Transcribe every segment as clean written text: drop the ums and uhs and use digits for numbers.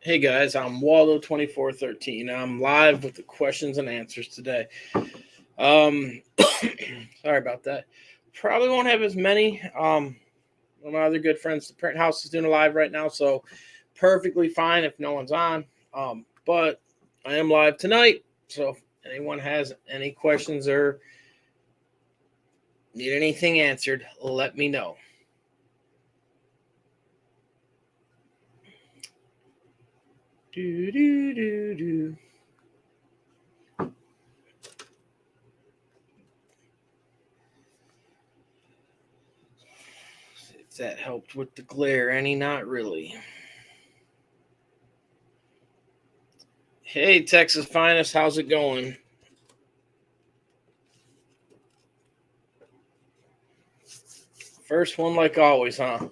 Hey guys, I'm Waldo 2413. I'm live with the questions and answers today. Sorry about that. Probably won't have as many. One of my other good friends, the Print House, is doing a live right now, so perfectly fine if no one's on. But I am live tonight, so if anyone has any questions or need anything answered, let me know. If that helped with the glare, any? Not really. Hey, Texas Finest, how's it going? First one like always, huh?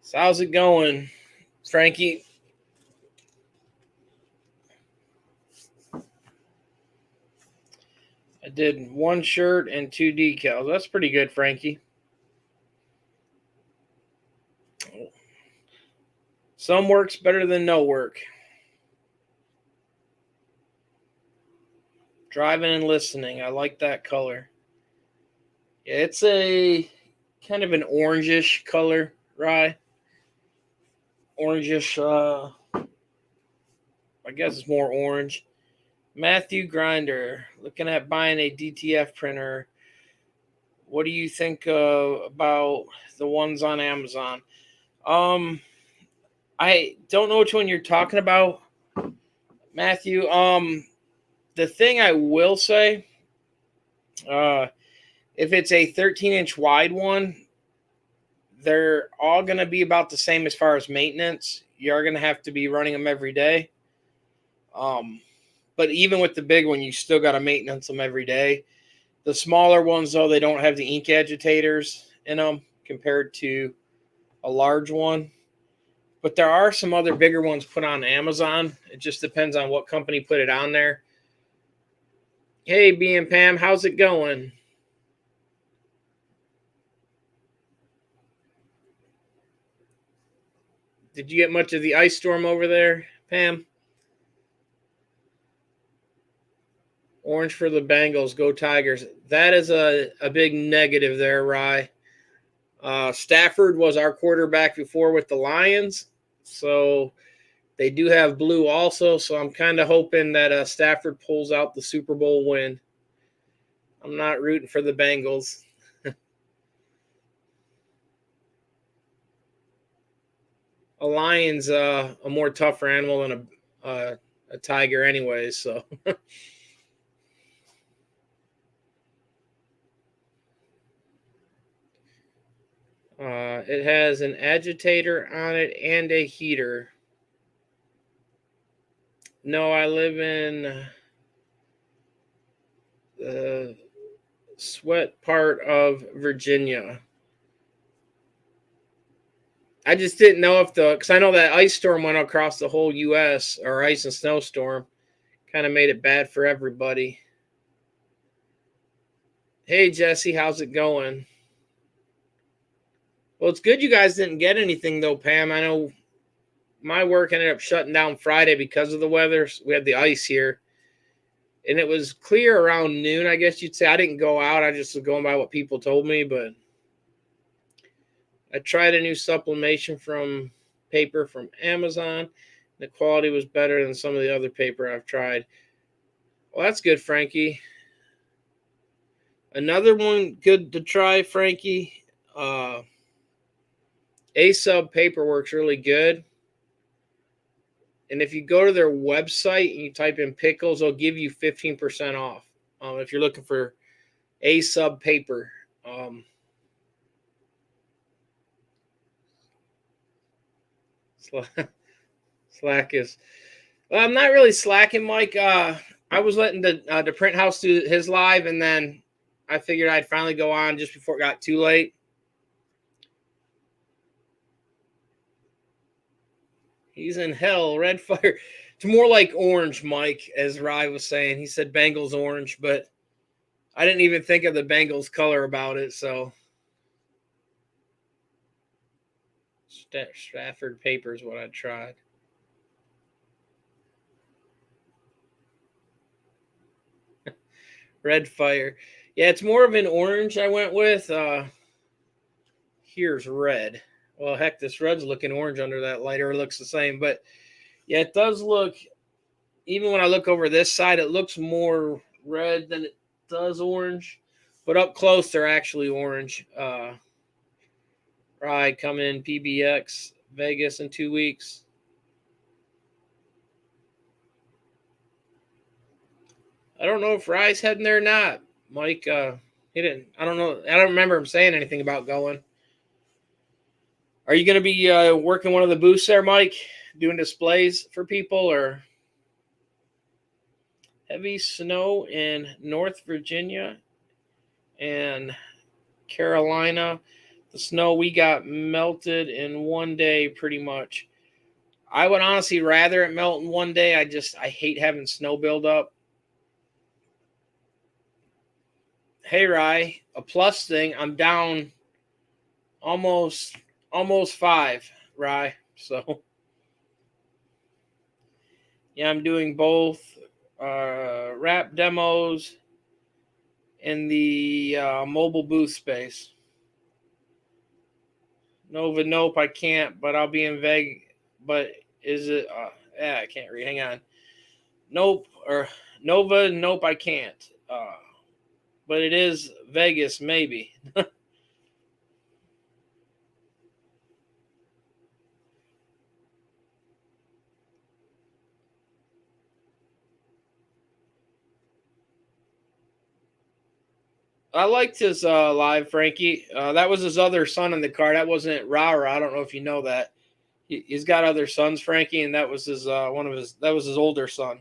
So how's it going, Frankie? I did one shirt and 2 decals. That's pretty good, Frankie. Some work's better than no work. Driving and listening. I like that color. Yeah, it's a kind of an orangish color, Rye. Orangish, I guess it's more orange. Matthew Grinder, looking at buying a DTF printer. What do you think about the ones on Amazon? I don't know which one you're talking about, Matthew. The thing I will say, if it's a 13-inch wide one, they're all going to be about the same as far as maintenance. You're going to have to be running them every day. But even with the big one, you still got to maintenance them every day. The smaller ones, though, they don't have the ink agitators in them compared to a large one. But there are some other bigger ones put on Amazon. It just depends on what company put it on there. Hey, B and Pam, how's it going? Did you get much of the ice storm over there, Pam? Orange for the Bengals. Go Tigers. That is a big negative there, Rye. Stafford was our quarterback before with the Lions. So they do have blue also. So I'm kind of hoping that Stafford pulls out the Super Bowl win. I'm not rooting for the Bengals. A lion's a more tougher animal than a tiger anyways. So it has an agitator on it and a heater. No, I live in the sweat part of Virginia. I just didn't know because I know that ice storm went across the whole U.S. or ice and snowstorm. Kind of made it bad for everybody. Hey, Jesse, how's it going? Well, it's good you guys didn't get anything, though, Pam. I know my work ended up shutting down Friday because of the weather. We had the ice here. And it was clear around noon, I guess you'd say. I didn't go out. I just was going by what people told me. But I tried a new sublimation paper from Amazon. The quality was better than some of the other paper I've tried. Well, that's good, Frankie. Another one good to try, Frankie. A-Sub paper works really good. And if you go to their website and you type in pickles, they'll give you 15% off if you're looking for A-Sub paper. Slack is... Well, I'm not really slacking, Mike. I was letting the Print House do his live, and then I figured I'd finally go on just before it got too late. He's in hell. Red fire. It's more like orange, Mike, as Rye was saying. He said Bengals orange, but I didn't even think of the Bengals color about it. So Stafford paper is what I tried. Red fire. Yeah, it's more of an orange I went with. Here's red. Well, heck, this red's looking orange under that light, or it looks the same. But yeah, it does look, even when I look over this side, it looks more red than it does orange. But up close, they're actually orange. Ride coming in PBX Vegas in 2 weeks. I don't know if Rye's heading there or not. Mike, he didn't. I don't know. I don't remember him saying anything about going. Are you going to be working one of the booths there, Mike? Doing displays for people, or heavy snow in North Virginia and Carolina? The snow we got melted in 1 day pretty much. I would honestly rather it melt in 1 day. I hate having snow build up. Hey, Rye, a plus thing. I'm down almost 5, Rye. So, yeah, I'm doing both rap demos in the mobile booth space. Nova, nope, I can't, but I'll be in Vegas. But is it? I can't read. Hang on. Nope, or Nova, nope, I can't. But it is Vegas, maybe. I liked his live, Frankie. That was his other son in the car. That wasn't Rara. I don't know if you know that. He's got other sons, Frankie, and that was his that was his older son.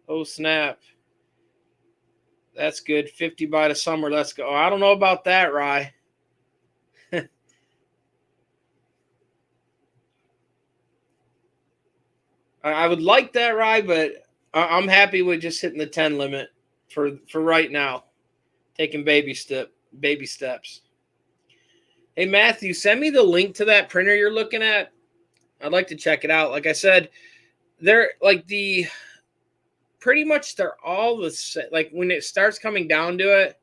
Oh snap! That's good. 50 by the summer. Let's go. I don't know about that, Rye. I would like that, Rye, but I'm happy with just hitting the 10 limit for right now. Taking baby steps. Hey Matthew, send me the link to that printer you're looking at. I'd like to check it out. Like I said, they're like pretty much they're all the same. Like when it starts coming down to it,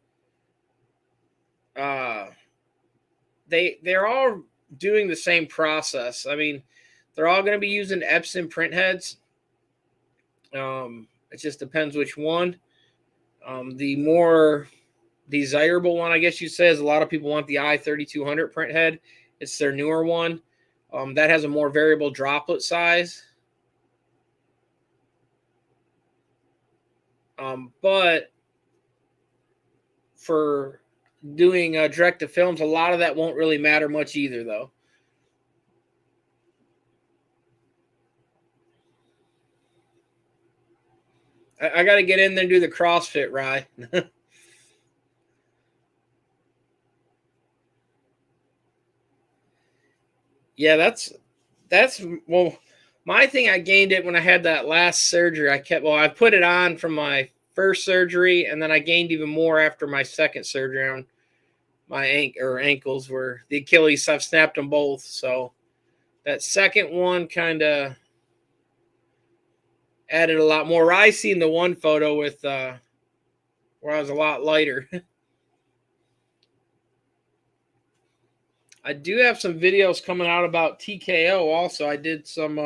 they're all doing the same process. I mean, they're all going to be using Epson print heads. It just depends which one. The more desirable one, I guess you say, is a lot of people want the i3200 print head. It's their newer one. That has a more variable droplet size. But for doing direct to films, a lot of that won't really matter much either, though. I got to get in there and do the CrossFit, Rye. Yeah, that's well, my thing. I gained it when I had that last surgery. I put it on from my first surgery, and then I gained even more after my second surgery on my ankles, where the Achilles. I've snapped them both, so that second one kind of added a lot more. I seen the one photo with where I was a lot lighter. I do have some videos coming out about TKO also. I did some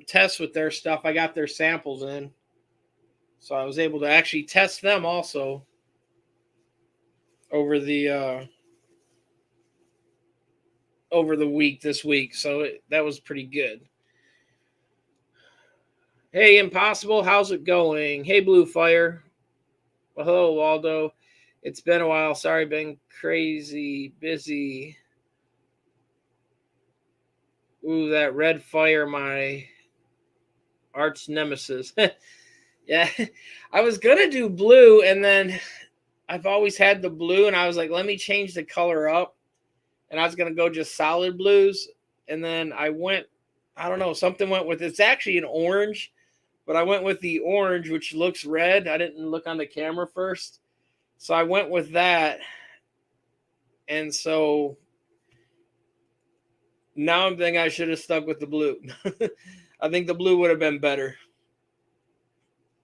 tests with their stuff. I got their samples in. So I was able to actually test them also over the week this week. So that was pretty good. Hey, Impossible, how's it going? Hey, Blue Fire. Well, hello, Waldo. It's been a while. Sorry, been crazy busy. Ooh, that red fire, my arch nemesis. Yeah, I was going to do blue, and then I've always had the blue, and I was like, let me change the color up. And I was going to go just solid blues. And then I don't know, something went with it's actually an orange, but I went with the orange, which looks red. I didn't look on the camera first. So I went with that. And so now I'm thinking I should have stuck with the blue. I think the blue would have been better.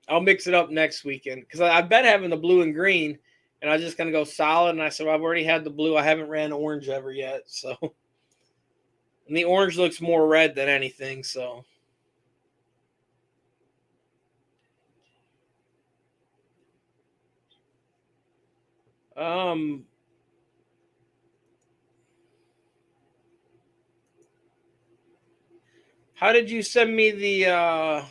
I'll mix it up next weekend because I've been having the blue and green, and I was just going to go solid. And I said, well, I've already had the blue. I haven't ran orange ever yet. So, and the orange looks more red than anything. So, how did you send me the,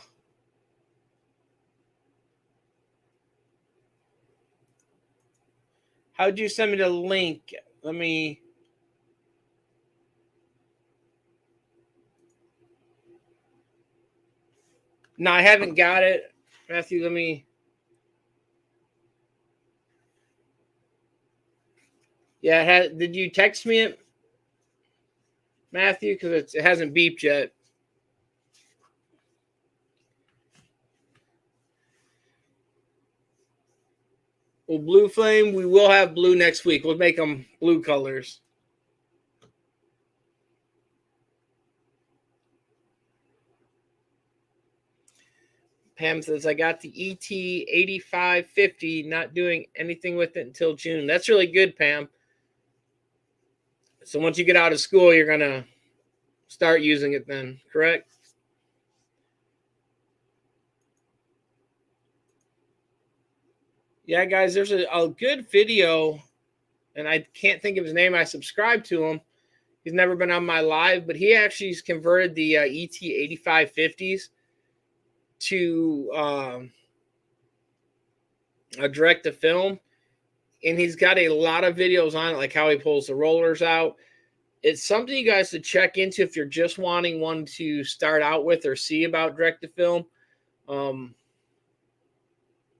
how'd you send me the link? Let me, no, I haven't got it. Matthew, let me, yeah, did you text me it, Matthew? Because it hasn't beeped yet. Well, blue flame, we will have blue next week. We'll make them blue colors. Pam says, I got the ET8550, not doing anything with it until June. That's really good, Pam. So once you get out of school, you're going to start using it then, correct? Yeah, guys, there's a good video, and I can't think of his name. I subscribe to him. He's never been on my live, but he actually has converted the ET8550s to a direct-to-film, and he's got a lot of videos on it, like how he pulls the rollers out. It's something you guys should check into if you're just wanting one to start out with or see about direct-to-film.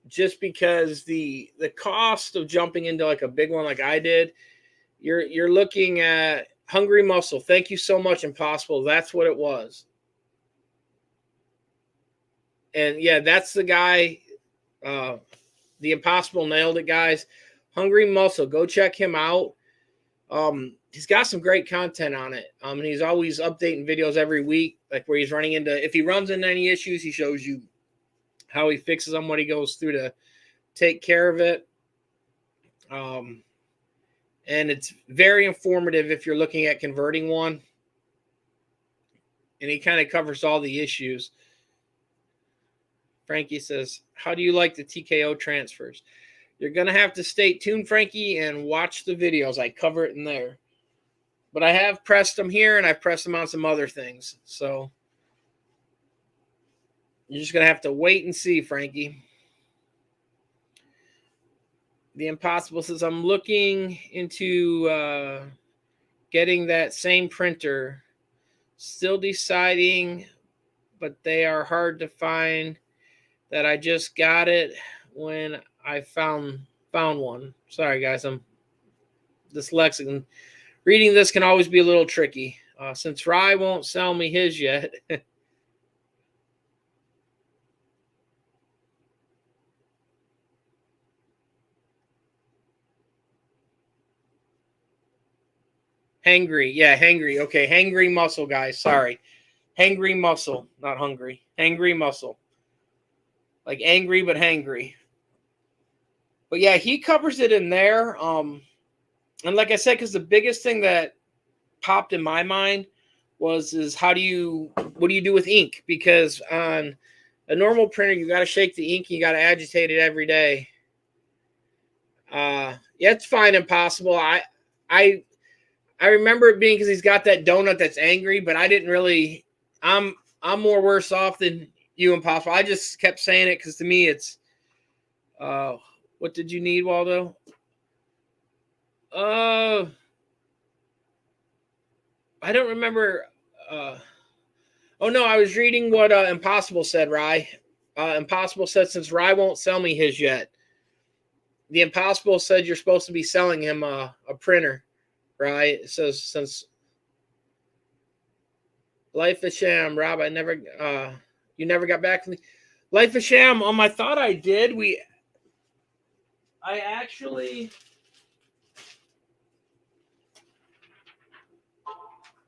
Just because the cost of jumping into like a big one like I did, you're looking at Hungry Muscle. Thank you so much, Impossible. That's what it was. And yeah, that's the guy. The Impossible nailed it, guys. Hungry Muscle. Go check him out. He's got some great content on it. And he's always updating videos every week, like where he's running into, if he runs into any issues, he shows you how he fixes them, what he goes through to take care of it. And it's very informative if you're looking at converting one. And he kind of covers all the issues. Frankie says, how do you like the TKO transfers? You're going to have to stay tuned, Frankie, and watch the videos. I cover it in there. But I have pressed them here, and I've pressed them on some other things. So you're just going to have to wait and see, Frankie. The Impossible says, I'm looking into getting that same printer. Still deciding, but they are hard to find. That I just got it when I found one. Sorry, guys, I'm dyslexic. And reading this can always be a little tricky. Since Rye won't sell me his yet. Hangry. Yeah, hangry. Okay, hangry muscle, guys. Sorry. Hangry muscle, not hungry. Hangry muscle. Like angry, but hangry. But yeah, he covers it in there. And like I said, because the biggest thing that popped in my mind what do you do with ink? Because on a normal printer, you got to shake the ink. You got to agitate it every day. Yeah, it's fine. Impossible. I remember it being because he's got that donut that's angry, but I didn't really. I'm more worse off than you, Impossible. I just kept saying it because to me it's. What did you need, Waldo? I don't remember. Oh no, I was reading what Impossible said. Rye. Impossible said since Rye won't sell me his yet. The Impossible said you're supposed to be selling him a printer, right? It says since Life is Sham, Rob, you never got back to me. Life of Sham. I thought I did. I actually.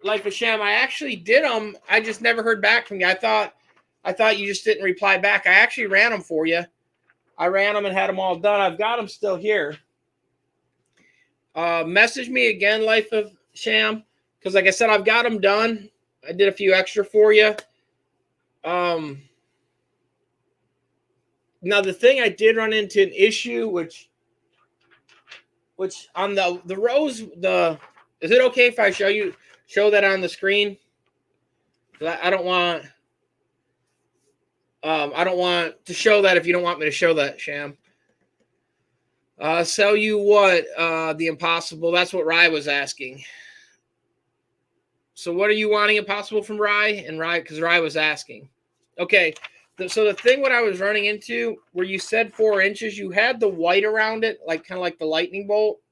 Life of Sham. I actually did them. I just never heard back from you. I thought you just didn't reply back. I actually ran them for you. I ran them and had them all done. I've got them still here. Message me again, Life of Sham, because like I said, I've got them done. I did a few extra for you. Now the thing I did run into an issue, which on the rows, is it okay if I show that on the screen? I don't want to show that if you don't want me to show that, Sham. Sell you what? The Impossible. That's what Rye was asking. So what are you wanting Impossible from Rye? And Rye, because Rye was asking. Okay. So the thing what I was running into, where you said 4 inches, you had the white around it, like kind of like the lightning bolt.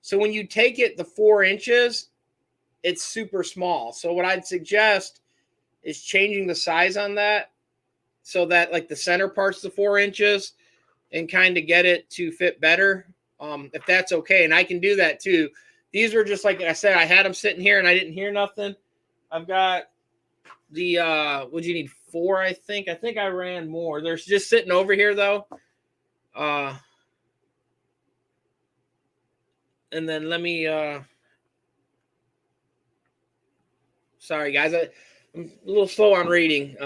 So when you take it, the 4 inches, it's super small. So what I'd suggest is changing the size on that so that like the center part's the 4 inches and kind of get it to fit better. If that's okay. And I can do that too. These were just like I said, I had them sitting here and I didn't hear nothing. I've got the, what'd you need? 4, I think. I think I ran more. They're just sitting over here though. And then let me, sorry guys, I'm a little slow on reading.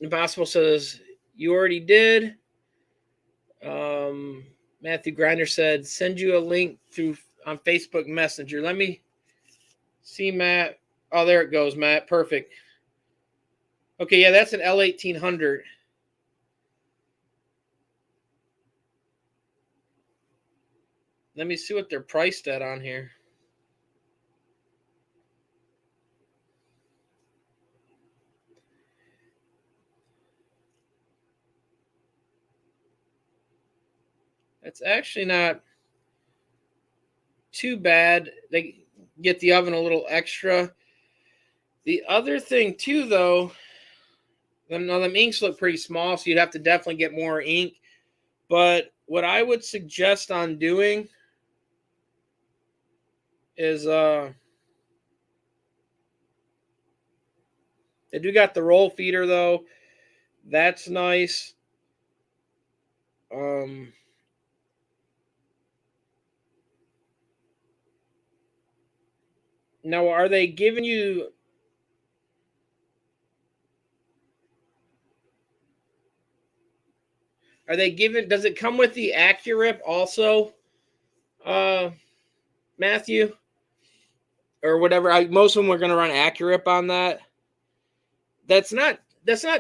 Impossible says, you already did. Matthew Grinder said, send you a link on Facebook Messenger. Let me see, Matt. Oh, there it goes, Matt. Perfect. Okay, yeah, that's an L1800. Let me see what they're priced at on here. It's actually not too bad. They get the oven a little extra. The other thing too, though, them inks look pretty small, so you'd have to definitely get more ink. But what I would suggest on doing is they do got the roll feeder though. That's nice. Now, are they giving you? Are they giving? Does it come with the AccuRip also, Matthew, or whatever? Most of them are going to run AccuRip on that. That's not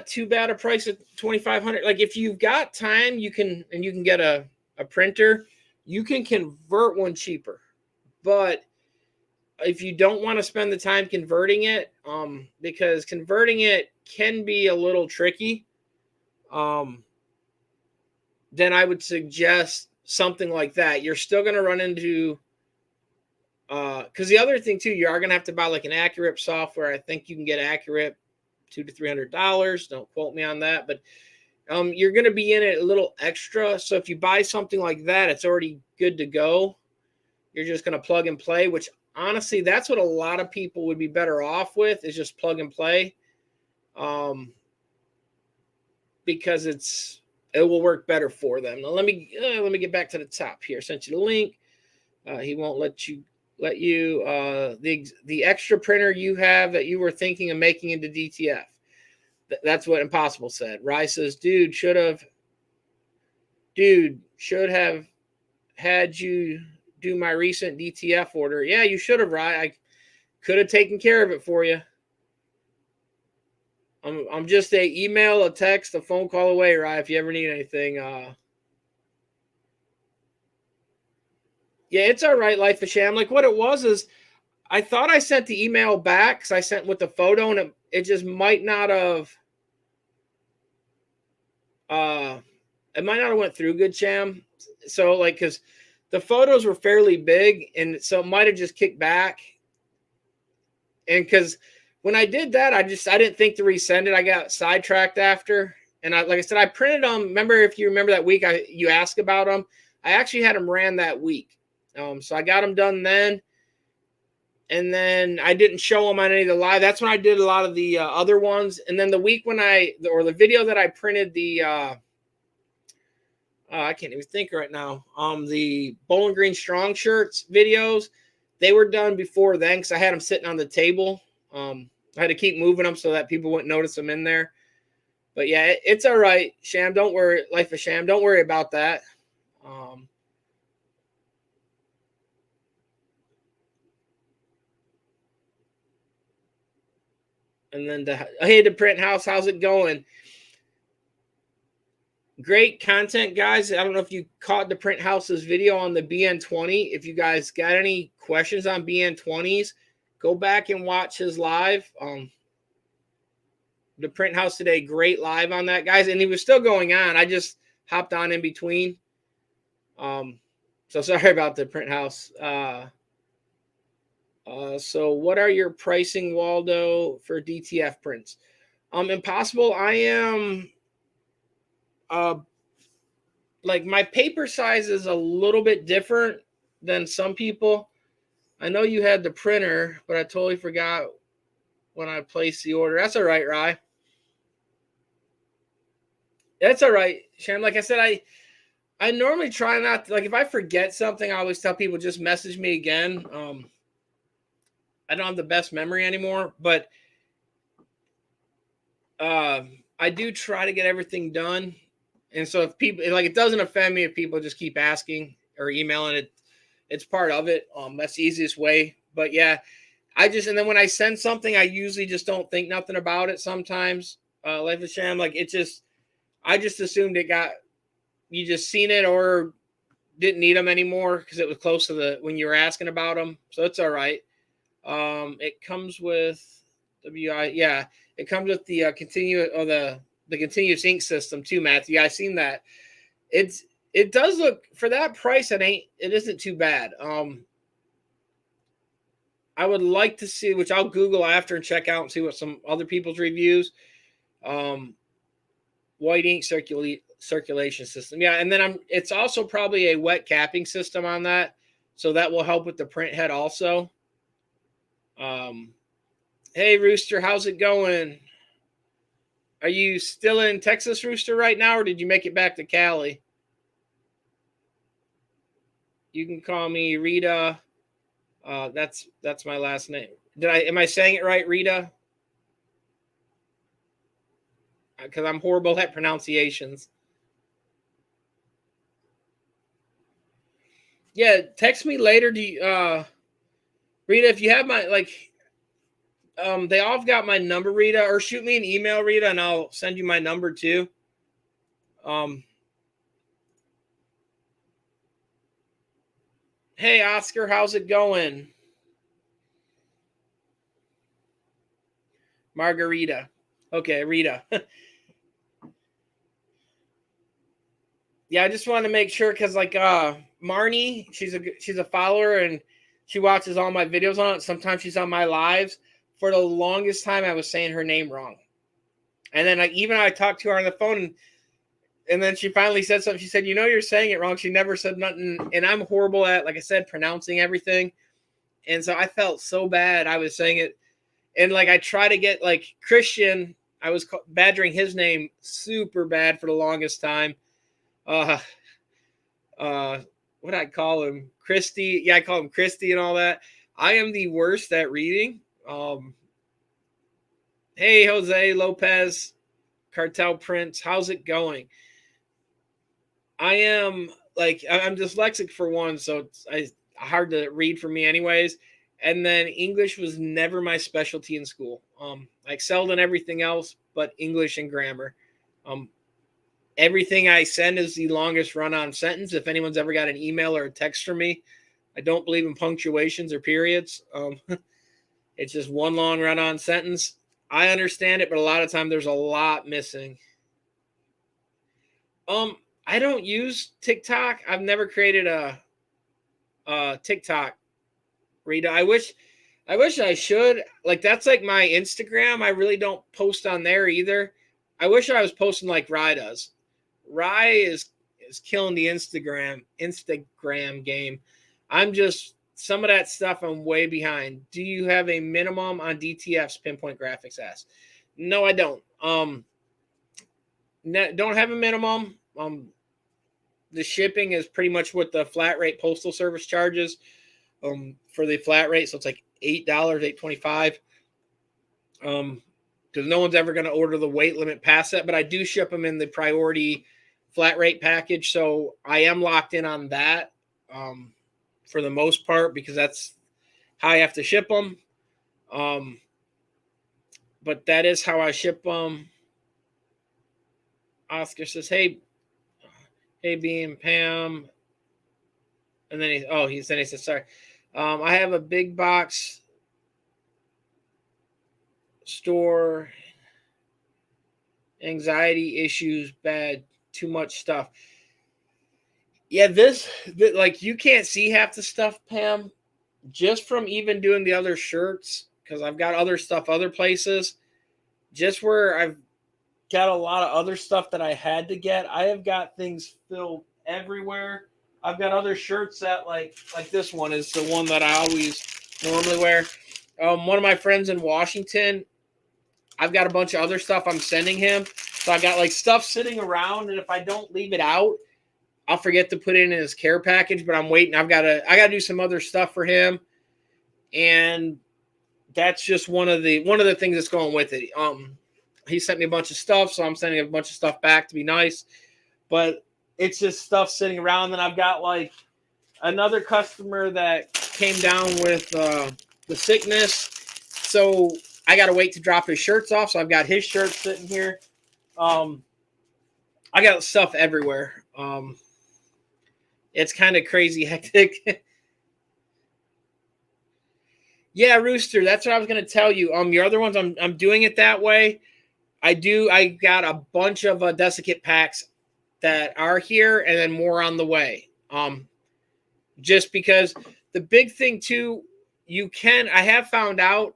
too bad a price at $2,500. Like if you've got time, you can get a printer. You can convert one cheaper, but if you don't want to spend the time converting it, because converting it can be a little tricky, then I would suggest something like that. You're still going to run into, because the other thing too, you are going to have to buy like an AccuRip software. I think you can get AccuRip $200 to $300. Don't quote me on that, but you're going to be in it a little extra. So if you buy something like that, it's already good to go. You're just going to plug and play, which honestly, that's what a lot of people would be better off with, is just plug and play, because it will work better for them. Now let me get back to the top here. Sent you the link. He won't let you the extra printer you have that you were thinking of making into DTF. That's what Impossible said. Rye says, dude should have had you do my recent DTF order. Yeah, you should have, Rye. I could have taken care of it for you. I'm just a email, a text, a phone call away, Rye, if you ever need anything. Yeah, it's all right, Life of Sham. Like what it was is I thought I sent the email back because I sent with the photo, and it just might not have it might not have went through good, Sham. So like, because the photos were fairly big, and so it might have just kicked back. And because when I did that, I didn't think to resend it. I got sidetracked after. And like I said, I printed them. Remember, if you remember that week you asked about them, I actually had them ran that week. So I got them done then. And then I didn't show them on any of the live. That's when I did a lot of the other ones. And then the week when the video that I printed the, I can't even think right now. The Bowling Green Strong shirts videos, they were done before then because I had them sitting on the table. I had to keep moving them so that people wouldn't notice them in there. But yeah, it's all right. Sham, don't worry. Life of Sham, don't worry about that. And then hey, the print house, how's it going? Great content, guys. I don't know if you caught the print house's video on the BN20. If you guys got any questions on BN20s, go back and watch his live. The print house today, great live on that, guys. And he was still going on. I just hopped on in between. So sorry about the print house. So what are your pricing, Waldo, for DTF prints? Impossible. I am like my paper size is a little bit different than some people. I know you had the printer, but I totally forgot when I placed the order. That's all right, Rye. That's all right, Sham. Like I said, I normally try not to, like if I forget something, I always tell people just message me again. I don't have the best memory anymore, but I do try to get everything done. And so if people like, it doesn't offend me if people just keep asking or emailing it. It's part of it. That's the easiest way. But yeah, and then when I send something, I usually just don't think nothing about it sometimes. Life of Sham, like I just assumed you just seen it or didn't need them anymore because it was close to when you were asking about them. So it's all right. It comes with it comes with the the continuous ink system too, Matthew. I seen that. It does look, for that price, it isn't too bad. I would like to see, which I'll Google after and check out and see what some other people's reviews. White ink circulation system. Yeah, and then it's also probably a wet capping system on that. So that will help with the print head also. Hey Rooster, how's it going? Are you still in Texas, Rooster, right now, or did you make it back to Cali? You can call me Rita. That's my last name. Am I saying it right, Rita? Because I'm horrible at pronunciations. Yeah, text me later. Rita, if you have my they all got my number, Rita, or shoot me an email, Rita, and I'll send you my number too. Hey Oscar, how's it going? Margarita. Okay, Rita. Yeah, I just want to make sure because Marnie, she's a follower and she watches all my videos on it. Sometimes she's on my lives. For the longest time, I was saying her name wrong, and then I talked to her on the phone, and then she finally said something. She said, "You're saying it wrong." She never said nothing, and I'm horrible at, like I said, pronouncing everything, and so I felt so bad. I was saying it, and I try to get Christian. I was badgering his name super bad for the longest time. What I call him? Christy. Yeah, I call him Christy and all that. I am the worst at reading. Hey, Jose Lopez, Cartel Prince. How's it going? I am I'm dyslexic for one, so it's hard to read for me anyways. And then English was never my specialty in school. I excelled in everything else but English and grammar. Everything I send is the longest run-on sentence. If anyone's ever got an email or a text from me, I don't believe in punctuations or periods. It's just one long run-on sentence. I understand it, but a lot of time there's a lot missing. I don't use TikTok. I've never created a TikTok, Rita. I wish I wish I should. Like, that's like my Instagram. I really don't post on there either. I wish I was posting like Rye does. Rye is killing the Instagram game. I'm just some of that stuff I'm way behind. Do you have a minimum on DTF's pinpoint graphics ass? No, I don't. Don't have a minimum. The shipping is pretty much what the flat rate postal service charges for the flat rate. So it's like $8, $8.25. Because no one's ever going to order the weight limit past that, but I do ship them in the priority flat rate package. So I am locked in on that for the most part, because that's how I have to ship them. But that is how I ship them. Oscar says, hey, Beam, Pam. And then he said, sorry. I have a big box store, anxiety issues, bad, too much stuff. Yeah, like, you can't see half the stuff, Pam, just from even doing the other shirts, because I've got other stuff other places. Just where I've got a lot of other stuff that I had to get, I have got things filled everywhere. I've got other shirts that like this one is the one that I always normally wear. One of my friends in Washington, I've got a bunch of other stuff I'm sending him. So I got like stuff sitting around, and if I don't leave it out, I'll forget to put it in his care package. But I'm waiting. I gotta do some other stuff for him, and that's just one of the things that's going with it. He sent me a bunch of stuff, so I'm sending a bunch of stuff back to be nice. But it's just stuff sitting around. Then I've got like another customer that came down with the sickness, so I got to wait to drop his shirts off. So I've got his shirts sitting here. I got stuff everywhere. It's kind of crazy hectic. Yeah, Rooster, that's what I was going to tell you. Your other ones, I'm doing it that way. I got a bunch of desiccant packs that are here, and then more on the way. Just because the big thing too, I have found out,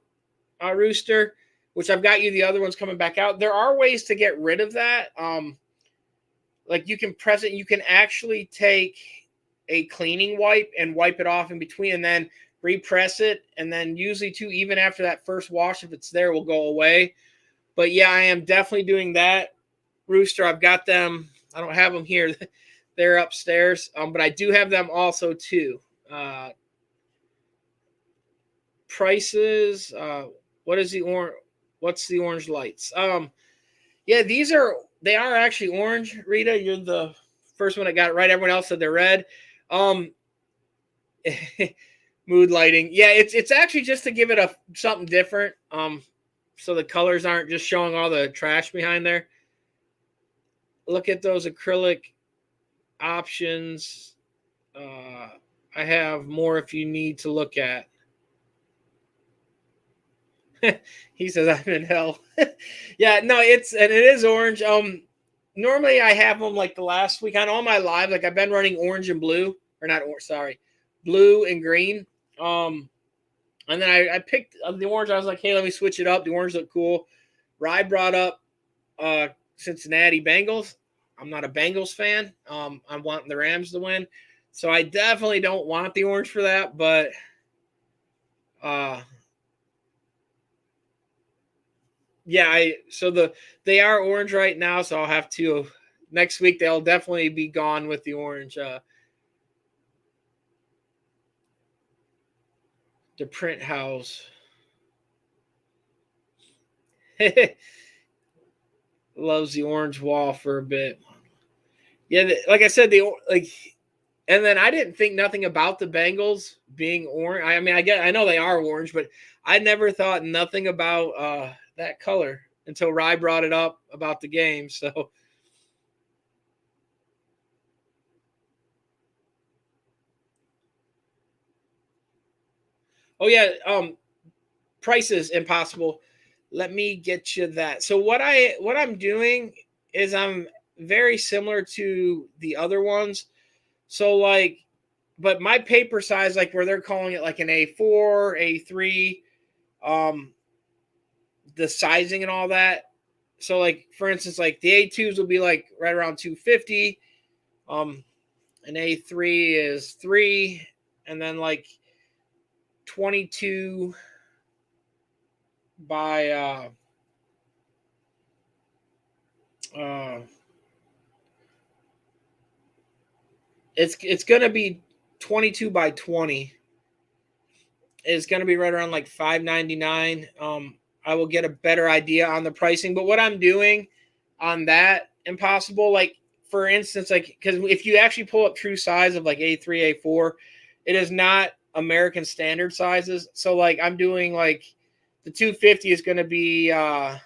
Rooster, which I've got you the other ones coming back out. There are ways to get rid of that. Like, you can press it. You can actually take a cleaning wipe and wipe it off in between, and then repress it. And then usually too, even after that first wash, if it's there, will go away. But yeah, I am definitely doing that, Rooster. I've got them. I don't have them here. They're upstairs. But I do have them also too. Prices. What's the orange lights? Yeah, they are actually orange. Rita, you're the first one that got it right. Everyone else said they're red. Mood lighting. Yeah, it's actually just to give it something different. So the colors aren't just showing all the trash behind there. Look at those acrylic options. I have more if you need to look at. He says I'm in hell. Yeah, no, it is orange. Normally I have them like the last week on all my live. Like, I've been running orange and blue, or not orange, sorry, blue and green. And then I picked the orange. I was like, hey, let me switch it up. The orange looked cool. Rye brought up Cincinnati Bengals. I'm not a Bengals fan. I'm wanting the Rams to win, so I definitely don't want the orange for that. But yeah, they are orange right now, so I'll have to next week. They'll definitely be gone with the orange. The print house. Loves the orange wall for a bit. Yeah, like I said, and then I didn't think nothing about the Bengals being orange. I mean, I know they are orange, but I never thought nothing about that color until Rye brought it up about the game. So, oh yeah, prices impossible. Let me get you that. So what I'm doing is I'm very similar to the other ones. So, like, but my paper size, like where they're calling it like an A4, A3, the sizing and all that. So like, for instance, like the A2s will be like right around 250. An A3 is 3, and then like 22 by it's gonna be 22 by 20. It's gonna be right around like $5.99. I will get a better idea on the pricing, but what I'm doing on that Impossible, like for instance, like because if you actually pull up true size of like A3, A4, it is not American standard sizes. So like I'm doing like the 250 is going to be the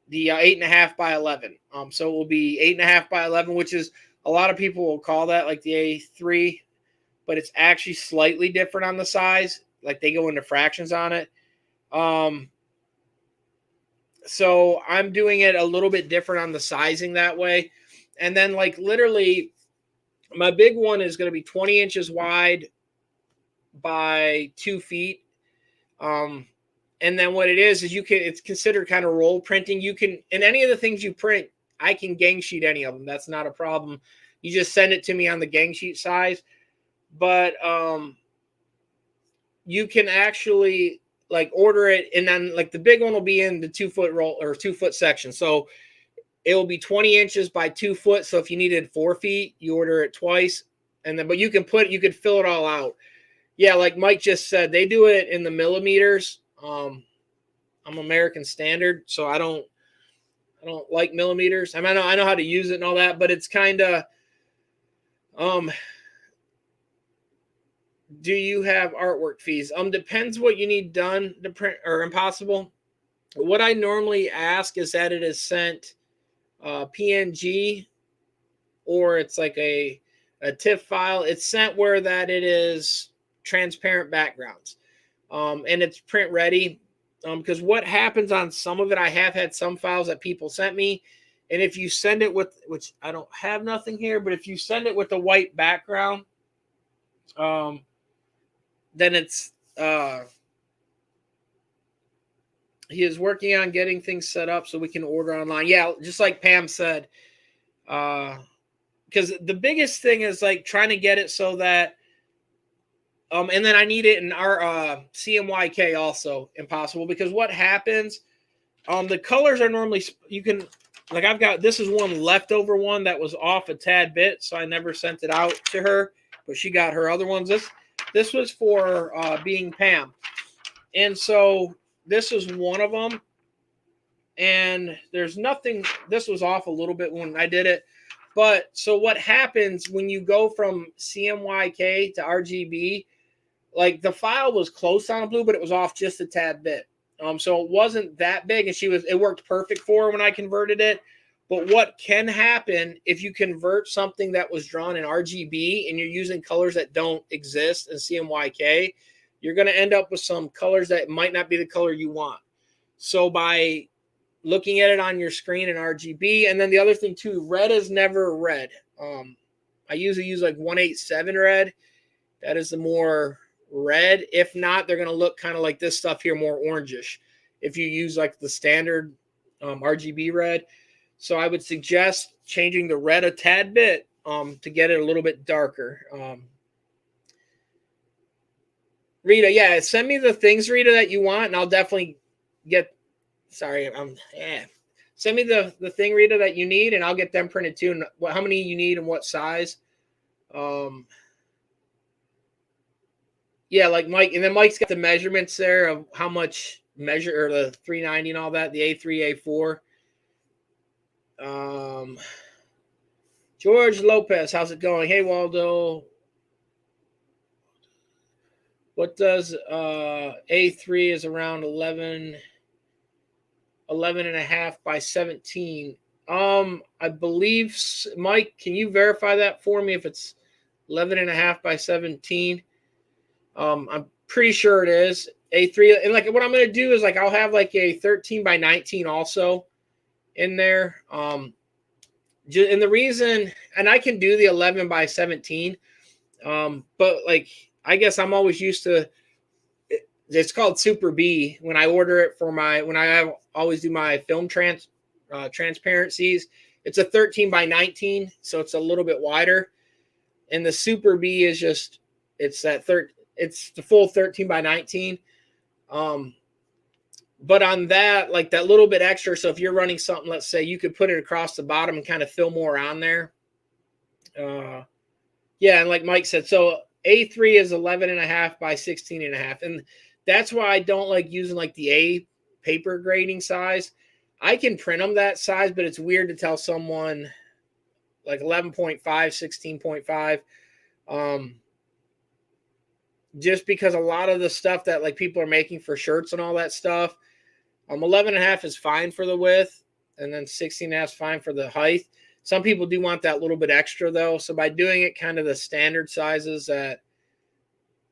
8.5 by 11. So it will be 8.5 by 11, which is a lot of people will call that like the A3, but it's actually slightly different on the size. Like they go into fractions on it. So I'm doing it a little bit different on the sizing that way. And then like literally my big one is going to be 20 inches wide by 2 feet. And then what it is it's considered kind of roll printing. You can, and any of the things you print, I can gang sheet any of them. That's not a problem. You just send it to me on the gang sheet size. But you can actually like order it, and then like the big one will be in the 2 foot roll or 2 foot section. So it will be 20 inches by 2 foot. So if you needed 4 feet, you order it twice, and then but you can fill it all out. Yeah, like Mike just said, they do it in the millimeters. I'm American Standard, so I don't like millimeters. I mean, I know how to use it and all that, but it's kind of do you have artwork fees? Depends what you need done to print or Impossible. What I normally ask is that it is sent PNG, or it's like a TIFF file. It's sent where that it is transparent backgrounds, and it's print ready. Because what happens on some of it, I have had some files that people sent me, and if you send it with, which I don't have nothing here, but if you send it with a white background, then it's he is working on getting things set up so we can order online. Yeah, just like Pam said, because the biggest thing is like trying to get it so that and then I need it in our CMYK also Impossible, because what happens, the colors are normally, you can, like I've got, this is one leftover one that was off a tad bit, so I never sent it out to her, but she got her other ones. This was for being Pam, and so this is one of them, and there's nothing, this was off a little bit when I did it. But so what happens when you go from CMYK to RGB, like the file was close on a blue, but it was off just a tad bit. So it wasn't that big, and it worked perfect for her when I converted it. But what can happen if you convert something that was drawn in RGB and you're using colors that don't exist in CMYK, you're going to end up with some colors that might not be the color you want. So by looking at it on your screen in RGB, and then the other thing too, red is never red. I usually use like 187 red. That is the more red. If not, they're going to look kind of like this stuff here, more orangish, if you use like the standard RGB red. So I would suggest changing the red a tad bit to get it a little bit darker. Rita, yeah, send me the things, Rita, that you want, and I'll definitely get, send me the thing, Rita, that you need, and I'll get them printed too, and how many you need and what size. Yeah, like Mike, and then Mike's got the measurements there of how much measure, or the 390 and all that, the A3, A4. George Lopez, how's it going? Hey, Waldo. What does A3 is around 11 and a half by 17? I believe, Mike, can you verify that for me if it's 11 and a half by 17? I'm pretty sure it is A3. And like what I'm going to do is like I'll have like a 13 by 19 also in there. And the reason, and I can do the 11 by 17, But like, I guess I'm always used to, it's called Super B when I order it for when I always do my film transparencies. It's a 13 by 19, so it's a little bit wider. And the Super B is just, it's it's the full 13 by 19. But on that, like that little bit extra, so if you're running something, let's say, you could put it across the bottom and kind of fill more on there. Yeah, and like Mike said, so A3 is 11.5 by 16.5. And that's why I don't like using like the A paper grading size. I can print them that size, but it's weird to tell someone like 11.5, 16.5. Just because a lot of the stuff that like people are making for shirts and all that stuff, 11.5 is fine for the width, and then 16.5 is fine for the height. Some people do want that little bit extra though. So by doing it kind of the standard sizes that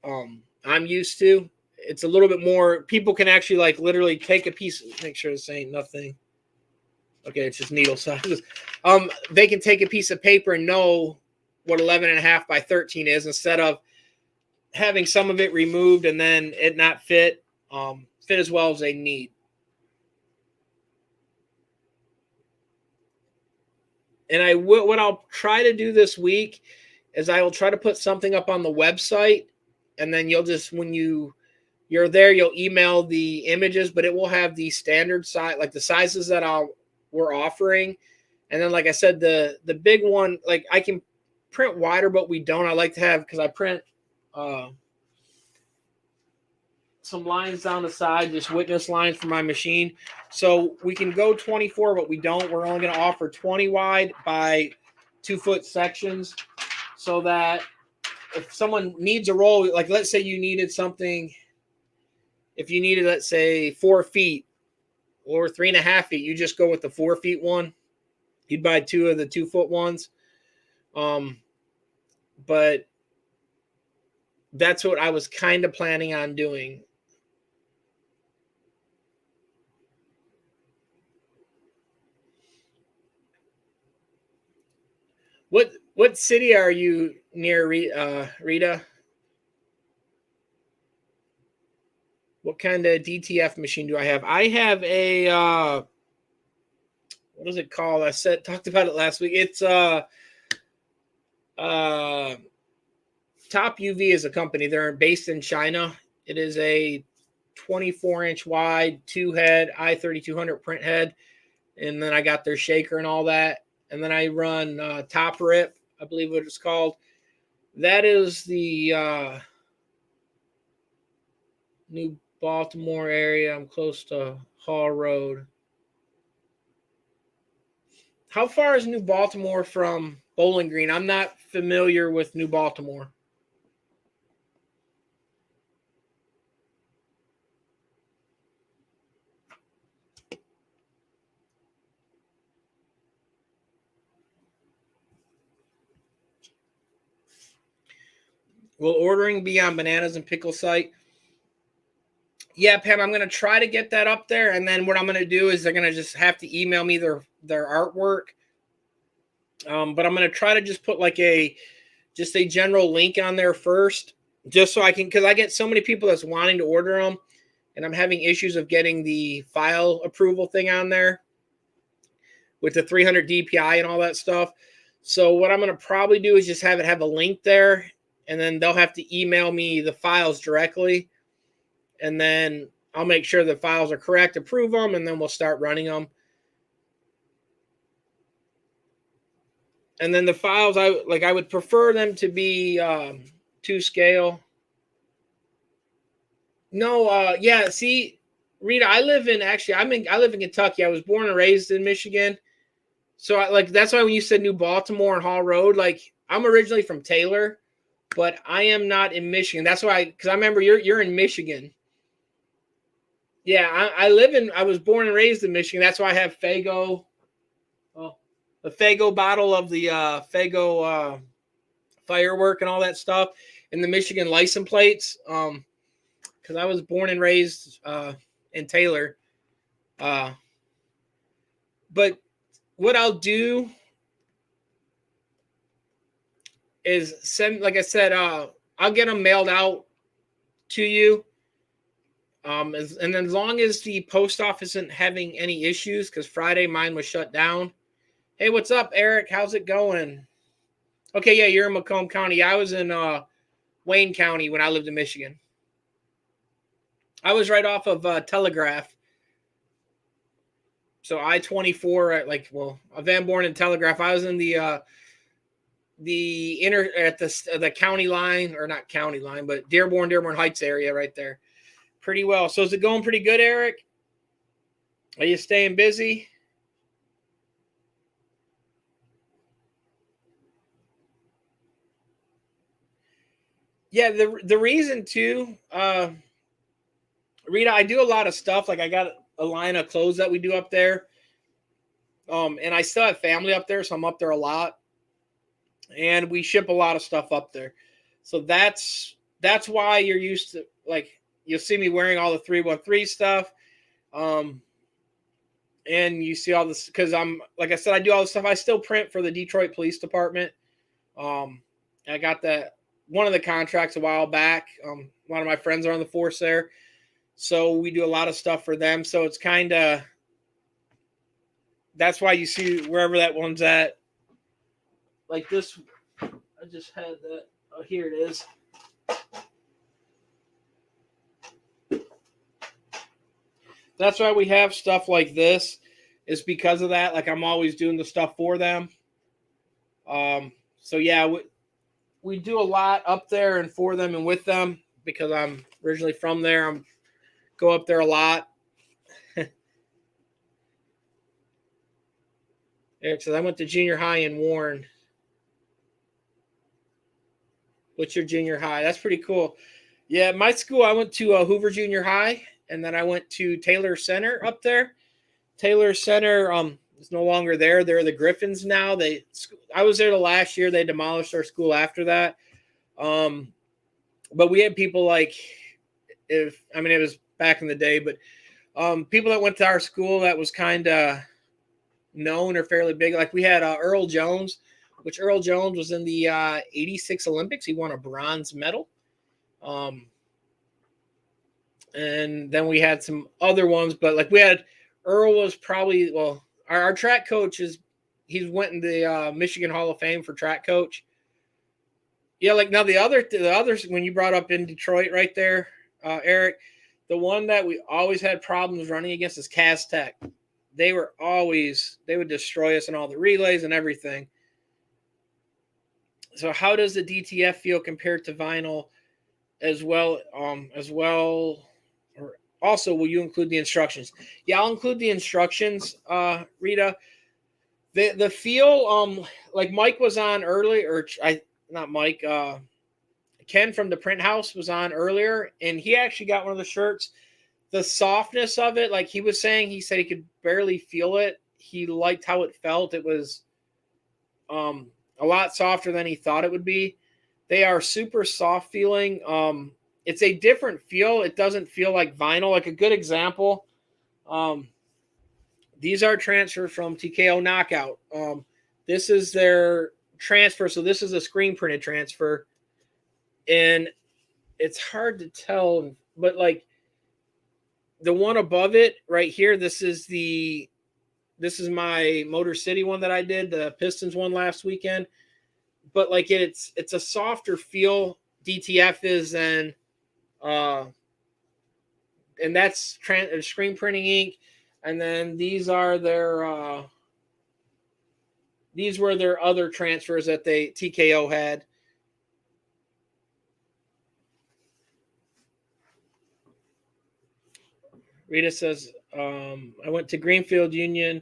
I'm used to, it's a little bit more, people can actually like literally take a piece, make sure this ain't nothing. Okay, it's just needle sizes. They can take a piece of paper and know what 11.5 by 13 is, instead of having some of it removed and then it not fit as well as they need. And what I'll try to do this week is I will try to put something up on the website, and then you'll just, when you're there, you'll email the images, but it will have the standard size, like the sizes that we're offering. And then, like I said, the big one, like I can print wider, but we don't. I like to have, because I print some lines down the side, just witness lines for my machine. So we can go 24, but we don't. We're only going to offer 20 wide by 2-foot sections, so that if someone needs a roll, like let's say you needed something, if you needed, let's say 4 feet or 3.5 feet, you just go with the 4 feet one. You'd buy 2 of the 2-foot ones. But that's what I was kind of planning on doing. What city are you near, Rita? What kind of DTF machine do I have? I have a what is it called? Talked about it last week. It's Top UV is a company. They're based in China. It is a 24-inch wide 2-head i3200 print head, and then I got their shaker and all that. And then I run Top Rip, I believe what it's called. That is the New Baltimore area. I'm close to Hall Road. How far is New Baltimore from Bowling Green? I'm not familiar with New Baltimore. Will ordering be on Bananas and Pickle site? Yeah, Pam, I'm going to try to get that up there. And then what I'm going to do is they're going to just have to email me their artwork. But I'm going to try to just put like just a general link on there first, just so I can, because I get so many people that's wanting to order them, and I'm having issues of getting the file approval thing on there with the 300 DPI and all that stuff. So what I'm going to probably do is just have a link there, and then they'll have to email me the files directly. And then I'll make sure the files are correct, approve them, and then we'll start running them. And then the files, I would prefer them to be 2 scale. No, yeah, see, Rita, I live in Kentucky. I was born and raised in Michigan. So that's why when you said New Baltimore and Hall Road, like I'm originally from Taylor, but I am not in Michigan. That's why, because I remember you're in Michigan. Yeah, I was born and raised in Michigan. That's why I have Faygo. Oh, the Faygo bottle of the Faygo firework and all that stuff, and the Michigan license plates. Because I was born and raised in Taylor. But what I'll do is send, like I said, I'll get them mailed out to you. And then as long as the post office isn't having any issues, because Friday mine was shut down. Hey, what's up, Eric? How's it going? Okay, yeah, you're in Macomb County. I was in Wayne County when I lived in Michigan. I was right off of Telegraph. So I-24 at Van Born and Telegraph. I was in the at the county line, or not county line, but Dearborn Heights area right there. Pretty well. So is it going pretty good, Eric? Are you staying busy? Yeah, the reason too, Rita, I do a lot of stuff. Like I got a line of clothes that we do up there. And I still have family up there, so I'm up there a lot. And we ship a lot of stuff up there. So that's why you're used to, like, you'll see me wearing all the 313 stuff. And you see all this because I'm, like I said, I do all this stuff. I still print for the Detroit Police Department. I got one of the contracts a while back. One of my friends are on the force there. So we do a lot of stuff for them. So it's kind of, that's why you see wherever that one's at. Like this, I just had that. Oh, here it is. That's why we have stuff like this, is because of that. Like I'm always doing the stuff for them. So yeah, we do a lot up there and for them and with them because I'm originally from there. I go up there a lot. Eric says, I went to junior high in Warren. What's your junior high? That's pretty cool. Yeah, my school, I went to Hoover Junior High, and then I went to Taylor Center up there. Taylor Center is no longer there. They're the Griffins now. I was there the last year. They demolished our school after that. But we had people like, it was back in the day, but people that went to our school that was kind of known or fairly big. Like we had Earl Jones, which Earl Jones was in the 86 Olympics. He won a bronze medal. And then we had some other ones, but like we had, Earl was probably, well, our track coach he's went in the Michigan Hall of Fame for track coach. Yeah, like now the others, when you brought up in Detroit right there, Eric, the one that we always had problems running against is Cas Tech. They would destroy us in all the relays and everything. So how does the DTF feel compared to vinyl as well? Or also, will you include the instructions? Yeah, I'll include the instructions, Rita. The feel, like Mike was on earlier, Ken from the Print House was on earlier, and he actually got one of the shirts. The softness of it, like he was saying, he said he could barely feel it. He liked how it felt. It was a lot softer than he thought it would be. They are super soft feeling. It's a different feel. It doesn't feel like vinyl. Like a good example, these are transferred from TKO Knockout. This is their transfer. So this is a screen printed transfer. And it's hard to tell, but like the one above it right here, this is my Motor City one that I did, the Pistons one last weekend. But like it's a softer feel. DTF is than, and that's screen printing ink. And then these are these were their other transfers that TKO had. Rita says, I went to Greenfield Union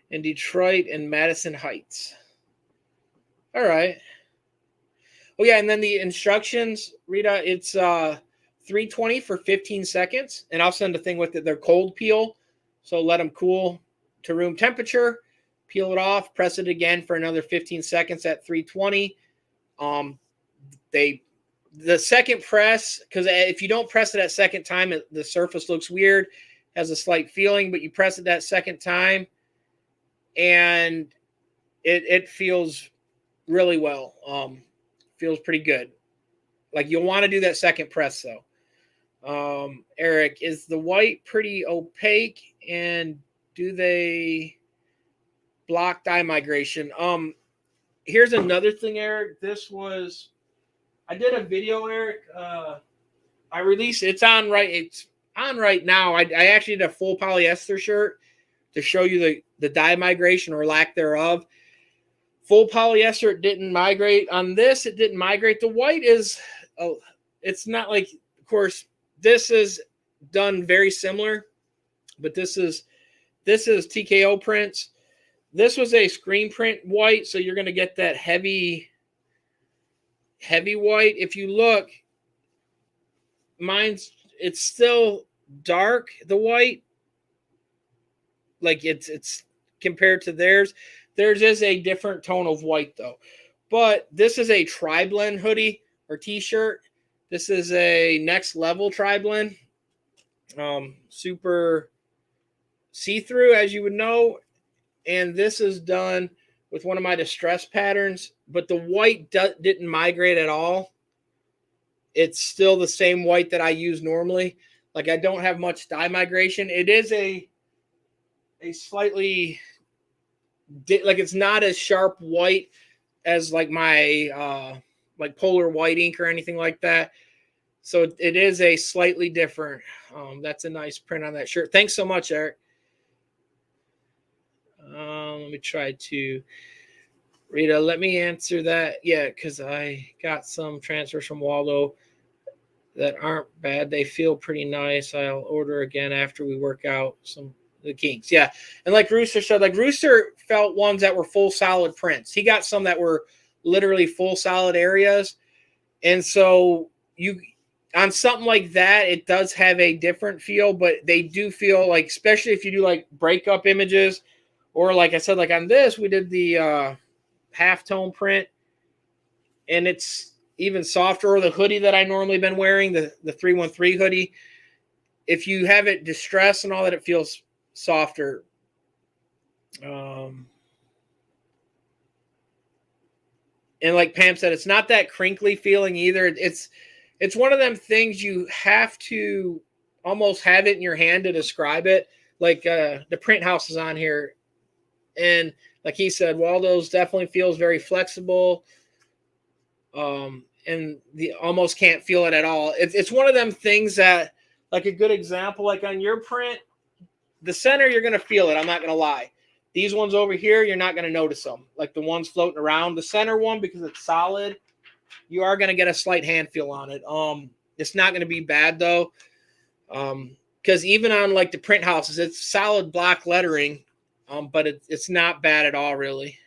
in Detroit and Madison Heights. All right. Oh, yeah, and then the instructions, Rita, it's 320 for 15 seconds, and I'll send a thing with it. They're cold peel, so let them cool to room temperature. Peel it off, press it again for another 15 seconds at 320. The second press, because if you don't press it that second time, the surface looks weird, has a slight feeling, but you press it that second time, and it feels really well. Feels pretty good. Like, you'll want to do that second press though. Eric, is the white pretty opaque, and do they block dye migration? Here's another thing, Eric. I did a video, Eric. I released it's on right now. I actually did a full polyester shirt to show you the dye migration or lack thereof. Full polyester, it didn't migrate. On this, it didn't migrate. The white is, it's not like, of course, this is done very similar, but this is TKO prints. This was a screen print white, so you're going to get that heavy white. If you look, it's still dark, the white. Like, it's compared to theirs. Theirs is a different tone of white, though. But this is a tri-blend hoodie or t-shirt. This is a next level tri-blend. Super see-through, as you would know. And this is done with one of my distress patterns, but the white didn't migrate at all. It's still the same white that I use normally. Like, I don't have much dye migration. It is a slightly, like, it's not as sharp white as like my like polar white ink or anything like that. So it is a slightly different. That's a nice print on that shirt. Thanks so much, Eric. Let me try to, Rita, let me answer that. Yeah, because I got some transfers from Waldo that aren't bad. They feel pretty nice. I'll order again after we work out the kinks. Yeah, and like Rooster said, like Rooster felt ones that were full solid prints. He got some that were literally full solid areas. And so on something like that, it does have a different feel, but they do feel like, especially if you do like breakup images, or like I said, like on this, we did the halftone print, and it's even softer. Or the hoodie that I normally been wearing, the 313 hoodie, if you have it distressed and all that, it feels softer. And like Pam said, it's not that crinkly feeling either. It's one of them things you have to almost have it in your hand to describe it. Like the print house is on here. And like he said, Waldo's definitely feels very flexible. And the almost can't feel it at all. It's one of them things that, like a good example, like on your print, the center, you're going to feel it. I'm not going to lie. These ones over here, you're not going to notice them. Like the ones floating around. The center one, because it's solid, you are going to get a slight hand feel on it. It's not going to be bad, though. Because even on like the print houses, it's solid block lettering. But it's not bad at all, really.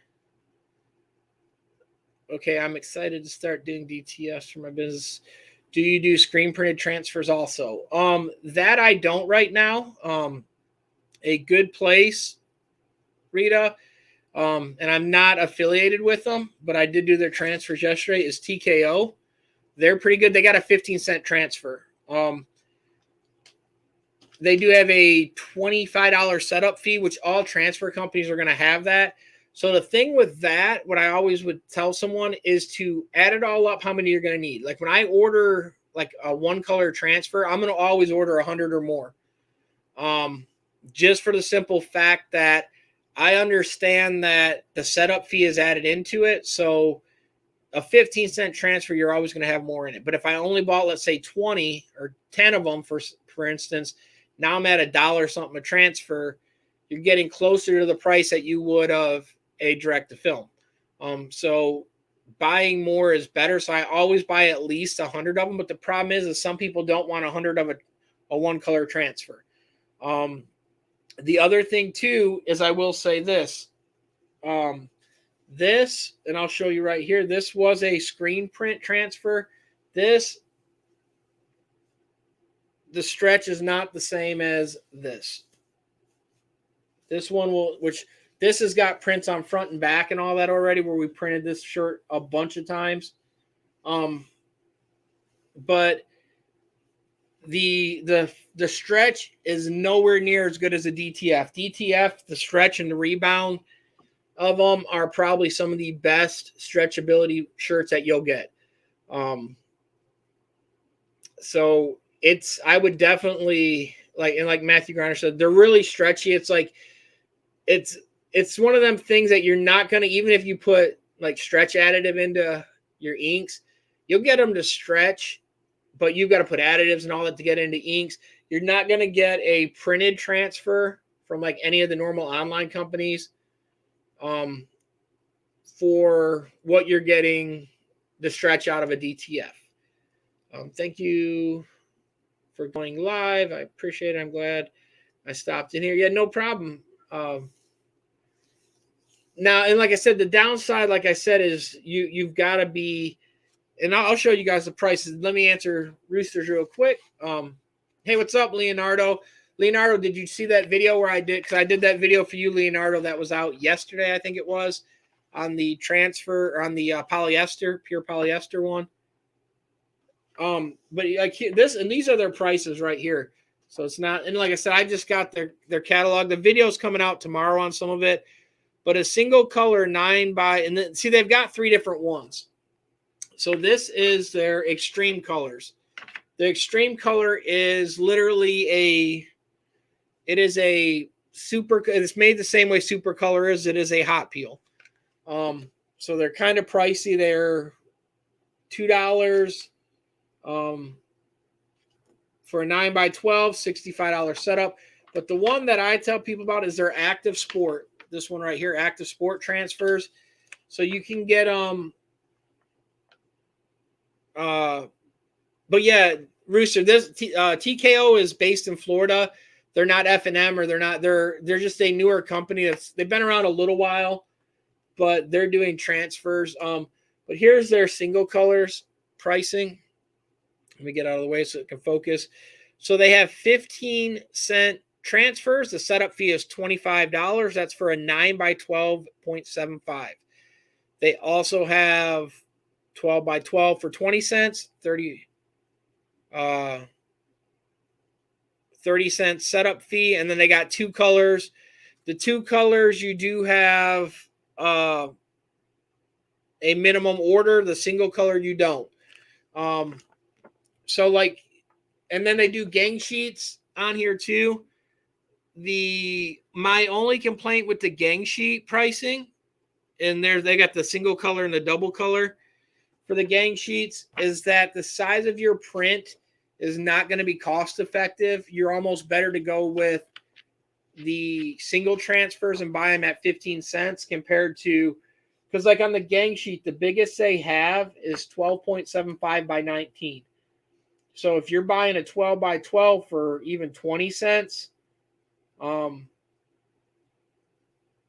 Okay, I'm excited to start doing DTFs for my business. Do you do screen printed transfers also? That I don't right now. A good place, Rita, and I'm not affiliated with them, but I did do their transfers yesterday, is TKO. They're pretty good. They got a 15-cent transfer. They do have a $25 setup fee, which all transfer companies are going to have that. So the thing with that, what I always would tell someone is to add it all up, how many you're going to need. Like when I order like a one color transfer, I'm going to always order 100 or more. Just for the simple fact that I understand that the setup fee is added into it. So a 15-cent transfer, you're always going to have more in it. But if I only bought, let's say 20 or 10 of them, for instance, now I'm at $1 something a transfer, you're getting closer to the price that you would of a direct to film. So buying more is better. So I always buy at least 100 of them. But the problem is some people don't want 100 of a one color transfer. The other thing too is I will say this. This, and I'll show you right here, this was a screen print transfer. The stretch is not the same as this. This one this has got prints on front and back and all that already, where we printed this shirt a bunch of times. But the stretch is nowhere near as good as a DTF. DTF, the stretch and the rebound of them are probably some of the best stretchability shirts that you'll get. So I would definitely like Matthew Griner said, they're really stretchy. It's like, it's one of them things that you're not going to, even if you put like stretch additive into your inks, you'll get them to stretch, but you've got to put additives and all that to get into inks. You're not going to get a printed transfer from like any of the normal online companies for what you're getting the stretch out of a DTF. Thank you for going live. I appreciate it. I'm glad I stopped in here. Yeah, no problem. Now, and like I said, the downside, like I said, is you've got to be, and I'll show you guys the prices. Let me answer Roosters real quick. Hey, what's up, Leonardo? Leonardo, did you see that video where I did? Because I did that video for you, Leonardo, that was out yesterday, I think it was, on the transfer, or on the polyester, pure polyester one. But like this, and these are their prices right here. So it's not, and like I said, I just got their catalog. The video's coming out tomorrow on some of it. But a single color 9x, and then see, they've got 3 different ones. So this is their extreme colors. The extreme color is literally it's made the same way super color is. It is a hot peel. So they're kind of pricey. They're $2 for a 9x12, $65 setup. But the one that I tell people about is their Active Sport. This one right here, Active Sport transfers. So you can get but yeah, Rooster, this TKO is based in Florida. They're not F&M, or they're just a newer company they've been around a little while, but they're doing transfers. But here's their single colors pricing. Let me get out of the way so it can focus. So they have 15-cent transfers. The setup fee is $25. That's for a 9x12.75. They also have 12x12 for 20 cents, 30-cent setup fee, and then they got 2 colors. The 2 colors, you do have a minimum order. The single color, you don't. So like, and then they do gang sheets on here too. My only complaint with the gang sheet pricing, and they got the single color and the double color for the gang sheets, is that the size of your print is not going to be cost effective. You're almost better to go with the single transfers and buy them at 15 cents compared to, because like on the gang sheet, the biggest they have is 12.75 by 19. So if you're buying a 12x12 for even 20 cents, and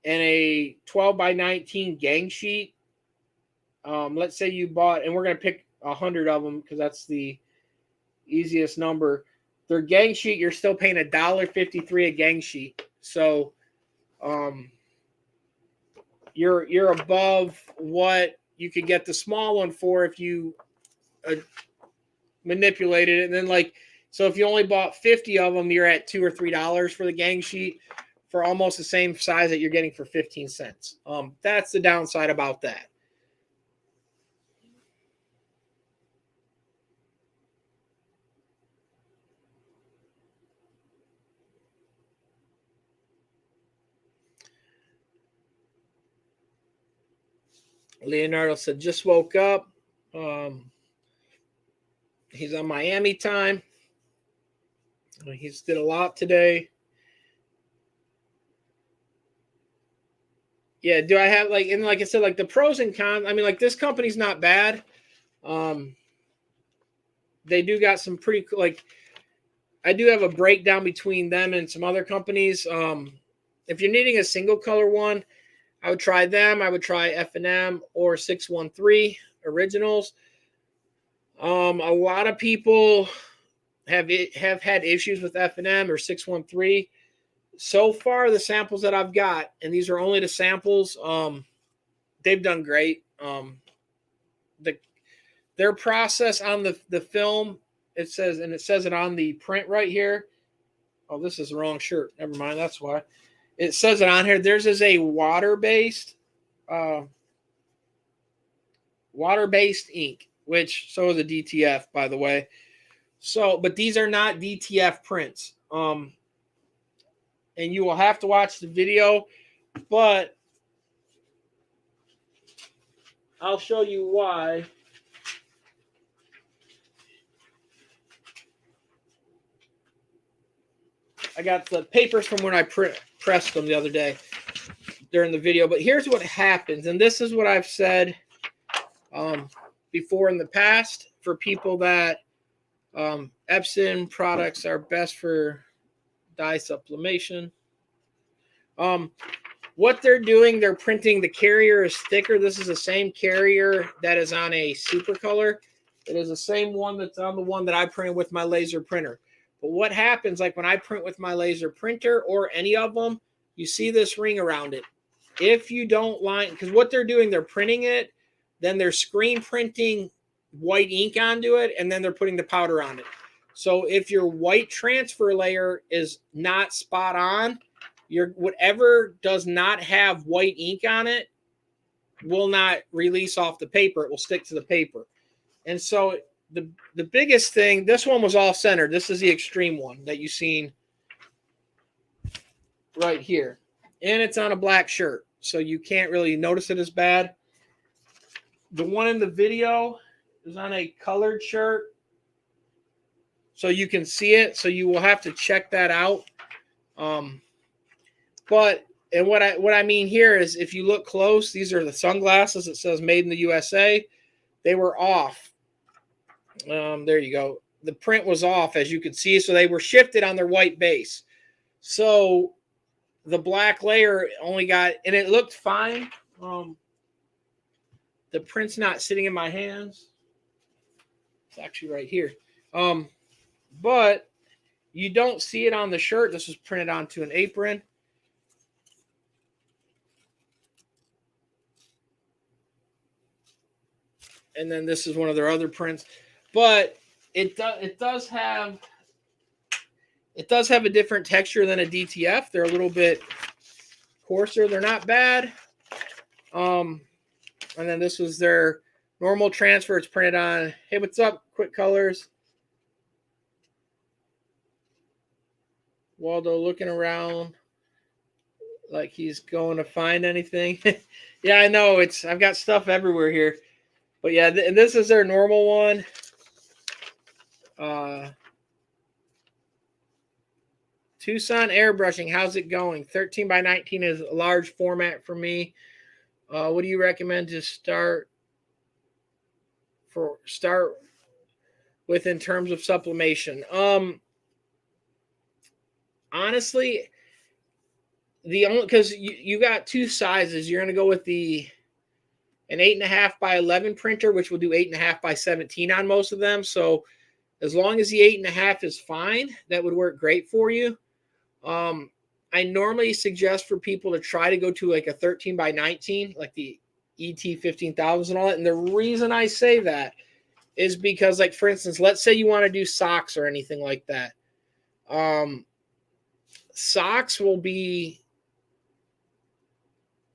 a 12x19 gang sheet, let's say you bought, and we're going to pick 100 of them because that's the easiest number. Their gang sheet, you're still paying $1.53 a gang sheet. So you're above what you could get the small one for if you manipulated it. And then like, so if you only bought 50 of them, you're at $2 or $3 for the gang sheet for almost the same size that you're getting for 15 cents. That's the downside about that. Leonardo said, just woke up. He's on Miami time. He's did a lot today. Yeah, do I have like, and like I said, like the pros and cons. I mean, like this company's not bad. They do got some pretty cool, like I do have a breakdown between them and some other companies. If you're needing a single color one, I would try them. I would try F&M or 613 Originals. A lot of people have had issues with F&M or 613. So far, the samples that I've got, and these are only the samples, they've done great. Their process on the film, it says it on the print right here. Oh, this is the wrong shirt. Never mind. That's why. It says it on here. Theirs is a water-based ink. which so is a DTF, by the way. So, but these are not DTF prints. And you will have to watch the video, but I'll show you why. I got the papers from when I pressed them the other day during the video, but here's what happens, and this is what I've said before in the past for people that Epson products are best for dye sublimation. What they're doing, they're printing, the carrier is thicker. This is the same carrier that is on a super color. It is the same one that's on the one that I printed with my laser printer. But what happens, like when I print with my laser printer or any of them, you see this ring around it. If you don't line, because what they're doing, they're printing it, then they're screen printing white ink onto it, and then they're putting the powder on it. So if your white transfer layer is not spot on, your whatever does not have white ink on it will not release off the paper. It will stick to the paper. And so the biggest thing, this one was all centered. This is the extreme one that you've seen right here. And it's on a black shirt, so you can't really notice it as bad. The one in the video is on a colored shirt, so you can see it. So you will have to check that out. But and what I mean here is, if you look close, these are the sunglasses. It says made in the USA. They were off. There you go. The print was off, as you can see. So they were shifted on their white base. So the black layer only got, and it looked fine. The print's not sitting in my hands. It's actually right here. But you don't see it on the shirt. This was printed onto an apron. And then this is one of their other prints. But it does have a different texture than a DTF. They're a little bit coarser. They're not bad. And then this was their normal transfer. It's printed on. Hey, what's up? Quick Colors. Waldo looking around like he's going to find anything. Yeah, I know. I've got stuff everywhere here. But yeah, and this is their normal one. Tucson airbrushing, how's it going? 13 by 19 is a large format for me. What do you recommend to start with in terms of sublimation? Honestly, because you got two sizes. You're going to go with an 8.5 by 11 printer, which will do 8.5 by 17 on most of them. So as long as the 8.5 is fine, that would work great for you. I normally suggest for people to try to go to like a 13 by 19, like the ET15000 and all that. And the reason I say that is because, like, for instance, let's say you want to do socks or anything like that. Socks will be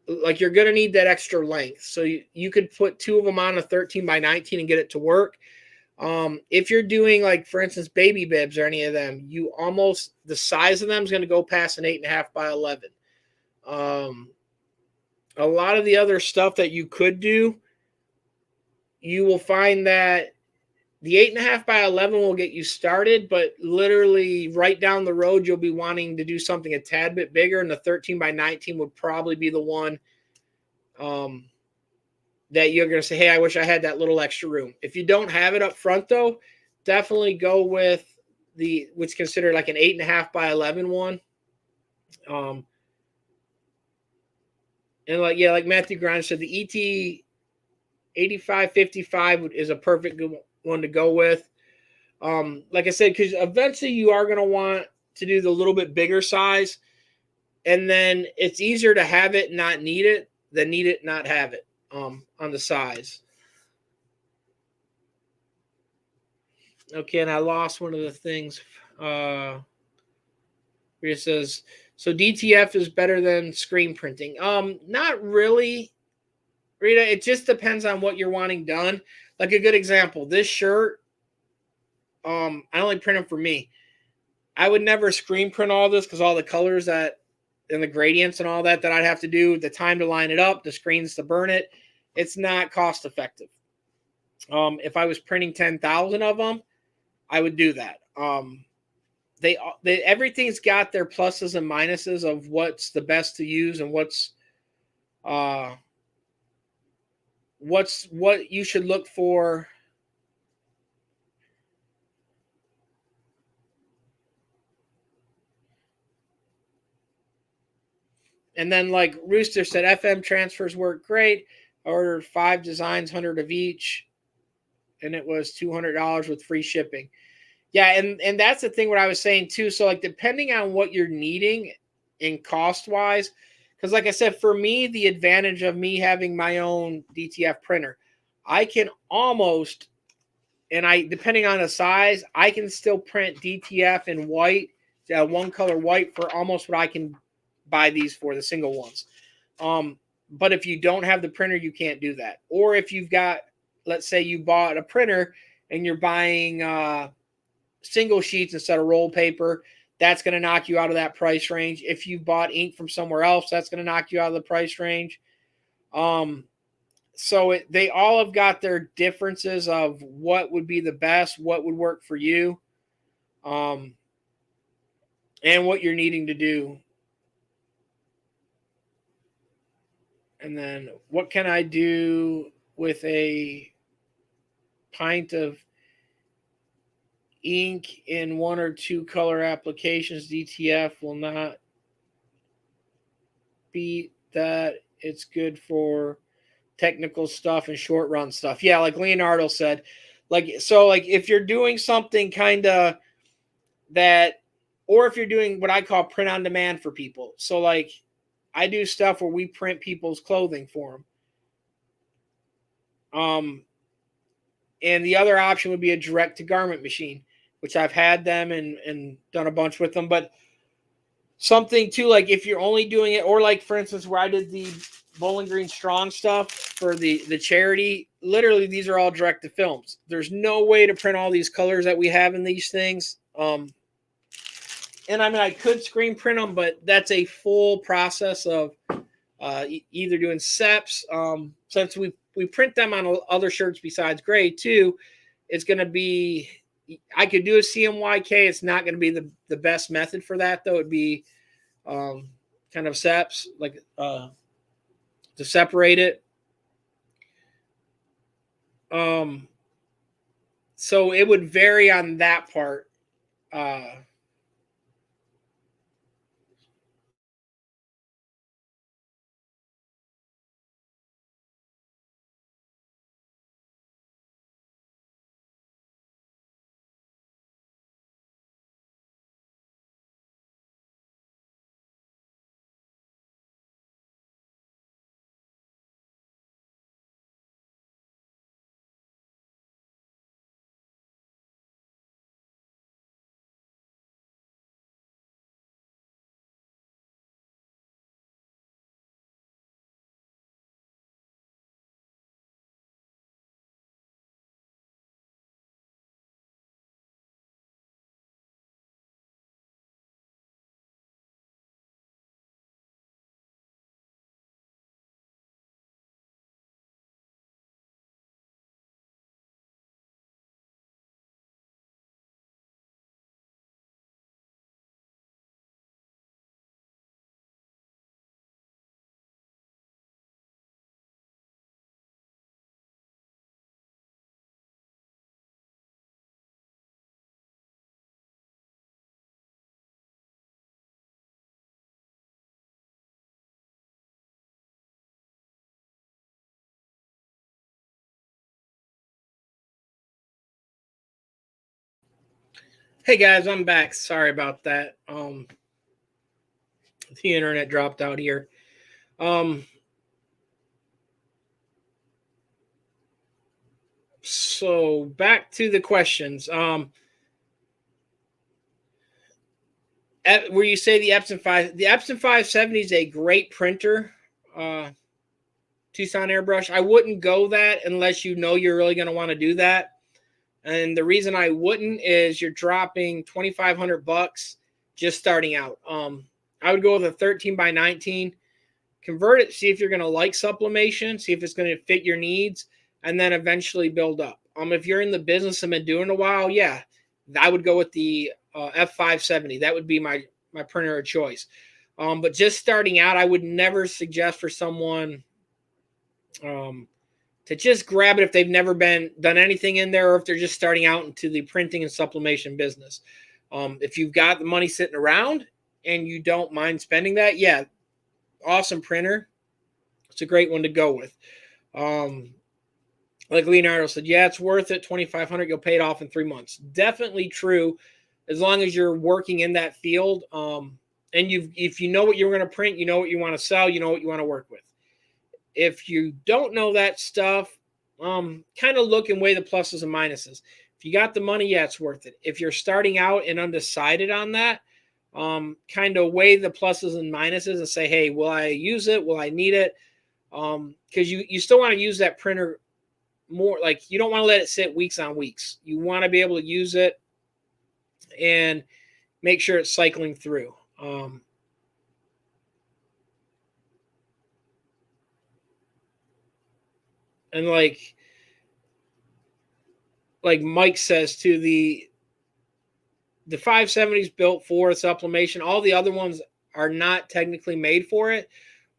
like, you're going to need that extra length. So you could put two of them on a 13 by 19 and get it to work. If you're doing, like, for instance, baby bibs or any of them, the size of them is going to go past an 8.5 by 11. A lot of the other stuff that you could do, you will find that the 8.5 by 11 will get you started, but literally right down the road, you'll be wanting to do something a tad bit bigger, and the 13 by 19 would probably be the one that you're going to say, hey, I wish I had that little extra room. If you don't have it up front, though, definitely go with what's considered like an 8.5 by 11 one. And like Matthew Grimes said, the ET15000 is a perfect one to go with. Like I said, because eventually you are going to want to do the little bit bigger size, and then it's easier to have it and not need it than need it and not have it on the size. Okay, and I lost one of the things. It says, so DTF is better than screen printing. Not really. Rita, it just depends on what you're wanting done. Like a good example, this shirt, I only print them for me. I would never screen print all this because all the colors that and the gradients and all that I'd have to do, the time to line it up, the screens to burn it, it's not cost effective. If I was printing 10,000 of them, I would do that. They everything's got their pluses and minuses of what's the best to use and what you should look for. And then, like Rooster said, FM transfers work great. I ordered 5 designs, 100 of each, and it was $200 with free shipping. Yeah, and that's the thing what I was saying too. So like depending on what you're needing in cost wise, because like I said, for me, the advantage of me having my own DTF printer, I can almost, and I depending on the size, I can still print DTF in white, one color white for almost what I can buy these for, the single ones. But if you don't have the printer, you can't do that. Or if you've got, let's say you bought a printer and you're buying single sheets instead of roll paper, that's going to knock you out of that price range. If you bought ink from somewhere else, that's going to knock you out of the price range. So they all have got their differences of what would be the best, what would work for you, and what you're needing to do. And then what can I do with a pint of ink in 1 or 2 color applications? DTF will not beat that. It's good for technical stuff and short run stuff. Yeah, like Leonardo said, like if you're doing something kind of that, or if you're doing what I call print on demand for people. So like I do stuff where we print people's clothing for them. And the other option would be a direct to garment machine, which I've had them and done a bunch with them. But something too, like if you're only doing it, or like for instance, where I did the Bowling Green Strong stuff for the charity, literally these are all direct to films. There's no way to print all these colors that we have in these things. And I mean, I could screen print them, but that's a full process of either doing SEPs. Since we print them on other shirts besides gray too, it's going to be, I could do a CMYK. It's not going to be the best method for that though. It'd be kind of SEPs, like to separate it. So it would vary on that part. Hey guys, I'm back. Sorry about that. The internet dropped out here. So back to the questions. Where you say the Epson 570 is a great printer. Tucson airbrush. I wouldn't go that unless you know you're really going to want to do that. And the reason I wouldn't is you're dropping $2,500 just starting out. I would go with a 13 by 19, convert it, see if you're going to like sublimation, see if it's going to fit your needs, and then eventually build up. If you're in the business and been doing it a while, yeah, I would go with the F570. That would be my printer of choice. But just starting out, I would never suggest for someone to just grab it if they've never done anything in there, or if they're just starting out into the printing and sublimation business. If you've got the money sitting around and you don't mind spending that, yeah, awesome printer. It's a great one to go with. Like Leonardo said, yeah, it's worth it. $2,500, you'll pay it off in 3 months. Definitely true, as long as you're working in that field. And if you know what you're going to print, you know what you want to sell, you know what you want to work with. If you don't know that stuff, kind of look and weigh the pluses and minuses. If you got the money, yeah, it's worth it. If you're starting out and undecided on that, kind of weigh the pluses and minuses and say, hey, will I use it? Will I need it? Because you still want to use that printer more. Like, you don't want to let it sit weeks on weeks. You want to be able to use it and make sure it's cycling through. And like Mike says too, the 570 is built for sublimation. All the other ones are not technically made for it.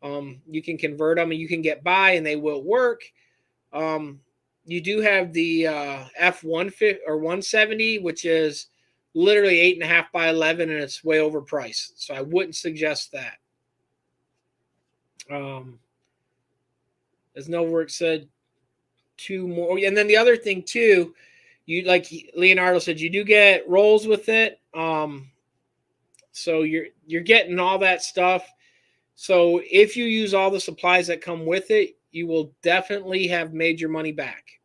You can convert them and you can get by and they will work. You do have the F150 or 170, which is literally 8.5 by 11, and it's way overpriced. So I wouldn't suggest that. As Novork said, 2 more. And then the other thing too, you, like Leonardo said, you do get rolls with it. So you're getting all that stuff. So if you use all the supplies that come with it, you will definitely have made your money back.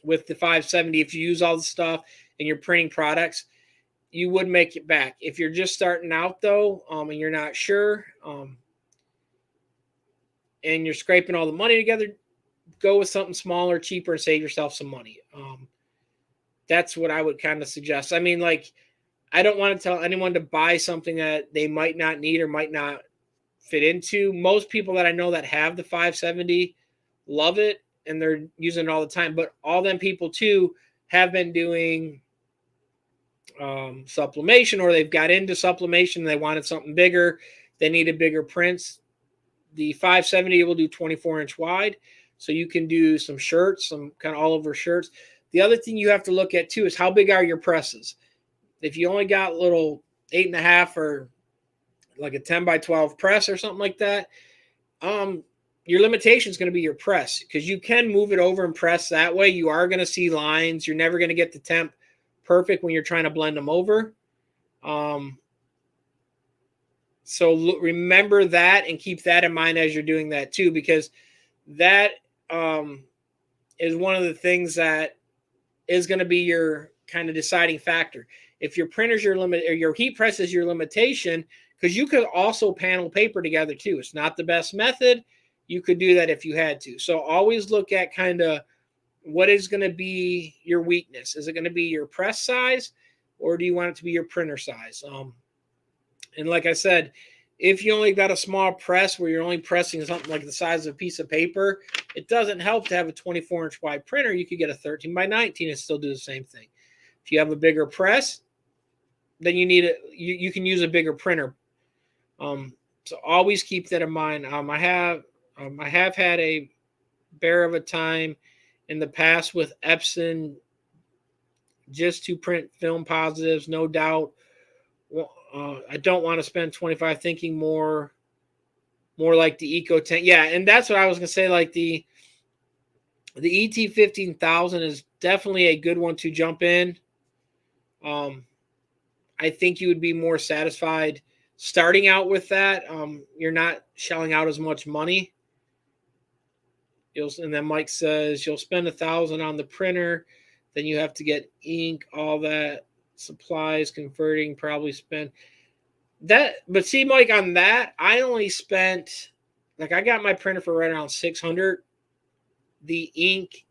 With the 570, if you use all the stuff and you're printing products, you would make it back. If you're just starting out though, and you're not sure, and you're scraping all the money together, go with something smaller, cheaper, and save yourself some money. That's what I would kind of suggest. I mean, like, I don't want to tell anyone to buy something that they might not need or might not fit into. Most people that I know that have the 570 love it and they're using it all the time. But all them people too have been doing sublimation, or they've got into sublimation and they wanted something bigger. They needed bigger prints. The 570 will do 24-inch wide. So you can do some shirts, some kind of all over shirts. The other thing you have to look at too is how big are your presses. If you only got little 8.5 or like a 10 by 12 press or something like that, your limitation is going to be your press, because you can move it over and press that way. You are going to see lines. You're never going to get the temp perfect when you're trying to blend them over. So remember that and keep that in mind as you're doing that too, because that is one of the things that is going to be your kind of deciding factor. If your printer's your limit, or your heat press is your limitation, because you could also panel paper together too. It's not the best method. You could do that if you had to. So always look at kind of what is going to be your weakness. Is it going to be your press size, or do you want it to be your printer size? And like I said, if you only got a small press where you're only pressing something like the size of a piece of paper, it doesn't help to have a 24-inch wide printer. You could get a 13 by 19 and still do the same thing. If you have a bigger press, then you need you can use a bigger printer. So always keep that in mind. I have had a bear of a time in the past with Epson just to print film positives, no doubt. I don't want to spend 25 thinking more like the Eco 10. Yeah, and that's what I was going to say. Like the ET15000 is definitely a good one to jump in. I think you would be more satisfied starting out with that. You're not shelling out as much money. And then Mike says you'll spend $1,000 on the printer, then you have to get ink, all that, supplies, converting, probably spend that. But see, Mike, on that, I only spent like I got my printer for right around 600. The ink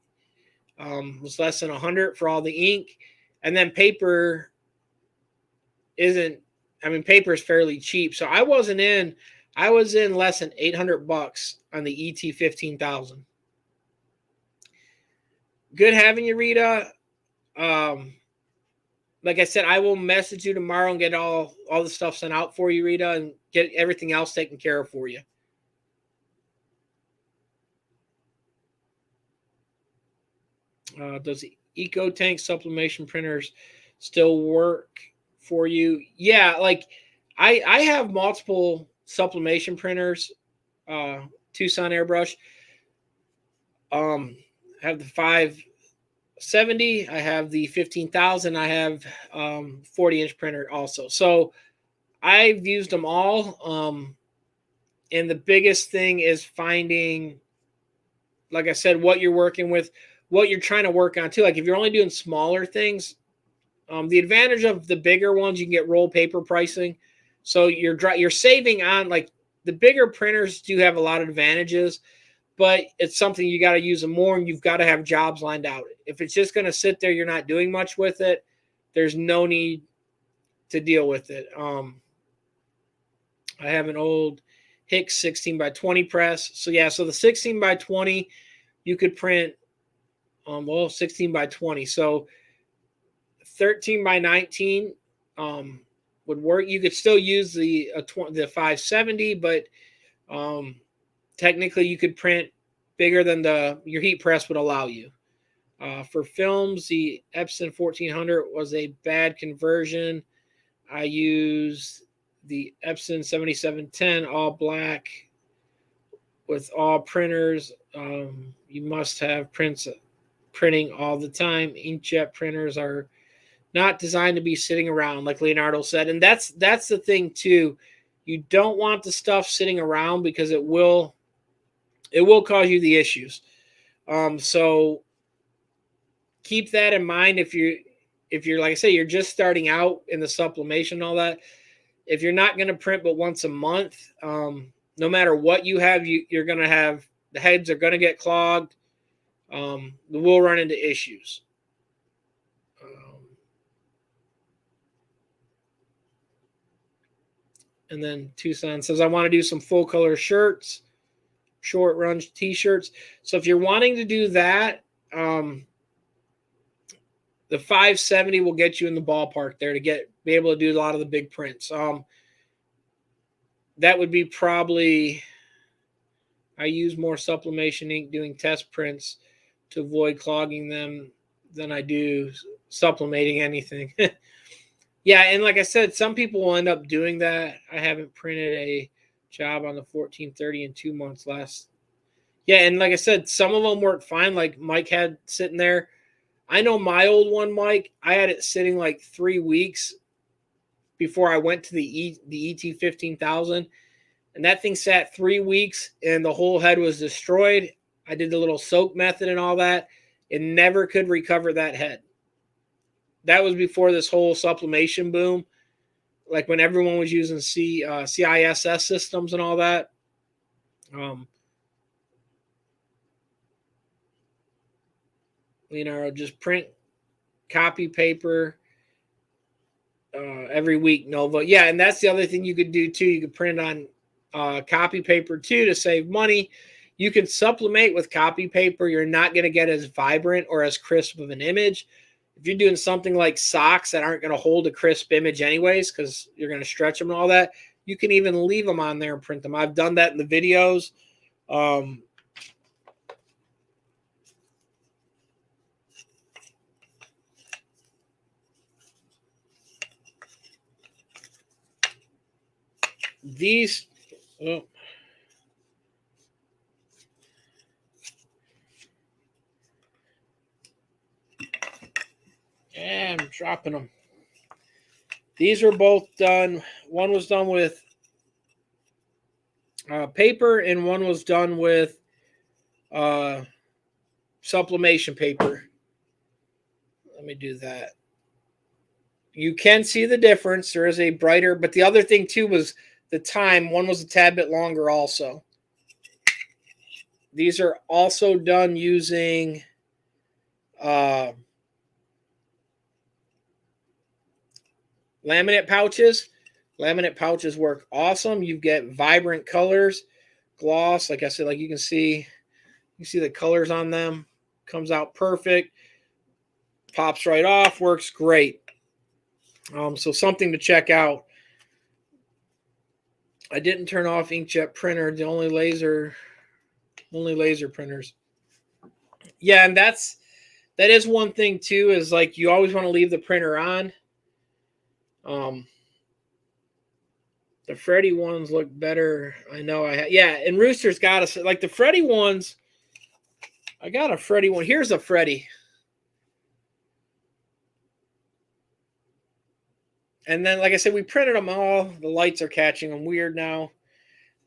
was less than 100 for all the ink, and then paper isn't. I mean, paper is fairly cheap, so I was in less than $800 on the ET15000. Good having you, Rita. Like I said, I will message you tomorrow and get all the stuff sent out for you, Rita, and get everything else taken care of for you. Does the Eco Tank sublimation printers still work for you? Yeah, like I have multiple sublimation printers, Tucson Airbrush. I have the 570. I have the 15,000. I have 40-inch printer also. So I've used them all. And the biggest thing is finding, like I said, what you're working with, what you're trying to work on too. Like if you're only doing smaller things, the advantage of the bigger ones, you can get roll paper pricing. So you're saving on, like, the bigger printers do have a lot of advantages, but it's something you got to use them more, and you've got to have jobs lined out. If it's just going to sit there, you're not doing much with it, there's no need to deal with it. I have an old Hicks 16 by 20 press. So yeah, so the 16 by 20, you could print, 16 by 20. So 13 by 19 would work. You could still use the 570, but technically you could print bigger than your heat press would allow you. For films, the Epson 1400 was a bad conversion. I used the Epson 7710 all black with all printers. You must have printing all the time. Inkjet printers are not designed to be sitting around, like Leonardo said. And that's the thing too. You don't want the stuff sitting around because it will cause you the issues. So keep that in mind if you're like I say, you're just starting out in the sublimation and all that. If you're not going to print but once a month, no matter what you have, you're going to have, the heads are going to get clogged. We'll run into issues. And then Tucson says, I want to do some full color shirts, short run t-shirts. So if you're wanting to do that, the 570 will get you in the ballpark there to be able to do a lot of the big prints. That would be probably, I use more sublimation ink doing test prints to avoid clogging them than I do sublimating anything. Yeah, and like I said, some people will end up doing that. I haven't printed a job on the 1430 in 2 months last. Yeah, and like I said, some of them worked fine. Like Mike had sitting there. I know my old one, Mike, I had it sitting like 3 weeks before I went to the ET15000. And that thing sat 3 weeks and the whole head was destroyed. I did the little soak method and all that. It never could recover that head. That was before this whole sublimation boom, like when everyone was using CISS systems and all that. Just print copy paper every week, Nova. Yeah, and that's the other thing you could do too. You could print on copy paper too to save money. You can sublimate with copy paper. You're not going to get as vibrant or as crisp of an image. If you're doing something like socks that aren't going to hold a crisp image anyways, because you're going to stretch them and all that, you can even leave them on there and print them. I've done that in the videos. These, oh. Yeah, I'm dropping them. These were both done. One was done with paper, and one was done with sublimation paper. Let me do that. You can see the difference. There is a brighter, but the other thing too was the time. One was a tad bit longer also. These are also done using laminate pouches. Laminate pouches work awesome. You get vibrant colors, gloss. Like I said, like you see the colors on them. Comes out perfect. Pops right off. Works great. So something to check out. I didn't turn off inkjet printer. The only laser printers. Yeah, and that is one thing too. Is like you always want to leave the printer on. The Freddy ones look better. I know and Rooster's got us like the Freddy ones. I got a Freddy one. Here's a Freddy. And then, like I said, we printed them all. The lights are catching them weird now.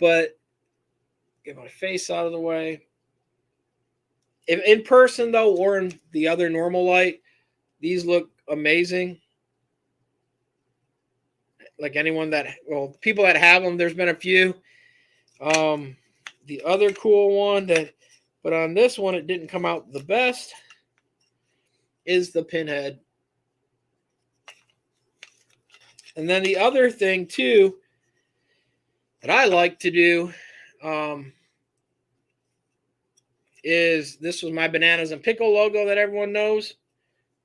But get my face out of the way. If in person, though, or in the other normal light, these look amazing. Like people that have them, there's been a few. The other cool one but on this one, it didn't come out the best, is the pinhead. And then the other thing, too, that I like to do is this was my Bananas and Pickle logo that everyone knows.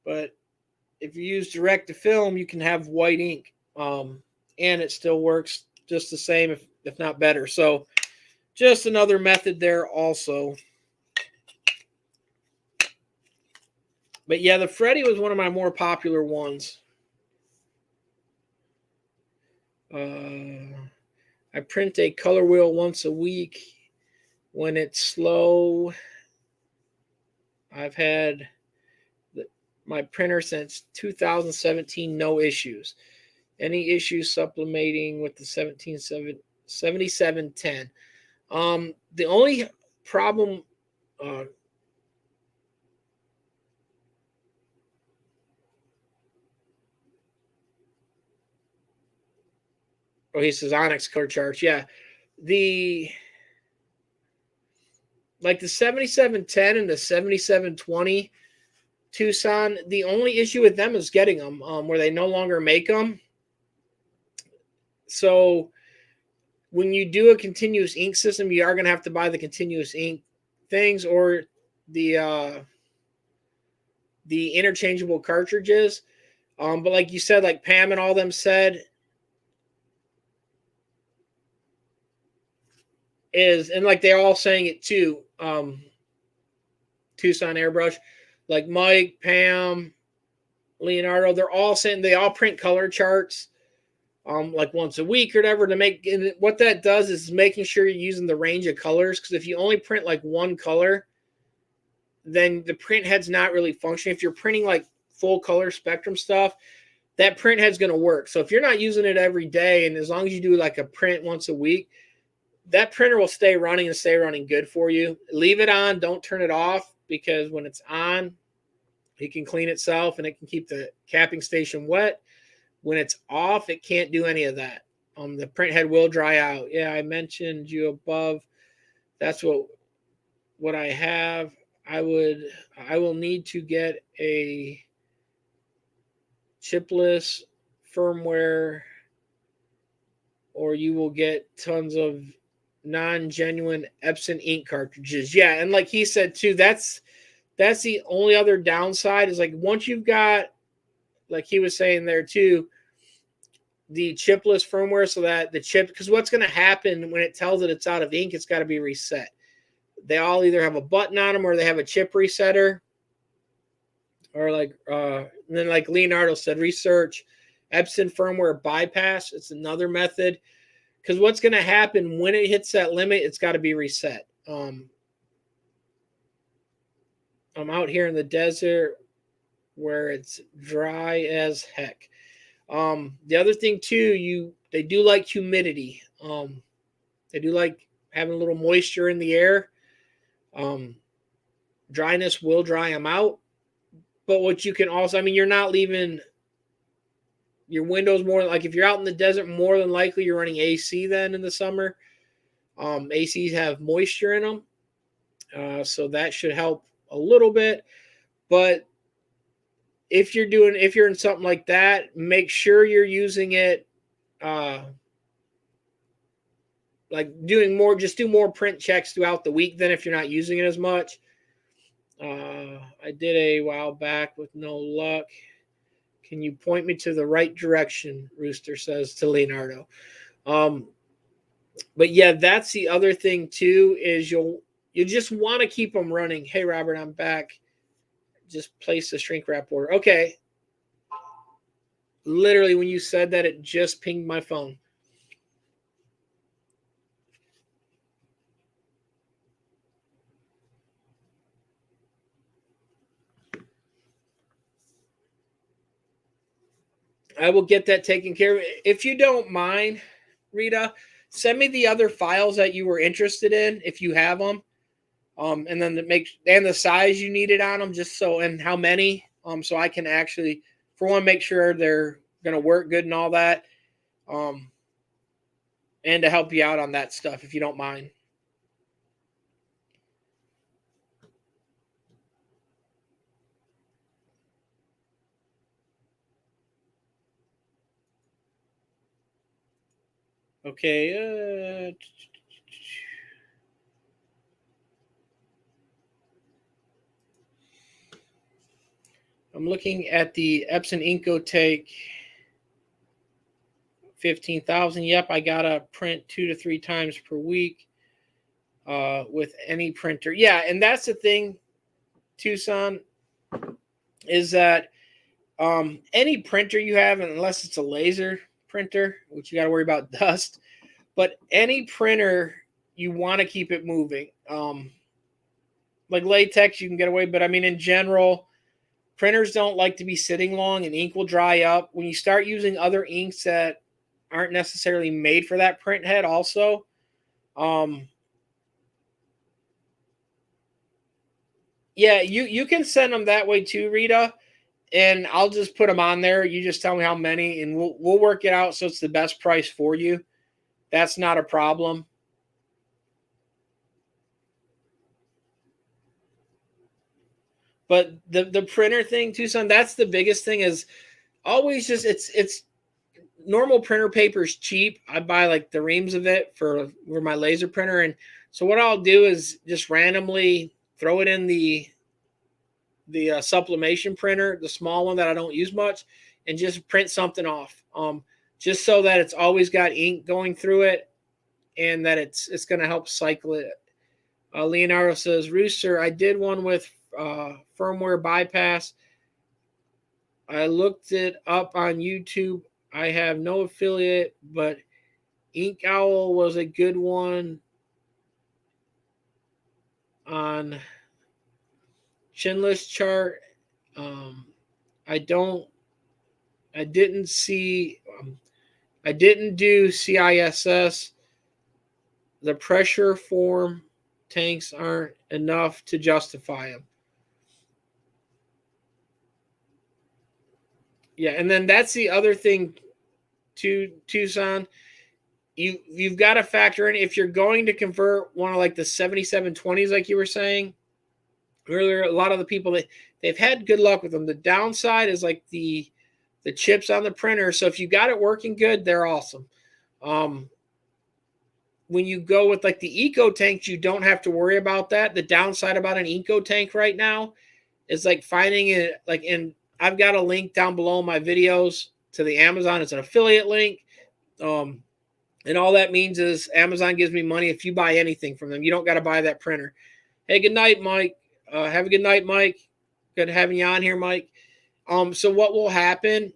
But if you use direct to film, you can have white ink. And it still works just the same, if not better. So just another method there also. But yeah, the Freddy was one of my more popular ones. I print a color wheel once a week when it's slow. I've had my printer since 2017, no issues. Any issues sublimating with the 7710? The only problem he says Onyx color charts. Yeah. The 7710 and the 7720 Tucson, the only issue with them is getting them where they no longer make them. So when you do a continuous ink system, you are going to have to buy the continuous ink things or the interchangeable cartridges. But like you said, like Pam and all them said, and like they're all saying it too, Tucson Airbrush, like Mike, Pam, Leonardo, they're all saying they all print color charts like once a week or whatever to make. And what that does is making sure you're using the range of colors, because if you only print like one color, then the print head's not really functioning. If you're printing like full color spectrum stuff, that print head's going to work. So if you're not using it every day, and as long as you do like a print once a week, that printer will stay running and stay running good for you. Leave it on. Don't turn it off, because when it's on, it can clean itself and it can keep the capping station wet. When it's off, it can't do any of that. The print head will dry out. Yeah, I mentioned you above. That's what I have. I will need to get a chipless firmware, or you will get tons of non-genuine Epson ink cartridges. Yeah, and like he said too, that's the only other downside is like once you've got, like he was saying there too, the chipless firmware, so that the chip, because what's going to happen when it tells it it's out of ink, it's got to be reset. They all either have a button on them or they have a chip resetter, or like and then like Leonardo said, research Epson firmware bypass. It's another method, because what's going to happen when it hits that limit, it's got to be reset. I'm out here in the desert where it's dry as heck. The other thing too, they do like humidity. They do like having a little moisture in the air. Dryness will dry them out. But what you can also, I mean, you're not leaving your windows more, like if you're out in the desert, more than likely you're running AC then in the summer. ACs have moisture in them. So that should help a little bit. But if you're in something like that, make sure you're using it like just do more print checks throughout the week than if you're not using it as much. I did a while back with no luck. Can you point me to the right direction? Rooster says to Leonardo. But yeah, that's the other thing too, is you just want to keep them running. Hey, Robert, I'm back. Just place the shrink wrap order. Okay. Literally, when you said that, it just pinged my phone. I will get that taken care of. If you don't mind, Rita, send me the other files that you were interested in, if you have them. And then the size you needed on them, just so, and how many, so I can actually, for one, make sure they're going to work good and all that, and to help you out on that stuff, if you don't mind. Okay. I'm looking at the Epson Incotank 15,000. Yep, I got to print 2 to 3 times per week with any printer. Yeah, and that's the thing, Tucson, is that any printer you have, unless it's a laser printer, which you got to worry about dust, but any printer, you want to keep it moving. Like latex, you can get away, but I mean, in general, printers don't like to be sitting long, and ink will dry up. When you start using other inks that aren't necessarily made for that print head also, yeah, you can send them that way too, Rita, and I'll just put them on there. You just tell me how many, and we'll work it out so it's the best price for you. That's not a problem. But the printer thing, Tucson, that's the biggest thing, is always just it's normal printer paper is cheap. I buy like the reams of it for my laser printer, and so what I'll do is just randomly throw it in the sublimation printer, the small one that I don't use much, and just print something off. Just so that it's always got ink going through it, and that it's going to help cycle it. Leonardo says, Rooster, I did one with firmware bypass. I looked it up on YouTube. I have no affiliate, but Ink Owl was a good one on Chinless chart. I didn't do CISS. The pressure form tanks aren't enough to justify them. Yeah, and then that's the other thing to Tucson. You've got to factor in, if you're going to convert one of like the 7720s, like you were saying earlier, a lot of the people that they've had good luck with them. The downside is like the chips on the printer. So if you got it working good, they're awesome. When you go with like the Eco tanks, you don't have to worry about that. The downside about an Eco tank right now is like finding it, like, in, I've got a link down below in my videos to the Amazon. It's an affiliate link. And all that means is Amazon gives me money if you buy anything from them. You don't got to buy that printer. Hey, good night, Mike. Have a good night, Mike. Good having you on here, Mike. So what will happen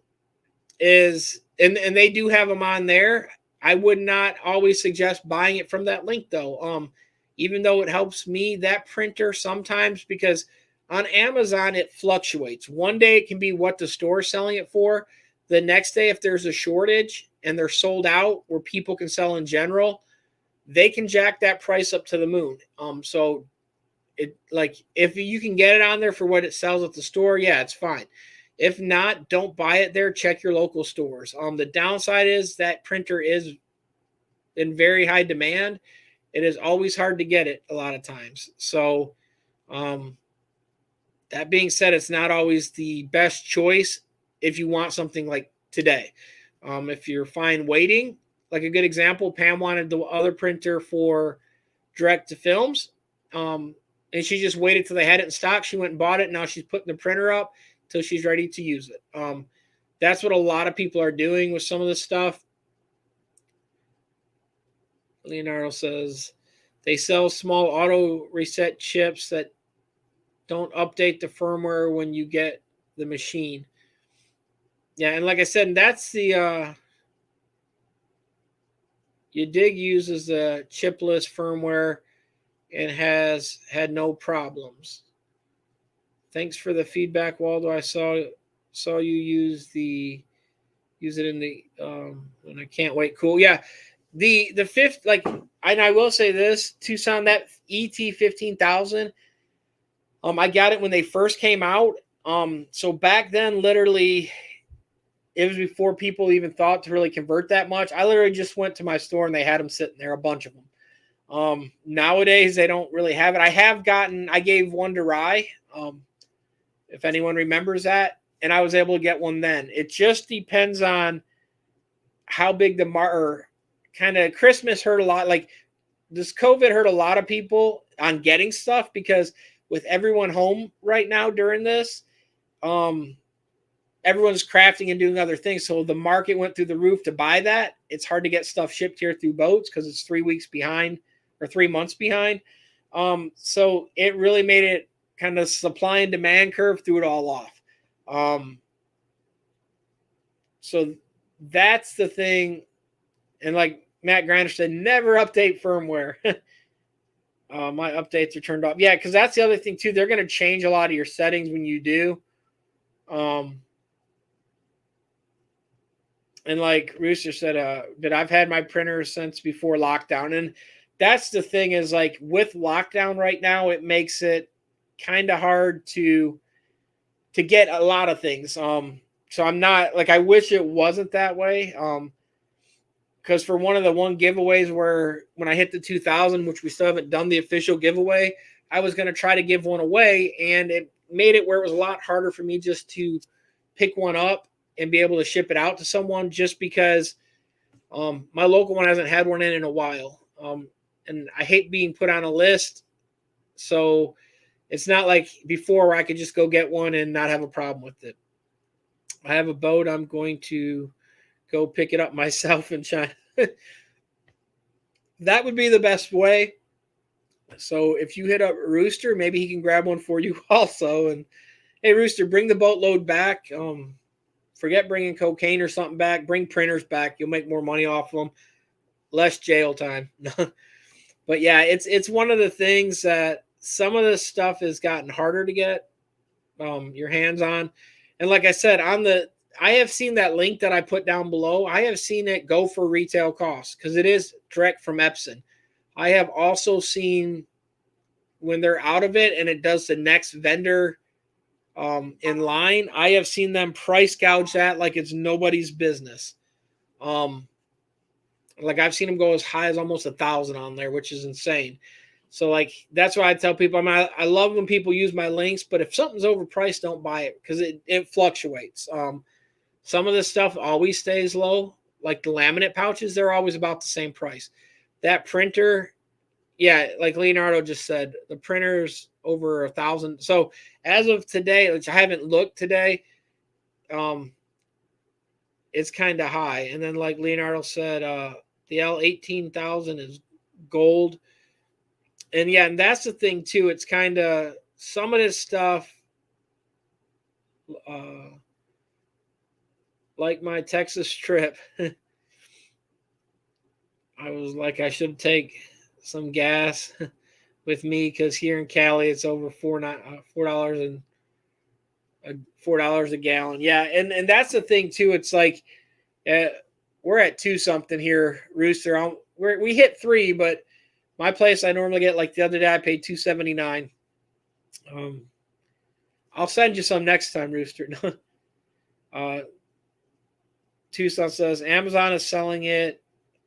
is, and they do have them on there. I would not always suggest buying it from that link, though. Even though it helps me, that printer sometimes, because on Amazon it fluctuates. One day it can be what the store is selling it for. The next day, if there's a shortage and they're sold out where people can sell in general, they can jack that price up to the moon. So it, like, if you can get it on there for what it sells at the store, yeah, it's fine. If not, don't buy it there. Check your local stores. The downside is that printer is in very high demand, It is always hard to get it a lot of times. So that being said, it's not always the best choice if you want something like today. If you're fine waiting, like a good example, Pam wanted the other printer for direct to films. And she just waited till they had it in stock. She went and bought it. Now she's putting the printer up till she's ready to use it. That's what a lot of people are doing with some of this stuff. Leonardo says they sell small auto reset chips that don't update the firmware when you get the machine. Yeah, and like I said, that's the Udig uses the chipless firmware and has had no problems. Thanks for the feedback, Waldo. I saw you use it in the and I can't wait. Cool. Yeah. The fifth, like, and I will say this, Tucson, that ET15000, I got it when they first came out. So back then, literally, it was before people even thought to really convert that much. I literally just went to my store and they had them sitting there, a bunch of them. Nowadays, they don't really have it. I gave one to Rye, if anyone remembers that, and I was able to get one then. It just depends on how big kind of Christmas hurt a lot. Like, this COVID hurt a lot of people on getting stuff because with everyone home right now during this, everyone's crafting and doing other things. So the market went through the roof to buy that. It's hard to get stuff shipped here through boats because it's 3 weeks behind or 3 months behind. So it really made it kind of supply and demand curve, threw it all off. So that's the thing. And like Matt Grinder said, never update firmware. My updates are turned off. Yeah, because that's the other thing too. They're going to change a lot of your settings when you do. And like Rooster said, that I've had my printer since before lockdown. And that's the thing is, like, with lockdown right now, it makes it kind of hard to get a lot of things. So I'm not, like, I wish it wasn't that way. Because for one giveaways where when I hit the 2000, which we still haven't done the official giveaway, I was going to try to give one away, and it made it where it was a lot harder for me just to pick one up and be able to ship it out to someone, just because my local one hasn't had one in a while. And I hate being put on a list. So it's not like before where I could just go get one and not have a problem with it. I have a boat. I'm going to go pick it up myself in China. That would be the best way. So if you hit up Rooster, maybe he can grab one for you also. And hey, Rooster, bring the boatload back. Forget bringing cocaine or something back. Bring printers back. You'll make more money off them. Less jail time. But yeah, it's one of the things that some of this stuff has gotten harder to get your hands on. And like I said, I have seen that link that I put down below. I have seen it go for retail costs because it is direct from Epson. I have also seen when they're out of it and it does the next vendor in line, I have seen them price gouge that like it's nobody's business. Like I've seen them go as high as almost 1,000 on there, which is insane. So like that's why I tell people, I love when people use my links, but if something's overpriced, don't buy it because it fluctuates. Some of this stuff always stays low, like the laminate pouches, they're always about the same price. That printer, yeah, like Leonardo just said, the printer's over 1,000. So as of today, which I haven't looked today, it's kind of high. And then like Leonardo said, the L18000 is gold. And yeah, and that's the thing too. It's kind of some of this stuff, like my Texas trip, I was like, I should take some gas with me because here in Cali it's over $4 a gallon. Yeah, and that's the thing too. It's like we're at 2 something here, Rooster. We hit 3, but my place I normally get, like the other day I paid $2.79. I'll send you some next time, Rooster. Tucson says Amazon is selling it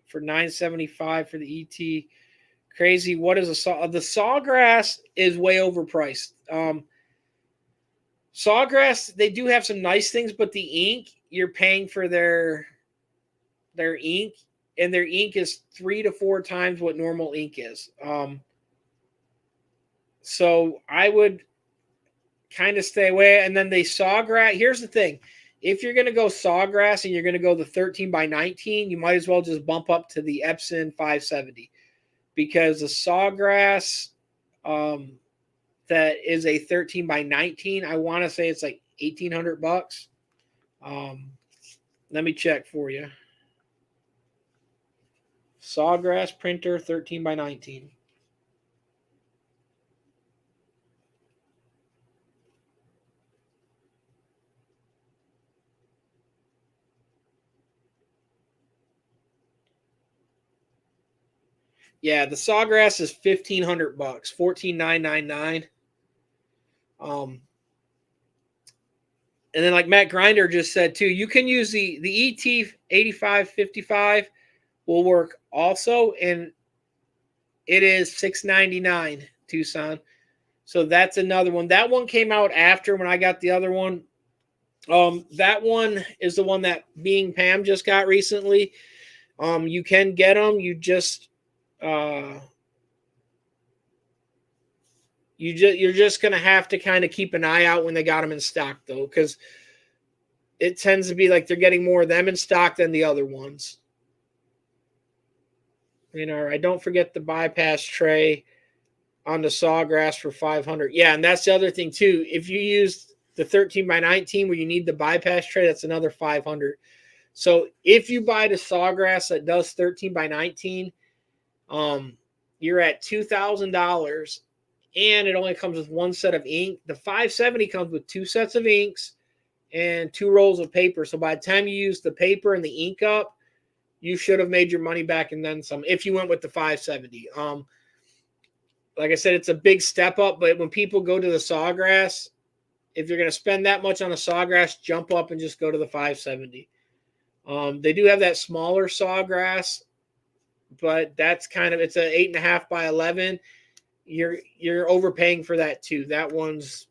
for $9.75 for the ET. crazy. What is a saw? The Sawgrass is way overpriced. Sawgrass, they do have some nice things, but the ink, you're paying for their ink, and their ink is 3 to 4 times what normal ink is. So I would kind of stay away. And then they Sawgrass. Here's the thing. If you're going to go Sawgrass and you're going to go the 13 by 19, you might as well just bump up to the Epson 570, because the Sawgrass that is a 13 by 19, I want to say it's like $1,800. Let me check for you. Sawgrass printer 13 by 19. Yeah, the Sawgrass is $1,500, $14,999. And then, like Matt Grinder just said too, you can use the ET8555 will work also, and it is $699 Tucson. So that's another one. That one came out after when I got the other one. That one is the one that Being Pam just got recently. You can get them. You're just gonna have to kind of keep an eye out when they got them in stock, though, because it tends to be like they're getting more of them in stock than the other ones. You know, I don't forget the bypass tray on the Sawgrass for $500. Yeah, and that's the other thing too. If you use the 13 by 19 where you need the bypass tray, that's another $500. So if you buy the Sawgrass that does 13 by 19, you're at $2,000, and it only comes with one set of ink. The 570 comes with 2 sets of inks and 2 rolls of paper. So by the time you use the paper and the ink up, you should have made your money back and then some if you went with the 570. Like I said, it's a big step up, but when people go to the Sawgrass, if you're going to spend that much on a Sawgrass, jump up and just go to the 570. They do have that smaller Sawgrass, but that's kind of, it's a 8.5 by 11. You're overpaying for that too. That one's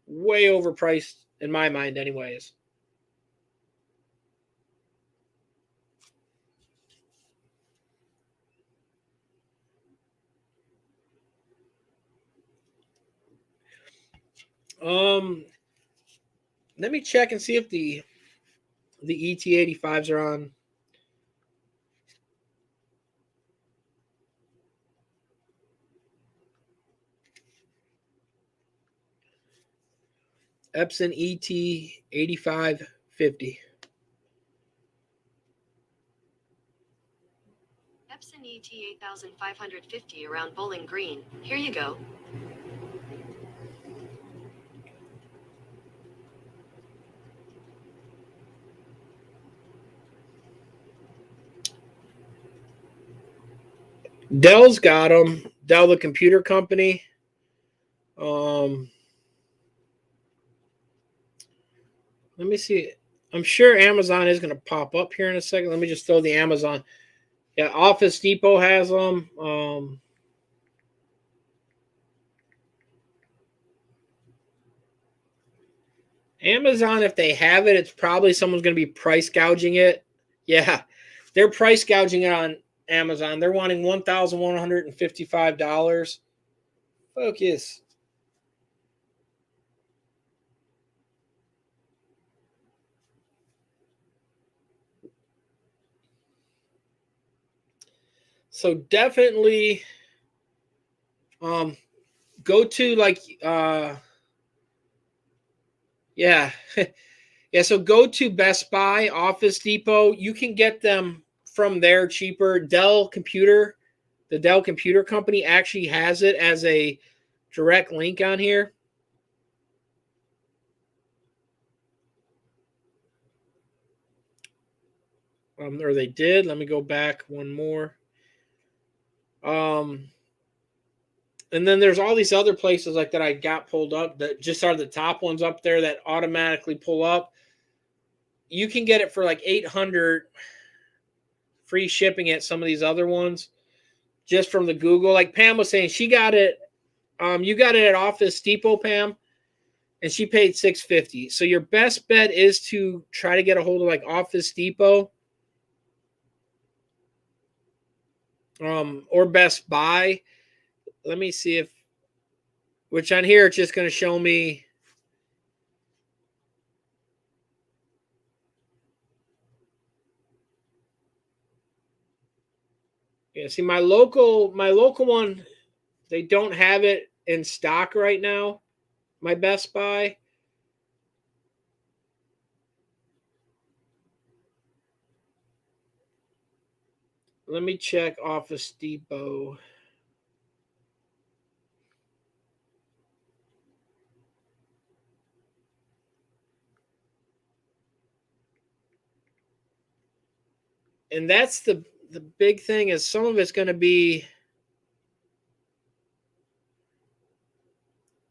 way overpriced in my mind anyways. Let me check and see if the ET85s are on. Epson ET8550. Epson ET8550 around Bowling Green. Here you go. Dell's got them. Dell, the computer company. Let me see. I'm sure Amazon is going to pop up here in a second. Let me just throw the Amazon. Yeah, Office Depot has them. Amazon, if they have it, it's probably someone's going to be price gouging it. Yeah, they're price gouging it on Amazon. They're wanting $1,155. Focus. So definitely go to like yeah. Yeah, so go to Best Buy, Office Depot. You can get them from there cheaper. Dell Computer, the Dell Computer Company actually has it as a direct link on here. Or they did. Let me go back one more. And then there's all these other places like that I got pulled up that just are the top ones up there that automatically pull up. You can get it for like $800 free shipping at some of these other ones. just from the Google. Like Pam was saying, she got it. You got it at Office Depot, Pam, and she paid $650. So your best bet is to try to get a hold of like Office Depot, or Best Buy. Let me see if, which on here it's just going to show me. Yeah, see my local one, they don't have it in stock right now. My Best Buy. Let me check Office Depot. And that's the big thing, is some of it's going to be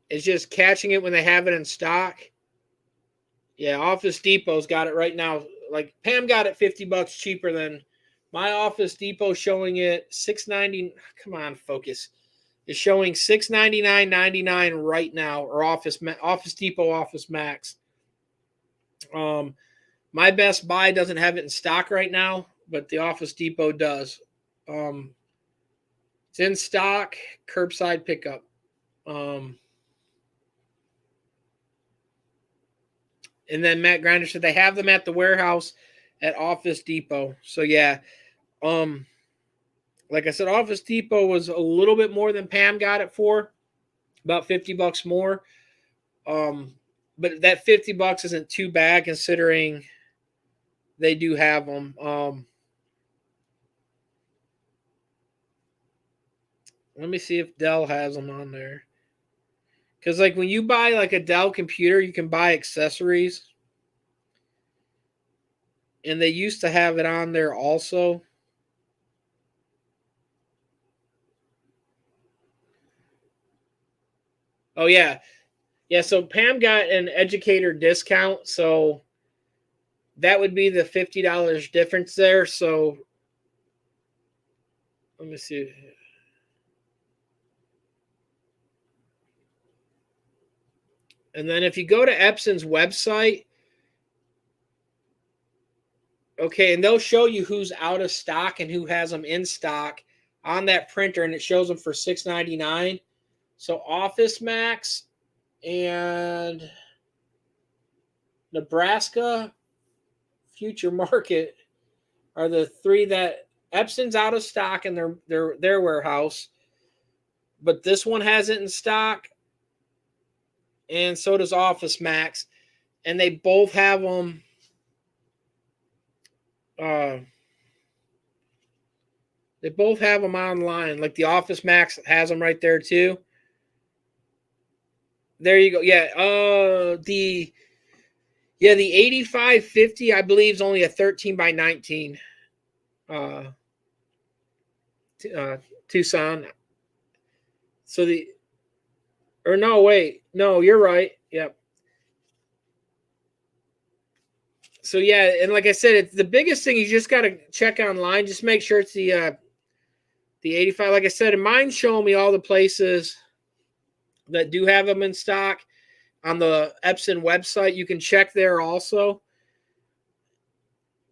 is just catching it when they have it in stock. Yeah, Office Depot's got it right now. Like Pam got it $50 cheaper than my Office Depot, showing it $6.90. Come on, focus. It's showing $699.99 right now, or Office Depot Office Max. My Best Buy doesn't have it in stock right now, but the Office Depot does. It's in stock, curbside pickup. And then Matt Grinder said they have them at the warehouse at Office Depot. So yeah, like I said, Office Depot was a little bit more than Pam got it for, about $50 more. But that $50 isn't too bad considering they do have them. Let me see if Dell has them on there. Because like when you buy like a Dell computer, you can buy accessories. And they used to have it on there also. Oh, yeah. Yeah, so Pam got an educator discount. So that would be the $50 difference there. So let me see. And then if you go to Epson's website, okay, and they'll show you who's out of stock and who has them in stock on that printer, and it shows them for $6.99. So Office Max and Nebraska Future Market are the three that Epson's out of stock in their warehouse, but this one has it in stock, and so does Office Max, and they both have them. They both have them online. Like the Office Max has them right there too. There you go. Yeah. The 8550, I believe, is only a 13x19. Tucson. So no, you're right. Yep. So yeah, and like I said, it's the biggest thing. You just got to check online. Just make sure it's the 85. Like I said, and mine's showing me all the places that do have them in stock on the Epson website. You can check there also.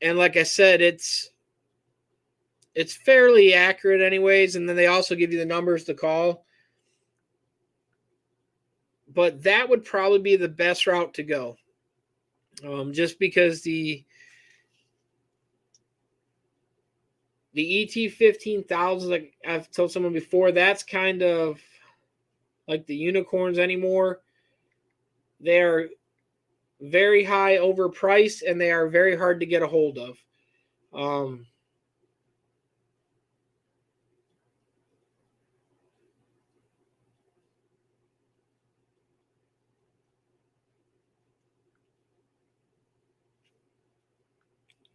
And like I said, it's fairly accurate anyways. And then they also give you the numbers to call. But that would probably be the best route to go. Just because the ET15000, like I've told someone before, that's kind of like the unicorns anymore. They're very high overpriced, and they are very hard to get a hold of.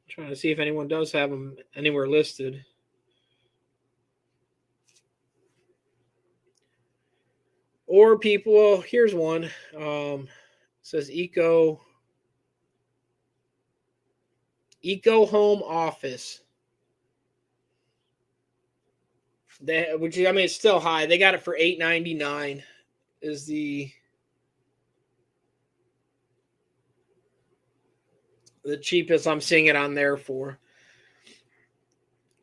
Trying to see if anyone does have them anywhere listed. Or people, well, here's one. It says Eco Home Office. which I mean, it's still high. They got it for $8.99. Is the cheapest I'm seeing it on there for.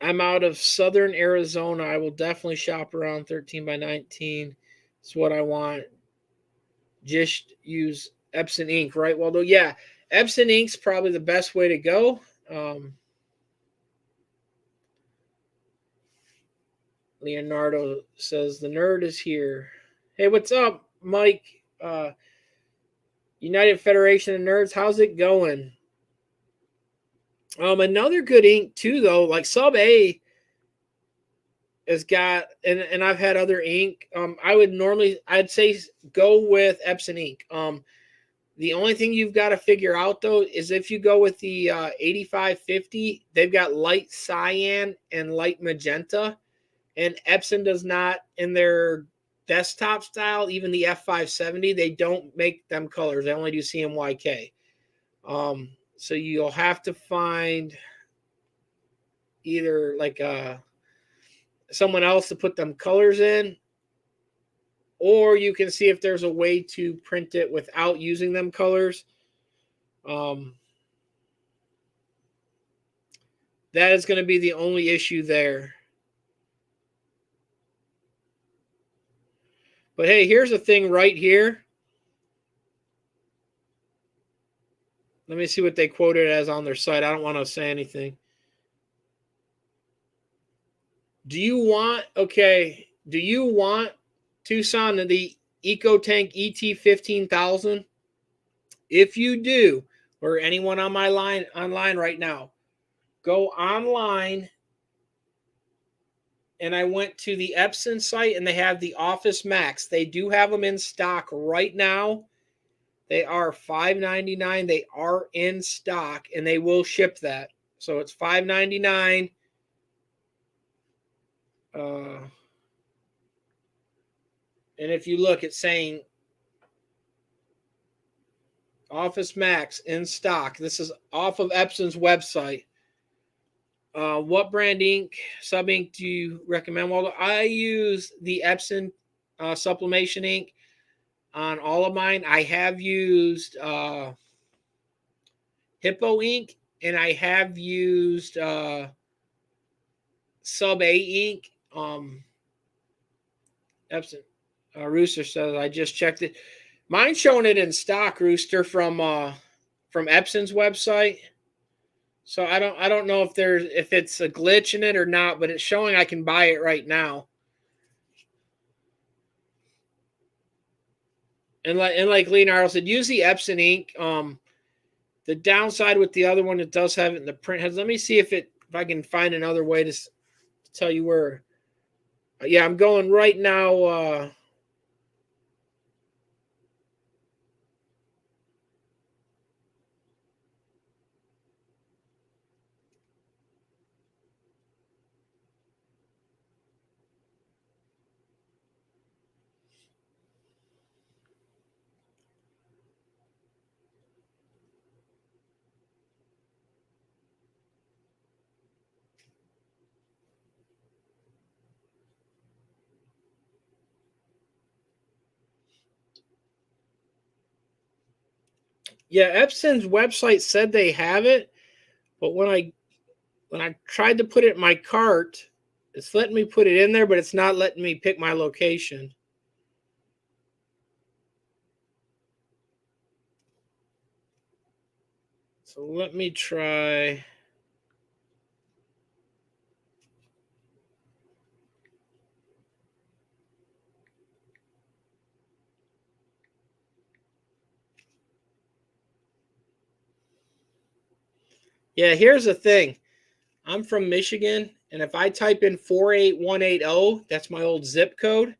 I'm out of southern Arizona. I will definitely shop around 13 by 19. It's what I want. Just use Epson ink, right, Waldo? Yeah, Epson ink's probably the best way to go. Leonardo says the nerd is here. Hey, what's up, Mike? United Federation of Nerds. How's it going? Another good ink too, though, like Sub A has got, and I've had other ink. I'd say go with Epson ink. The only thing you've got to figure out though is if you go with the 8550, they've got light cyan and light magenta, and Epson does not in their desktop style, even the F570, they don't make them colors. They only do CMYK. So you'll have to find either like someone else to put them colors in, or you can see if there's a way to print it without using them colors. That is going to be the only issue there. But hey, here's the thing right here. Let me see what they quoted as on their site. I don't want to say anything. Do you want Tucson the EcoTank ET15000? If you do, or anyone on my line online right now, go online. And I went to the Epson site and they have the Office Max. They do have them in stock right now. They are $5.99. They are in stock and they will ship that. So it's $5.99. And if you look, it's saying Office Max in stock. This is off of Epson's website. What brand ink, sub ink do you recommend? Well, I use the Epson Sublimation ink on all of mine. I have used Hippo ink, and I have used Sub A ink. Epson. Rooster says I just checked it. Mine's showing it in stock, Rooster, from Epson's website. So I don't know if it's a glitch in it or not, but it's showing I can buy it right now. And like Leonardo said, use the Epson ink. The downside with the other one, it does have it in the print heads. Let me see if I can find another way to tell you where. Yeah, I'm going right now. Yeah, Epson's website said they have it, but when I tried to put it in my cart, it's letting me put it in there, but it's not letting me pick my location. So let me try. Yeah, here's the thing. I'm from Michigan, and if I type in 48180, that's my old zip code.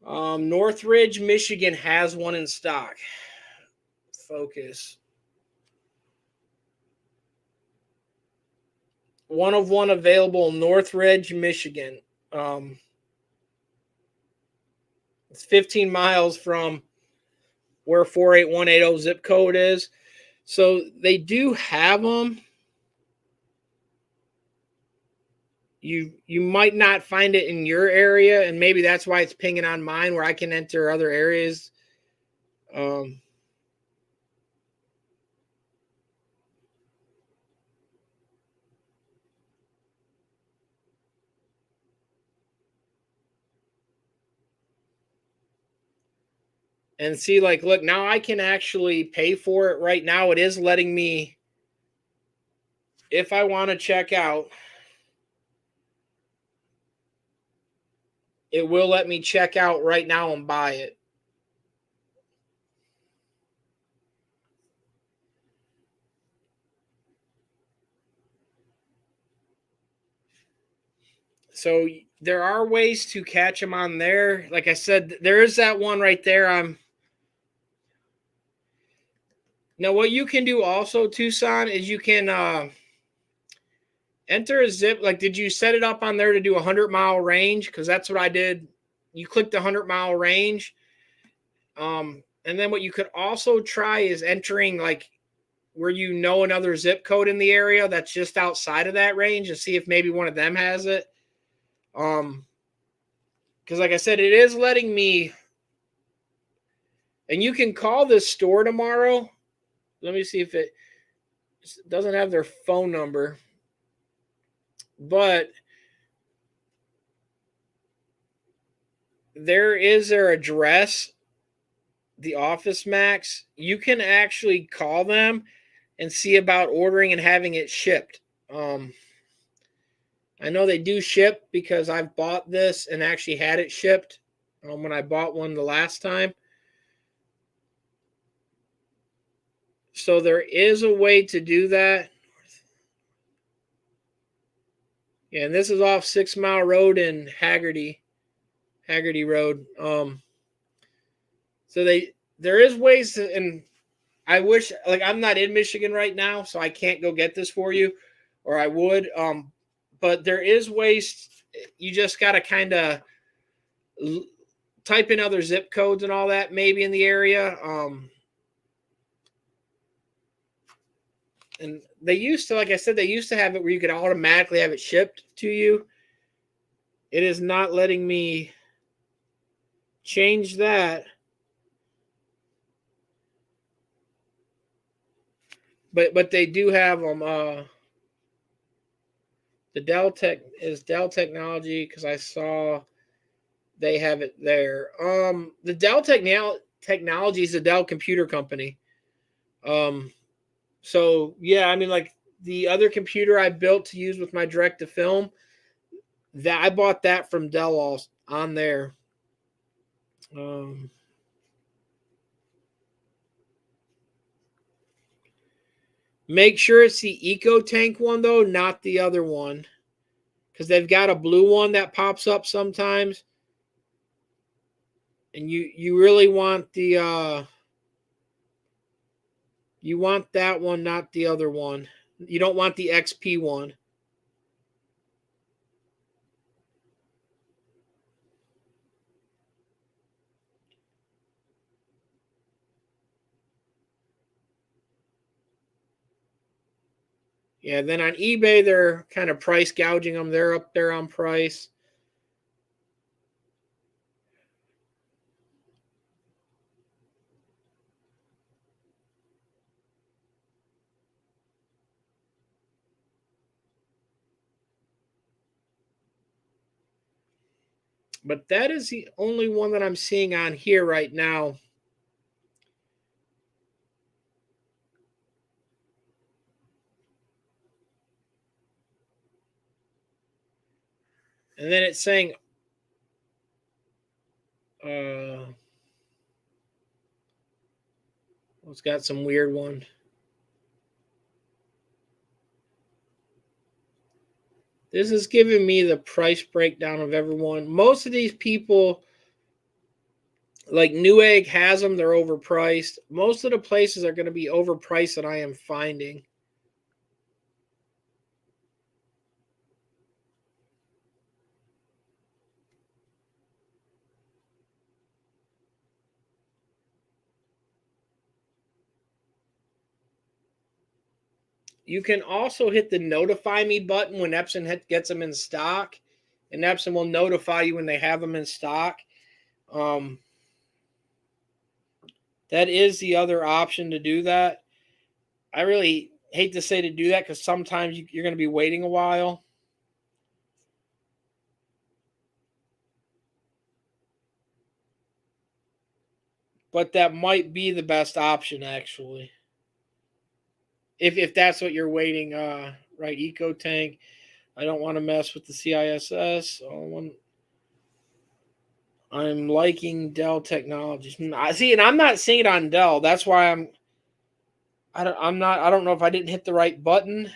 Northridge, Michigan has one in stock. Focus. One of one available in Northridge, Michigan. It's 15 miles from where 48180 zip code is. So they do have them. you might not find it in your area, and maybe that's why it's pinging on mine where I can enter other areas. And see, like, look, now I can actually pay for it right now. It is letting me, if I want to check out, it will let me check out right now and buy it. So there are ways to catch them on there. Like I said, there is that one right there. Now what you can do also, Tucson, is you can enter a zip. Like, did you set it up on there to do 100-mile range? Because that's what I did. You click the 100-mile range. And then what you could also try is entering, like, where you know another zip code in the area that's just outside of that range, and see if maybe one of them has it. Because like I said, it is letting me, and you can call this store tomorrow. Let me see if it doesn't have their phone number, but there is their address, the Office Max. You can actually call them and see about ordering and having it shipped. I know they do ship because I've bought this and actually had it shipped when I bought one the last time. So there is a way to do that. Yeah, and this is off 6 Mile Road in Haggerty Road. So there is ways to, and I wish, like, I'm not in Michigan right now, so I can't go get this for you, or I would. But there is ways. You just got to kind of type in other zip codes and all that, maybe in the area. And they used to, like I said, they used to have it where you could automatically have it shipped to you. It is not letting me change that. But they do have them. The Dell Technology, because I saw they have it there. The Dell Technology is a Dell computer company. So yeah, I mean, like, the other computer I built to use with my direct to film, that I bought that from Dell on there. Make sure it's the Eco Tank one though, not the other one, because they've got a blue one that pops up sometimes, and you really want the you want that one, not the other one. You don't want the XP one. Yeah, then on eBay, they're kind of price gouging them. They're up there on price. But that is the only one that I'm seeing on here right now. And then it's saying, it's got some weird one. This is giving me the price breakdown of everyone. Most of these people, like Newegg has them, they're overpriced. Most of the places are going to be overpriced that I am finding. You can also hit the notify me button when Epson gets them in stock, and Epson will notify you when they have them in stock. That is the other option to do that. I really hate to say to do that because sometimes you're going to be waiting a while. But that might be the best option, actually. If that's what you're waiting, right? Eco Tank. I don't want to mess with the CISS. I'm liking Dell Technologies. See, and I'm not seeing it on Dell. That's why I don't know if I didn't hit the right button,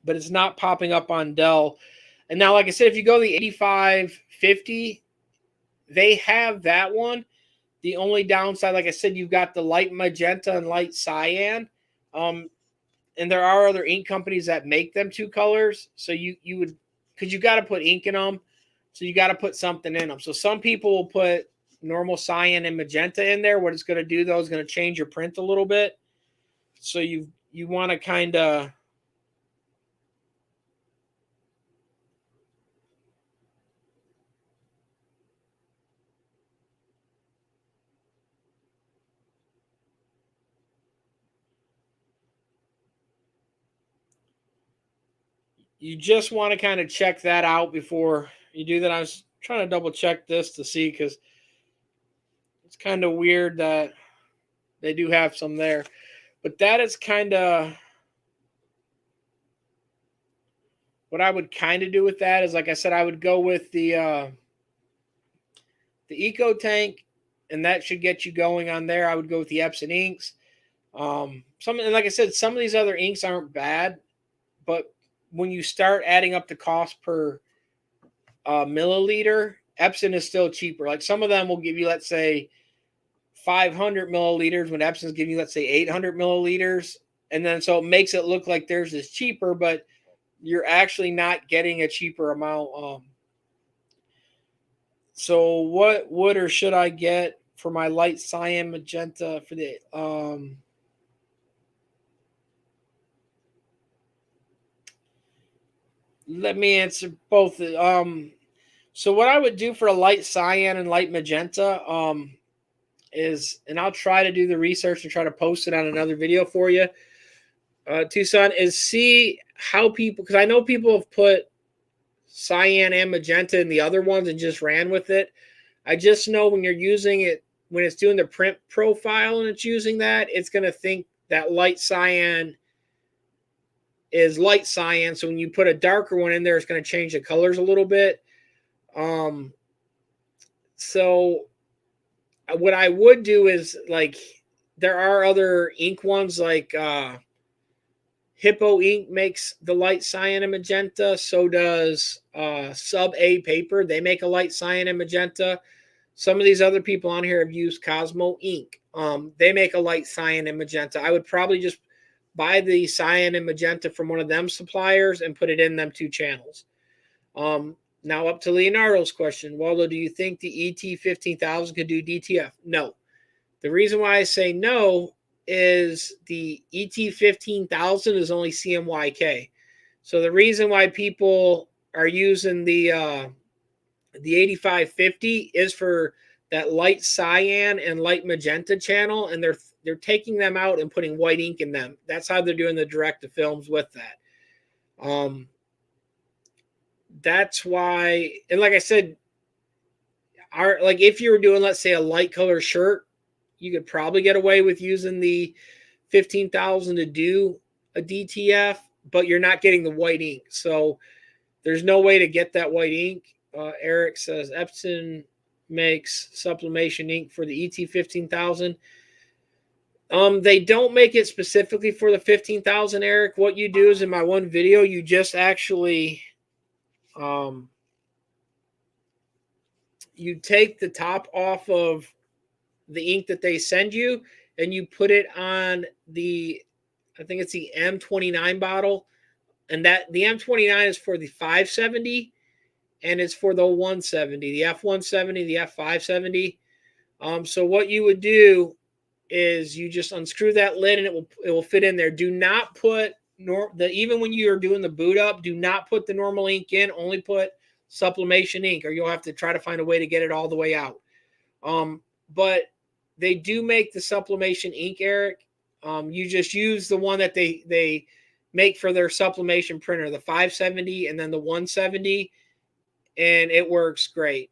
but it's not popping up on Dell. And now, like I said, if you go to the 8550, they have that one. The only downside, like I said, you've got the light magenta and light cyan. And there are other ink companies that make them two colors. So you would, because you got to put ink in them. So you got to put something in them. So some people will put normal cyan and magenta in there. What it's going to do, though, is going to change your print a little bit. So you want to kind of just want to kind of check that out before you do that. I was trying to double check this to see because it's kind of weird that they do have some there. But that is kind of what I would kind of do with that is, like I said, I would go with the Eco Tank, and that should get you going on there. I would go with the Epson inks. And like I said, some of these other inks aren't bad, but when you start adding up the cost per milliliter, Epson is still cheaper. Like some of them will give you, let's say, 500 milliliters when Epson's giving you, let's say, 800 milliliters. And then so it makes it look like theirs is cheaper, but you're actually not getting a cheaper amount. So what would or should I get for my light cyan magenta for the let me answer both. So what I would do for a light cyan and light magenta is, and I'll try to do the research and try to post it on another video for you, Tucson, is see how people, because I know people have put cyan and magenta in the other ones and just ran with it. I just know when you're using it, when it's doing the print profile and it's using that, it's going to think that light cyan is light cyan. So when you put a darker one in there, it's going to change the colors a little bit. So what I would do is, like, there are other ink ones, like Hippo Ink makes the light cyan and magenta. So does Sub A Paper. They make a light cyan and magenta. Some of these other people on here have used Cosmo Ink. They make a light cyan and magenta. I would probably just buy the cyan and magenta from one of them suppliers and put it in them two channels. Now up to Leonardo's question. Waldo, do you think the ET15000 could do DTF? No. The reason why I say no is the ET15000 is only CMYK. So the reason why people are using the 8550 is for that light cyan and light magenta channel, and they're taking them out and putting white ink in them. That's how they're doing the direct to films with that. That's why, and like I said, like if you were doing, let's say, a light color shirt, you could probably get away with using the 15,000 to do a DTF, but you're not getting the white ink. So there's no way to get that white ink. Eric says Epson makes sublimation ink for the ET15000. They don't make it specifically for the 15,000, Eric. What you do is, in my one video, you just actually you take the top off of the ink that they send you and you put it on the, I think it's the M29 bottle, and that the M29 is for the 570 and it's for the 170, the F170, the F570. So what you would do is you just unscrew that lid and it will fit in there. Do not put even when you're doing the boot up, do not put the normal ink in. Only put sublimation ink, or you'll have to try to find a way to get it all the way out. But they do make the sublimation ink, Eric. You just use the one that they make for their sublimation printer, the 570 and then the 170, and it works great.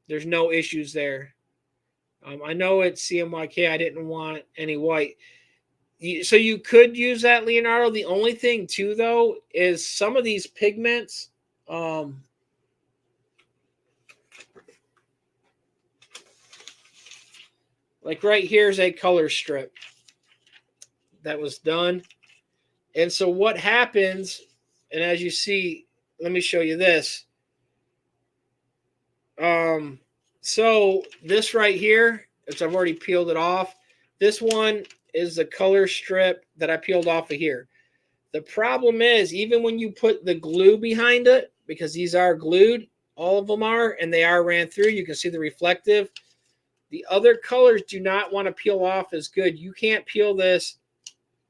There's no issues there. I know it's CMYK. I didn't want any white. So you could use that, Leonardo. The only thing, too, though, is some of these pigments, like right here is a color strip that was done. And so what happens, and as you see, let me show you this. So this right here, which I've already peeled it off, this one is the color strip that I peeled off of here. The problem is, even when you put the glue behind it, because these are glued, all of them are, and they are ran through, you can see the reflective. The other colors do not want to peel off as good. You can't peel this.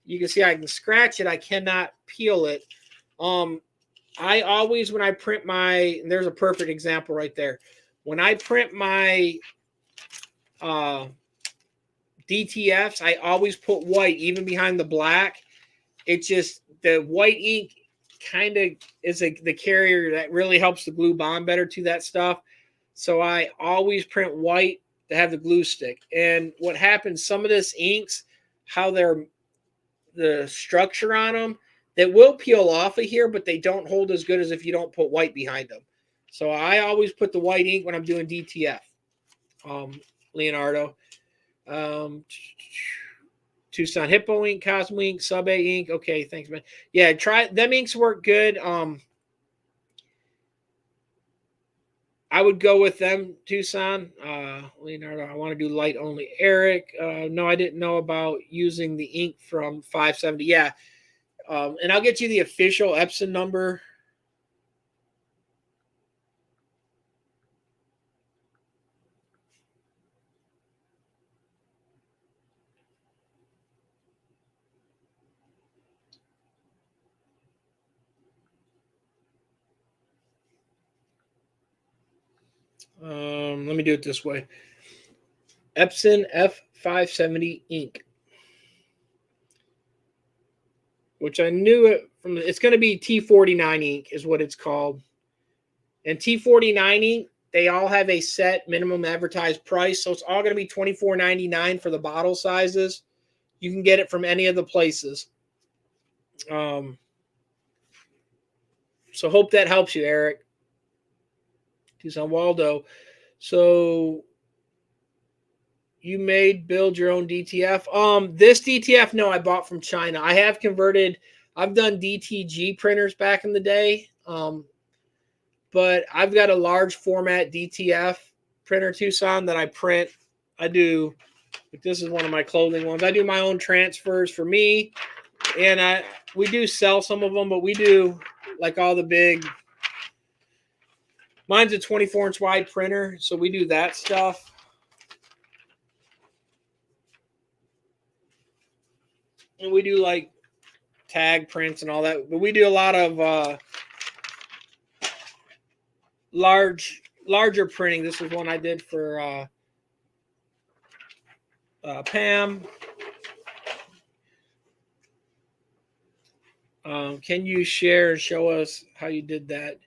You can see I can scratch it. I cannot peel it. I always, when I print my, there's a perfect example right there. When I print my DTFs, I always put white, even behind the black. It's just the white ink kind of is the carrier that really helps the glue bond better to that stuff. So I always print white to have the glue stick. And what happens, some of this inks, how they're, the structure on them, that will peel off of here, but they don't hold as good as if you don't put white behind them. So I always put the white ink when I'm doing DTF. Leonardo. Tucson Hippo ink, Cosmo ink, Sub A ink. Okay, thanks, man. Yeah, try them inks work good. I would go with them, Tucson. Leonardo, I want to do light only. Eric, no, I didn't know about using the ink from 570. Yeah, and I'll get you the official Epson number. Let me do it this way. Epson F570 ink, which I knew it from. It's going to be T49 ink is what it's called. And T49 ink, they all have a set minimum advertised price, so it's all going to be $24.99 for the bottle sizes. You can get it from any of the places. So hope that helps you, Eric. Tucson Waldo. So you build your own DTF. This DTF, no, I bought from China. I have converted. I've done DTG printers back in the day. But I've got a large format DTF printer, Tucson, that I print. I do. This is one of my clothing ones. I do my own transfers for me, and we do sell some of them, but we do like all the big. Mine's a 24-inch wide printer, so we do that stuff. And we do like tag prints and all that, but we do a lot of larger printing. This is one I did for Pam. Can you share and show us how you did that?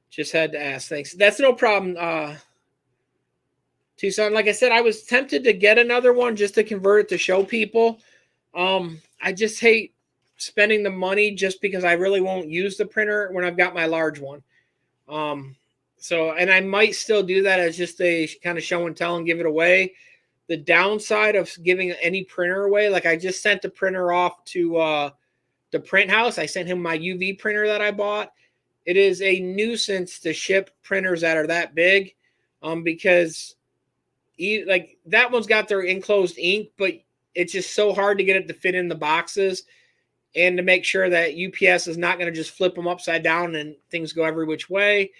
Just had to ask. Thanks. That's no problem. Tucson, like I said, I was tempted to get another one just to convert it to show people. I just hate spending the money just because I really won't use the printer when I've got my large one. So, and I might still do that as just a kind of show and tell and give it away. The downside of giving any printer away, like I just sent the printer off to the print house. I sent him my UV printer that I bought. It is a nuisance to ship printers that are that big, because like that one's got their enclosed ink, but it's just so hard to get it to fit in the boxes and to make sure that UPS is not going to just flip them upside down and things go every which way.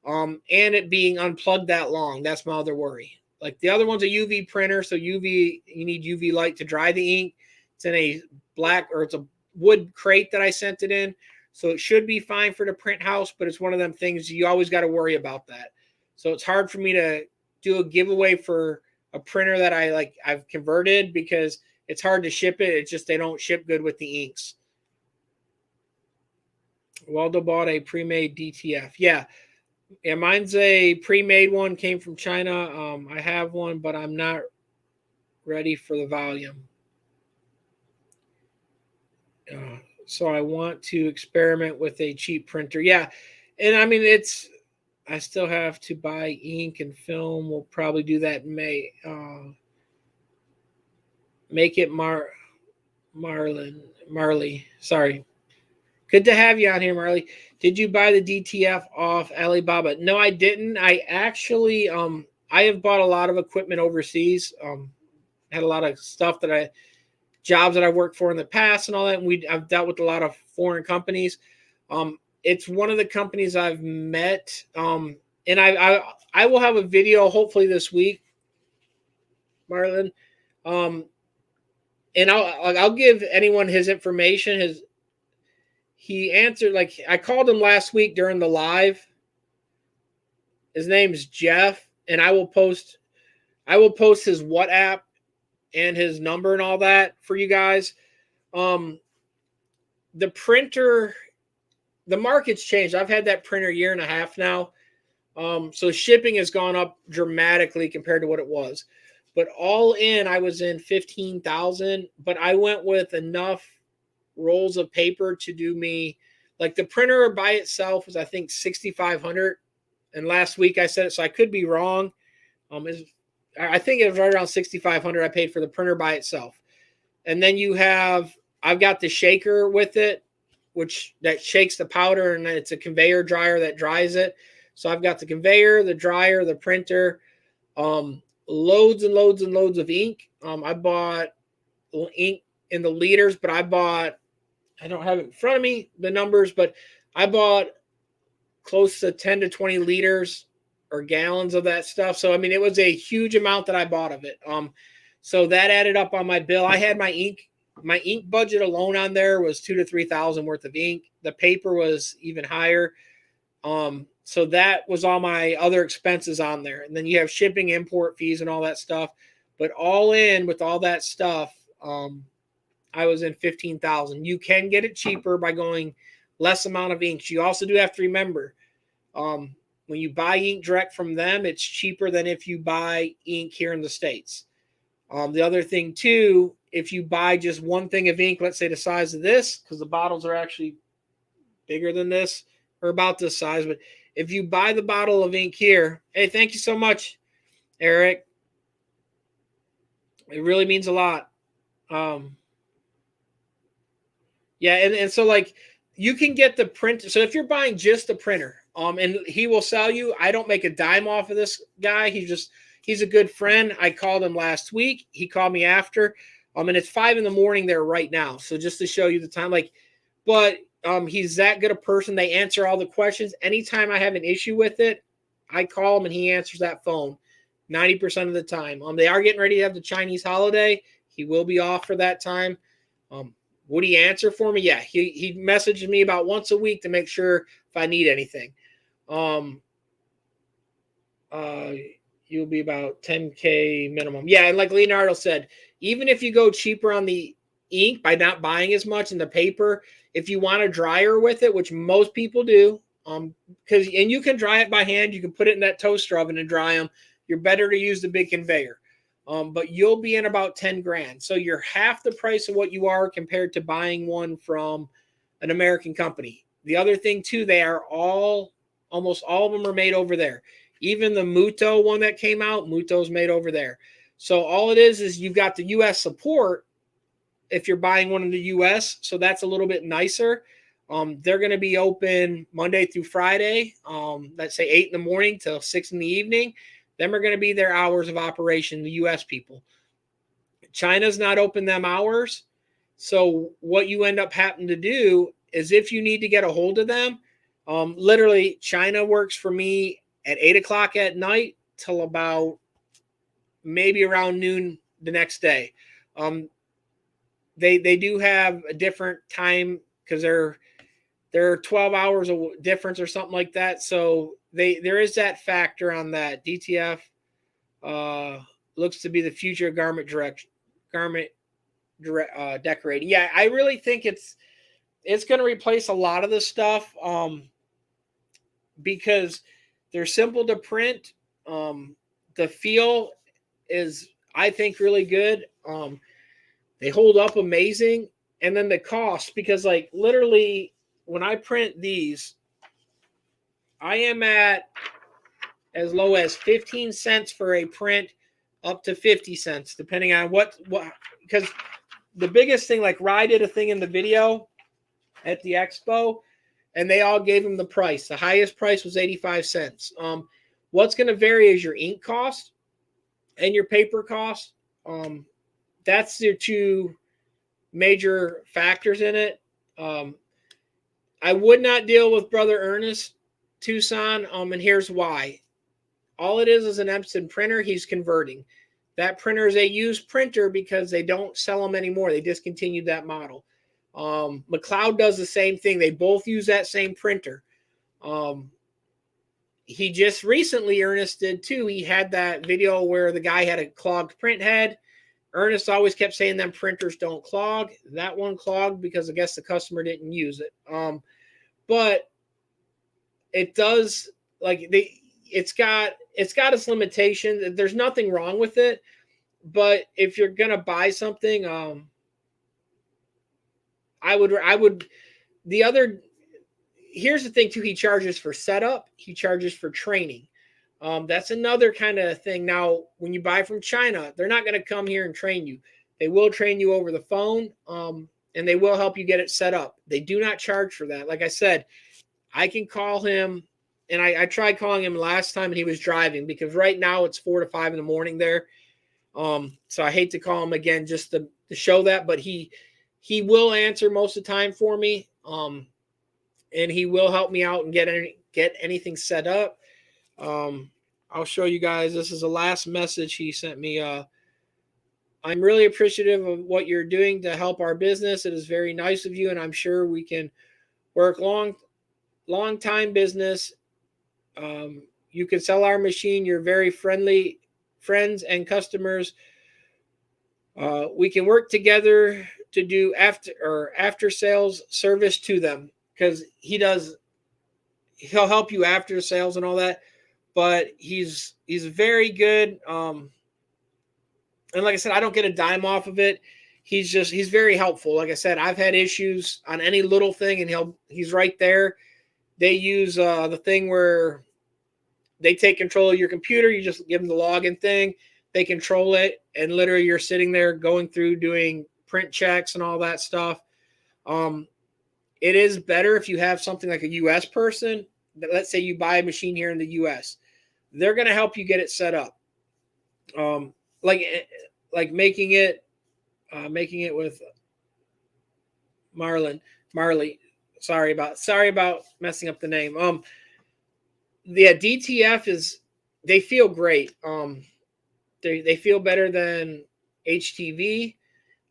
And it being unplugged that long. That's my other worry. like the other one's a UV printer. So you need UV light to dry the ink. It's in a black, or it's a wood crate that I sent it in. So it should be fine for the print house, but it's one of them things you always got to worry about that. So it's hard for me to do a giveaway for a printer that I've converted, because it's hard to ship it. It's just they don't ship good with the inks. Waldo bought a pre-made DTF. Yeah, mine's a pre-made one, came from China. I have one, but I'm not ready for the volume. So I want to experiment with a cheap printer. Yeah, and I mean, I still have to buy ink and film. We'll probably do that in May. Make it Marley. Sorry. Good to have you on here, Marley. Did you buy the DTF off Alibaba? No, I didn't. I actually, I have bought a lot of equipment overseas. Had a lot of stuff jobs that I worked for in the past and all that. And I've dealt with a lot of foreign companies. It's one of the companies I've met. And I will have a video hopefully this week, Marlon. And I'll give anyone his information. He answered, like, I called him last week during the live. His name's Jeff, and I will post his WhatsApp and his number and all that for you guys. The printer, the market's changed. I've had that printer a year and a half now. So shipping has gone up dramatically compared to what it was. But all in, I was in 15,000, but I went with enough rolls of paper to do me, like, the printer by itself was, I think, 6,500. And last week I said it, so I could be wrong. I think it was right around 6,500 I paid for the printer by itself. And then I've got the shaker with it, that shakes the powder, and it's a conveyor dryer that dries it. So I've got the conveyor, the dryer, the printer, loads and loads and loads of ink. I bought ink in the liters, but I don't have it in front of me, the numbers, but I bought close to 10 to 20 liters or gallons of that stuff. So, I mean, it was a huge amount that I bought of it. So that added up on my bill. I had my ink budget alone on there was $2,000 to $3,000 worth of ink. The paper was even higher. So that was all my other expenses on there. And then you have shipping, import fees, and all that stuff. But all in with all that stuff, I was in 15,000. You can get it cheaper by going less amount of inks. You also do have to remember, when you buy ink direct from them, it's cheaper than if you buy ink here in the States. The other thing too, if you buy just one thing of ink, let's say the size of this, because the bottles are actually bigger than this, or about this size, but if you buy the bottle of ink here, hey, thank you so much, Eric. It really means a lot. Yeah, and so, like, you can get the print. So if you're buying just the printer, and he will sell you, I don't make a dime off of this guy. He's a good friend. I called him last week. He called me after. And it's 5 a.m. there right now. So just to show you the time, but he's that good a person. They answer all the questions. Anytime I have an issue with it, I call him and he answers that phone 90% of the time. They are getting ready to have the Chinese holiday. He will be off for that time. Would he answer for me? Yeah, he messages me about once a week to make sure if I need anything. You'll be about 10K minimum. Yeah, and like Leonardo said, even if you go cheaper on the ink by not buying as much in the paper, if you want a dryer with it, which most people do, and you can dry it by hand, you can put it in that toaster oven and dry them. You're better to use the big conveyor. But you'll be in about 10 grand. So you're half the price of what you are compared to buying one from an American company. The other thing too, almost all of them are made over there. Even the Muto one that came out, Muto's made over there. So all it is you've got the U.S. support if you're buying one in the U.S. So that's a little bit nicer. They're going to be open Monday through Friday, let's say 8 a.m. till 6 p.m. Them are going to be their hours of operation, the U.S. people. China's not open them hours. So what you end up having to do is if you need to get a hold of them, literally China works for me at 8 o'clock at night till about maybe around noon the next day. They do have a different time because they're 12 hours of difference or something like that. So there is that factor on that. DTF looks to be the future of garment decorating. Yeah, I really think it's going to replace a lot of the stuff because they're simple to print. The feel is, I think, really good. They hold up amazing. And then the cost, because like literally when I print these, I am at as low as 15 cents for a print up to 50 cents, depending on what, because the biggest thing, like Rye did a thing in the video at the expo, and they all gave him the price. The highest price was 85 cents. What's going to vary is your ink cost and your paper cost. That's your two major factors in it. I would not deal with Brother Ernest Tucson, and here's why. All it is an Epson printer he's converting. That printer is a used printer because they don't sell them anymore. They discontinued that model. McLeod does the same thing. They both use that same printer. He just recently, Ernest did too. He had that video where the guy had a clogged print head. Ernest always kept saying them printers don't clog. That one clogged because I guess the customer didn't use it. But it does, like, it's got its limitations. There's nothing wrong with it. But if you're gonna buy something, here's the thing too, he charges for setup, he charges for training. That's another kind of thing. Now, when you buy from China, they're not going to come here and train you. They will train you over the phone, and they will help you get it set up. They do not charge for that. Like I said, I can call him, and I tried calling him last time, and he was driving because right now it's 4 to 5 in the morning there. So I hate to call him again just to show that, but he will answer most of the time for me, and he will help me out and get anything set up. I'll show you guys. This is the last message he sent me. I'm really appreciative of what you're doing to help our business. It is very nice of you, and I'm sure we can work long time business. You can sell our machine. You're very friendly friends and customers. We can work together to do after sales service to them, because he'll help you after sales and all that. But he's very good. And like I said, I don't get a dime off of it. He's very helpful. Like I said, I've had issues on any little thing, and he's right there. They use the thing where they take control of your computer. You just give them the login thing. They control it, and literally you're sitting there going through doing print checks and all that stuff. It is better if you have something like a U.S. person. Let's say you buy a machine here in the U.S. They're going to help you get it set up. Like making it with Marley. Sorry about messing up the name. DTF they feel great. They feel better than HTV.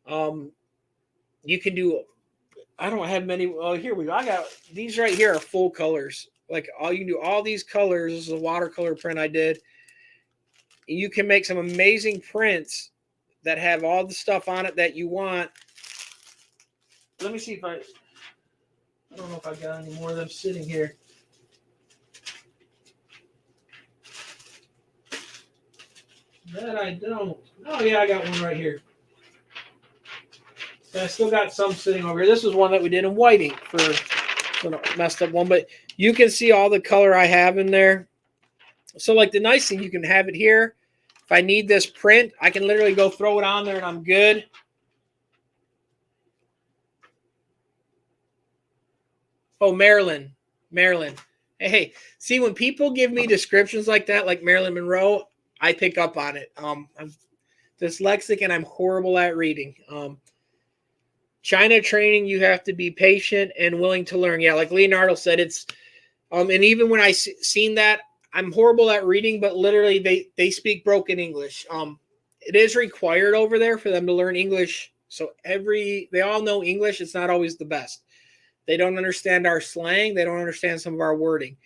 You can do, I don't have many. Oh, here we go. I got these right here are full colors. Like you can do all these colors. This is a watercolor print I did. You can make some amazing prints that have all the stuff on it that you want. Let me see if I don't know if I got any more of them sitting here. That I don't. Oh yeah, I got one right here. And I still got some sitting over here. This is one that we did in whiting for a messed up one, but you can see all the color I have in there. So like the nice thing, you can have it here. If I need this print, I can literally go throw it on there and I'm good. Oh, Marilyn. Hey, see, when people give me descriptions like that, like Marilyn Monroe, I pick up on it. I'm dyslexic and I'm horrible at reading. China training, you have to be patient and willing to learn. Yeah, like Leonardo said, it's and even when I seen that, I'm horrible at reading, but literally they speak broken English. it is required over there for them to learn English. So they all know English. It's not always the best. They don't understand our slang. They don't understand some of our wording.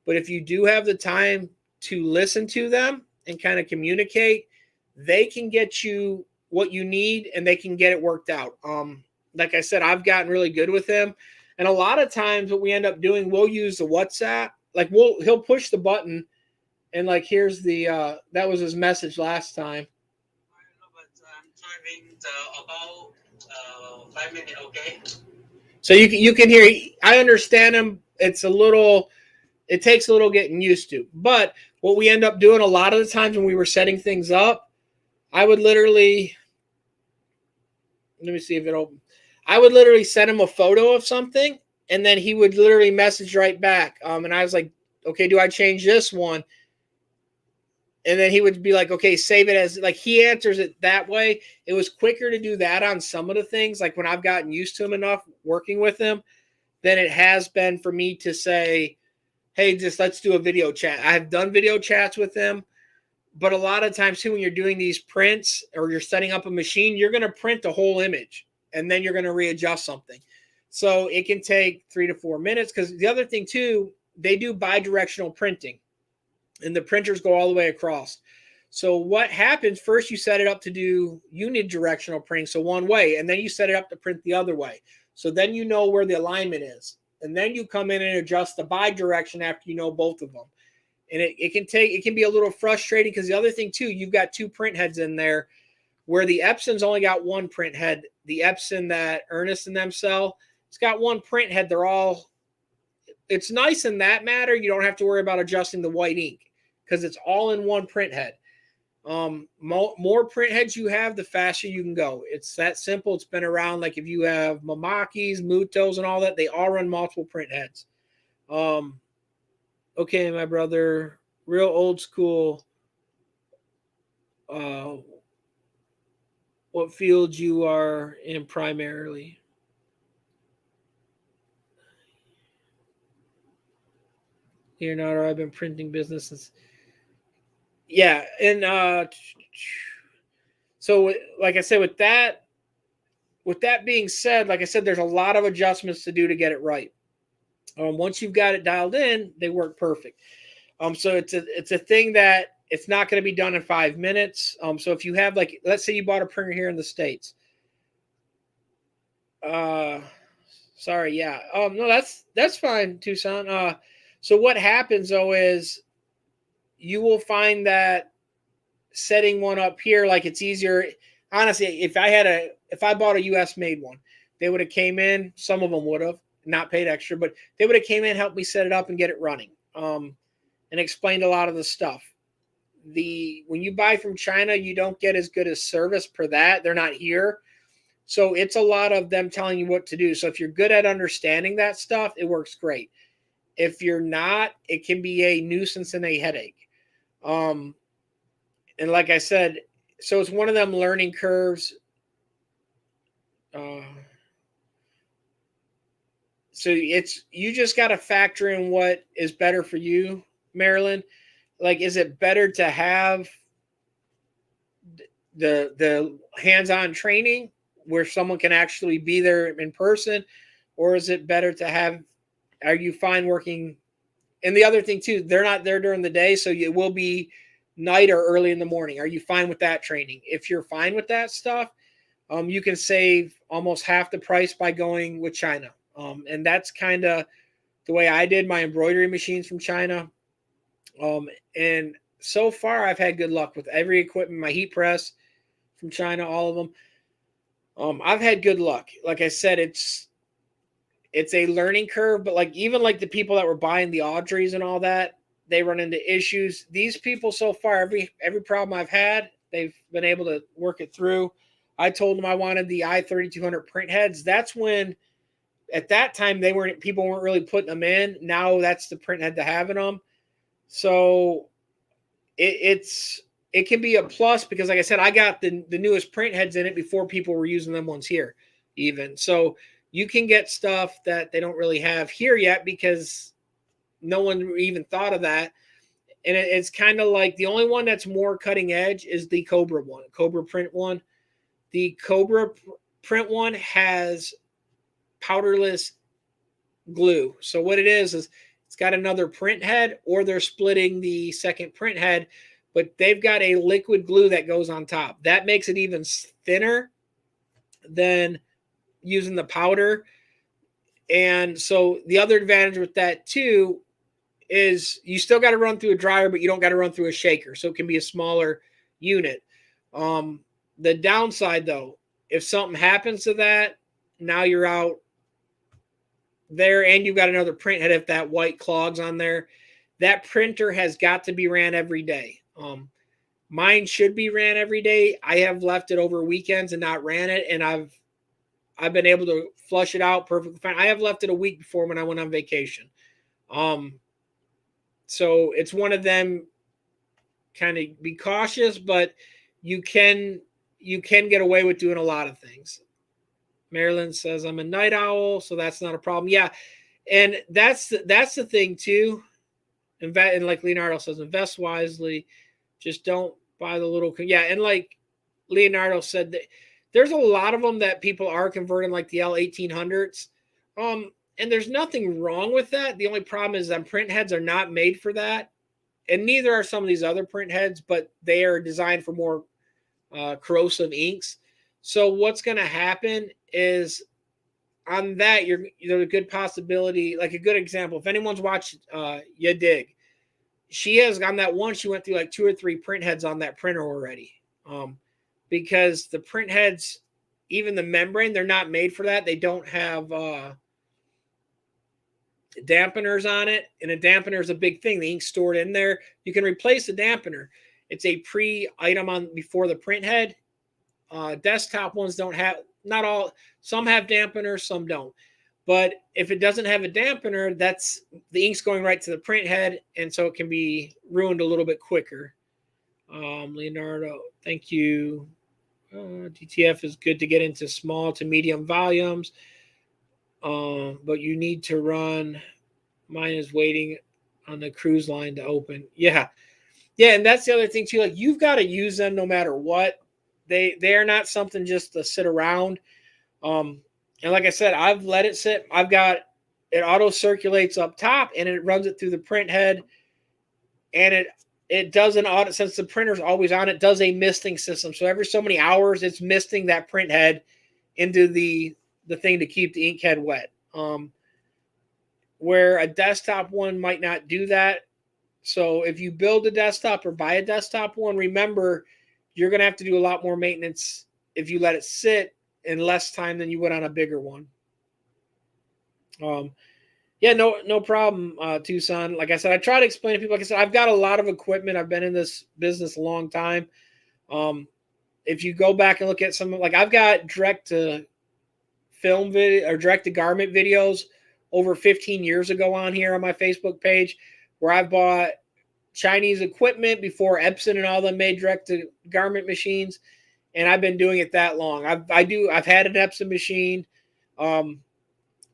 But if you do have the time to listen to them and kind of communicate, they can get you what you need and they can get it worked out. Like I said, I've gotten really good with him. And a lot of times what we end up doing, we'll use the WhatsApp. Like he'll push the button and like, here's the, that was his message last time. I'm driving about 5 minutes, okay? So you can hear, I understand him. It takes a little getting used to. But what we end up doing a lot of the times when we were setting things up, I would literally, let me see if it opens. I would literally send him a photo of something, and then he would literally message right back. And I was like, okay, do I change this one? And then he would be like, okay, save it as, like, he answers it that way. It was quicker to do that on some of the things, like when I've gotten used to him enough working with him, than it has been for me to say, hey, just let's do a video chat. I've done video chats with him, but a lot of times too, when you're doing these prints or you're setting up a machine, you're going to print the whole image and then you're going to readjust something. So it can take 3 to 4 minutes, because the other thing too, they do bi-directional printing and the printers go all the way across. So what happens, first you set it up to do unidirectional printing, so one way, and then you set it up to print the other way. So then you know where the alignment is. And then you come in and adjust the bi-direction after you know both of them. And it can be a little frustrating, because the other thing too, you've got 2 print heads in there, where the Epson's only got 1 print head. The Epson that Ernest and them sell, it's got 1 print head. It's nice in that matter. You don't have to worry about adjusting the white ink because it's all in 1 print head. More print heads you have, the faster you can go. It's that simple. It's been around. Like if you have Mamakis, Mutos, and all that, they all run multiple print heads. Okay, my brother, real old school. What field you are in primarily? Leonardo, I've been printing businesses. Yeah, and so like I said, with that being said, like I said, there's a lot of adjustments to do to get it right. Once you've got it dialed in, they work perfect. So it's a thing that it's not going to be done in 5 minutes. So if you have, like, let's say you bought a printer here in the States. Sorry, yeah. No, that's fine, Tucson. So what happens though is you will find that setting one up here, like, it's easier. Honestly, if I bought a US made one, they would have came in, some of them would have not paid extra, but they would have came in, helped me set it up and get it running. And explained a lot of the stuff. When you buy from China, you don't get as good a service per that. They're not here. So it's a lot of them telling you what to do. So if you're good at understanding that stuff, it works great. If you're not, it can be a nuisance and a headache. And like I said, so it's one of them learning curves. So you just got to factor in what is better for you, Marilyn. Like, is it better to have the hands-on training where someone can actually be there in person, or is it better to have? Are you fine working? And the other thing too, they're not there during the day, so it will be night or early in the morning. Are you fine with that training? If you're fine with that stuff, you can save almost half the price by going with China. And that's kind of the way I did my embroidery machines from China. And so far I've had good luck with every equipment, my heat press from China, all of them. I've had good luck. Like I said, it's a learning curve, but like, even like the people that were buying the Audreys and all that, they run into issues. These people so far, every problem I've had, they've been able to work it through. I told them I wanted the i3200 print heads. That's when, at that time, people weren't really putting them in. Now that's the print head to have in them. So it can be a plus, because like I said, I got the newest print heads in it before people were using them ones here even. So you can get stuff that they don't really have here yet because no one even thought of that. And it's kind of like the only one that's more cutting edge is the Cobra one, Cobra print one. The Cobra print one has powderless glue. So what it is it's got another print head, or they're splitting the second print head, but they've got a liquid glue that goes on top. That makes it even thinner than using the powder. And so the other advantage with that too is you still got to run through a dryer, but you don't got to run through a shaker. So it can be a smaller unit. The downside though, if something happens to that, now you're out there, and you've got another print head if that white clogs on there. That printer has got to be ran every day. Mine should be ran every day. I have left it over weekends and not ran it, and I've been able to flush it out perfectly fine. I have left it a week before when I went on vacation. So it's one of them, kind of be cautious, but you can get away with doing a lot of things. Marilyn says, I'm a night owl, so that's not a problem. Yeah, and that's the thing too. And like Leonardo says, invest wisely. Just don't buy the little. Yeah, and like Leonardo said, that there's a lot of them that people are converting, like the L1800s. And there's nothing wrong with that. The only problem is that print heads are not made for that, and neither are some of these other print heads, but they are designed for more corrosive inks. So what's going to happen is on that, there's a good possibility, like a good example. If anyone's watched Ya Dig, she has on that one, she went through like 2 or 3 print heads on that printer already. Because the print heads, even the membrane, they're not made for that. They don't have dampeners on it, and a dampener is a big thing. The ink's stored in there. You can replace the dampener. It's a pre-item on before the print head. Desktop ones don't have, not all, some have dampeners, some don't. But if it doesn't have a dampener, that's the ink's going right to the print head, and so it can be ruined a little bit quicker. Leonardo, thank you. DTF is good to get into small to medium volumes, but you need to run. Mine is waiting on the cruise line to open. Yeah, and that's the other thing too. Like, you've got to use them no matter what. They are not something just to sit around. And like I said, I've let it sit. I've got it auto circulates up top, and it runs it through the print head, and it does an audit, since the printer's always on. It does a misting system. So every so many hours, it's misting that print head into the thing to keep the ink head wet. Where a desktop one might not do that. So if you build a desktop or buy a desktop one, remember you're going to have to do a lot more maintenance if you let it sit in less time than you would on a bigger one. Yeah, no problem, Tucson. Like I said, I try to explain to people. Like I said, I've got a lot of equipment. I've been in this business a long time. If you go back and look at some, like I've got direct to film video or direct to garment videos over 15 years ago on here on my Facebook page, where I bought Chinese equipment before Epson and all them made direct to garment machines. And I've been doing it that long. I've had an Epson machine.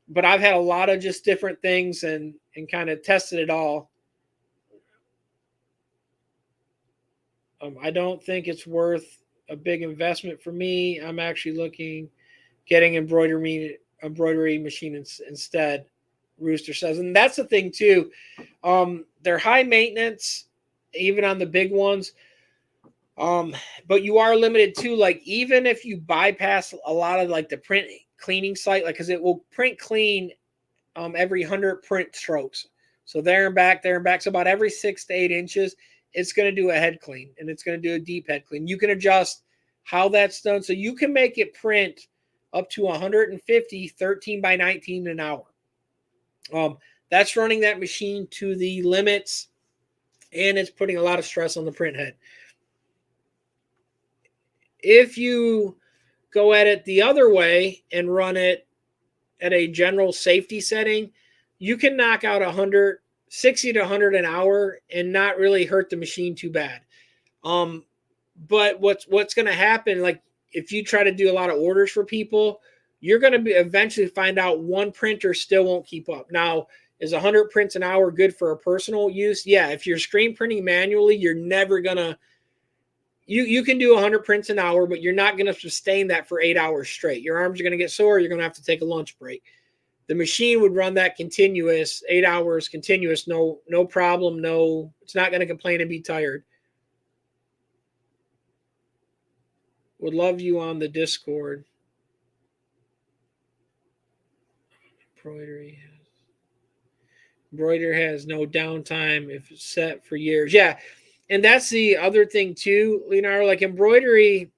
But I've had a lot of just different things and kind of tested it all. I don't think it's worth a big investment for me. I'm actually getting embroidery machine instead, Rooster says. And that's the thing too. They're high maintenance, even on the big ones. But you are limited to, like, even if you bypass a lot of like the print cleaning site, like, because it will print clean every 100 print strokes. So there and back. So about every 6 to 8 inches, it's going to do a head clean, and it's going to do a deep head clean. You can adjust how that's done. So you can make it print up to 150, 13 by 19 an hour. That's running that machine to the limits, and it's putting a lot of stress on the print head. If you go at it the other way and run it at a general safety setting, you can knock out 60 to 100 an hour and not really hurt the machine too bad. But what's going to happen, like if you try to do a lot of orders for people, you're going to eventually find out one printer still won't keep up. Now, Is 100 prints an hour good for a personal use? Yeah, if you're screen printing manually, you're never gonna. You can do 100 prints an hour, but you're not gonna sustain that for 8 hours straight. Your arms are gonna get sore. You're gonna have to take a lunch break. The machine would run that continuous, 8 hours continuous, no problem. No, it's not gonna complain and be tired. Would love you on the Discord. Embroidery has no downtime if it's set for years. Yeah. And that's the other thing too, Leonardo, like embroidery,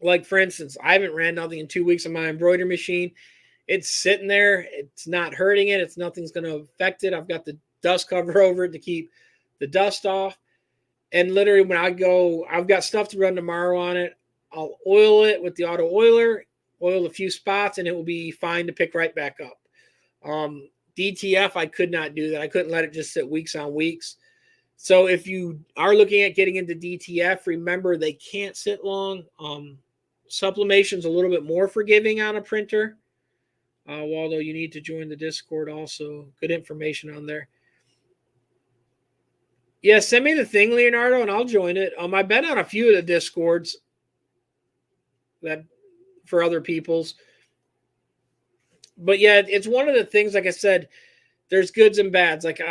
like for instance, I haven't ran nothing in 2 weeks on my embroidery machine. It's sitting there. It's not hurting it. Nothing's going to affect it. I've got the dust cover over it to keep the dust off. And literally when I go, I've got stuff to run tomorrow on it. I'll oil it with the auto oiler, oil a few spots, and it will be fine to pick right back up. DTF, I could not do that. I couldn't let it just sit weeks on weeks. So if you are looking at getting into DTF, remember they can't sit long. Sublimation's a little bit more forgiving on a printer. Waldo, you need to join the Discord also. Good information on there. Yeah, send me the thing, Leonardo, and I'll join it. I've been on a few of the Discords that for other people's. But yeah, it's one of the things, like I said, there's goods and bads. Like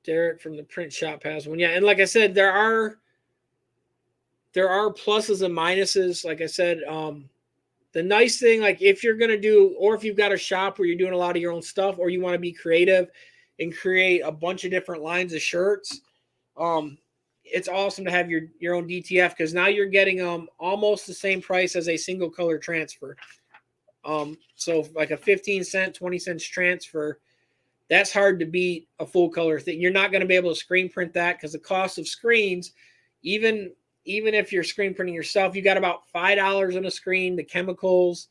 Derek from the print shop has one. Yeah, and like I said, there are pluses and minuses. Like I said, the nice thing, like if you're going to do, or if you've got a shop where you're doing a lot of your own stuff, or you want to be creative and create a bunch of different lines of shirts, it's awesome to have your own DTF, because now you're getting almost the same price as a single color transfer. So like a 15 cent, 20 cents transfer, that's hard to beat a full color thing. You're not going to be able to screen print that, because the cost of screens, even if you're screen printing yourself, you got about $5 on a screen, the chemicals,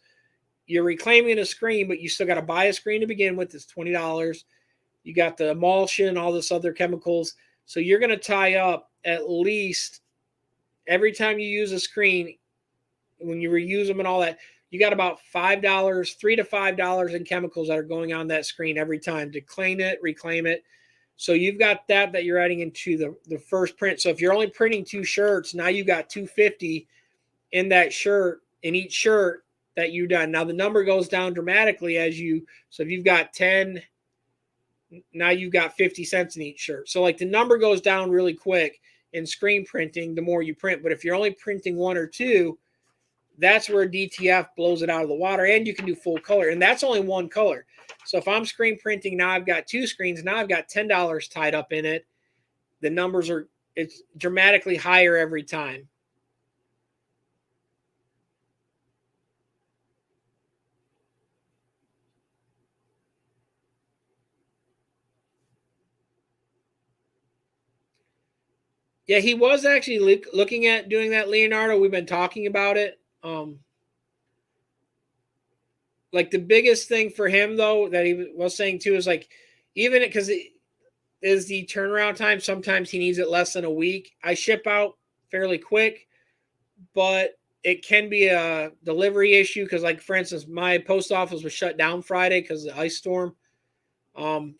you're reclaiming a screen, but you still got to buy a screen to begin with. It's $20. You got the emulsion, all this other chemicals. So you're going to tie up at least every time you use a screen, when you reuse them and all that, you got about $5, $3 to $5 in chemicals that are going on that screen every time to clean it, reclaim it. So you've got that you're adding into the first print. So if you're only printing 2 shirts, now you got $250 in that shirt, in each shirt that you've done. Now the number goes down dramatically so if you've got 10, now you've got 50 cents in each shirt. So like the number goes down really quick in screen printing the more you print. But if you're only printing 1 or 2, that's where DTF blows it out of the water, and you can do full color. And that's only 1 color. So if I'm screen printing, now I've got 2 screens. Now I've got $10 tied up in it. The numbers it's dramatically higher every time. Yeah, he was actually looking at doing that, Leonardo. We've been talking about it. Like the biggest thing for him, though, that he was saying too, is like, even because it is the turnaround time, sometimes he needs it less than a week. I ship out fairly quick, but it can be a delivery issue because, like, for instance, my post office was shut down Friday because of the ice storm. And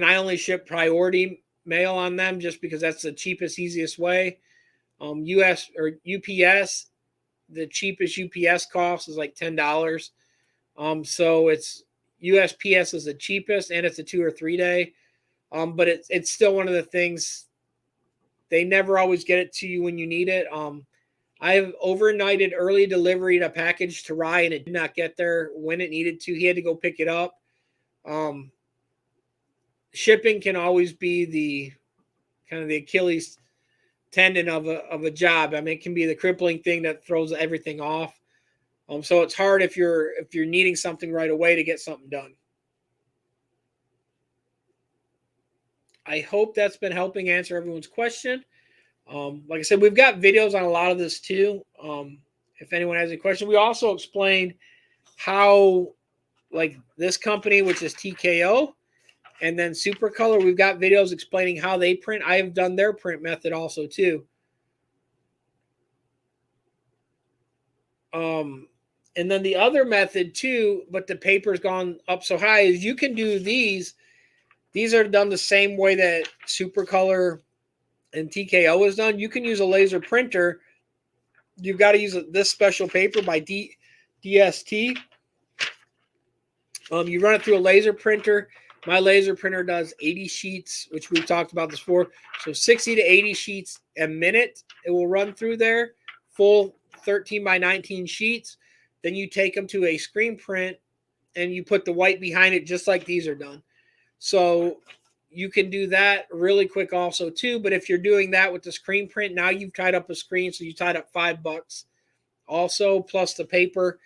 I only ship priority mail on them just because that's the cheapest, easiest way. US or UPS, the cheapest UPS cost is like $10. So it's USPS is the cheapest, and it's a 2 or 3 day. But it's still one of the things, they never always get it to you when you need it. I've overnighted early delivery a package to Rye, and it did not get there when it needed to. He had to go pick it up. Shipping can always be the kind of the Achilles tendon of a job. I mean, it can be the crippling thing that throws everything off. So it's hard if you're needing something right away to get something done. I hope that's been helping answer everyone's question. Like I said, we've got videos on a lot of this too. If anyone has any questions, we also explained how, like this company, which is TKO, and then Supercolor, we've got videos explaining how they print. I have done their print method also too. And then the other method too, but the paper's gone up so high, is you can do these. These are done the same way that Supercolor and TKO is done. You can use a laser printer. You've got to use this special paper by DST. You run it through a laser printer. My laser printer does 80 sheets, which we've talked about this before. So 60 to 80 sheets a minute it will run through there, full 13 by 19 sheets. Then you take them to a screen print and you put the white behind it just like these are done. So you can do that really quick also too. But if you're doing that with the screen print, now you've tied up a screen. So you tied up $5 also, plus the paper.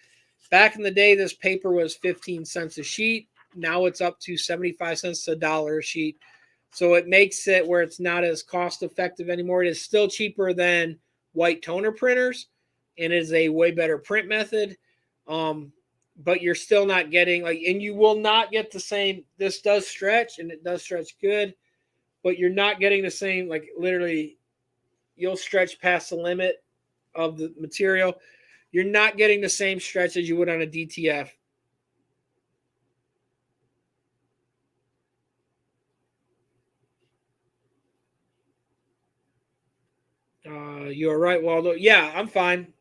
Back in the day, this paper was 15 cents a sheet. Now it's up to 75 cents to $1 a sheet. So it makes it where it's not as cost effective anymore. It is still cheaper than white toner printers, and it is a way better print method. But you're still not getting and you will not get the same. This does stretch, and it does stretch good, but you're not getting the same. Literally, you'll stretch past the limit of the material. You're not getting the same stretch as you would on a DTF. You are right, Waldo. Yeah, I'm fine.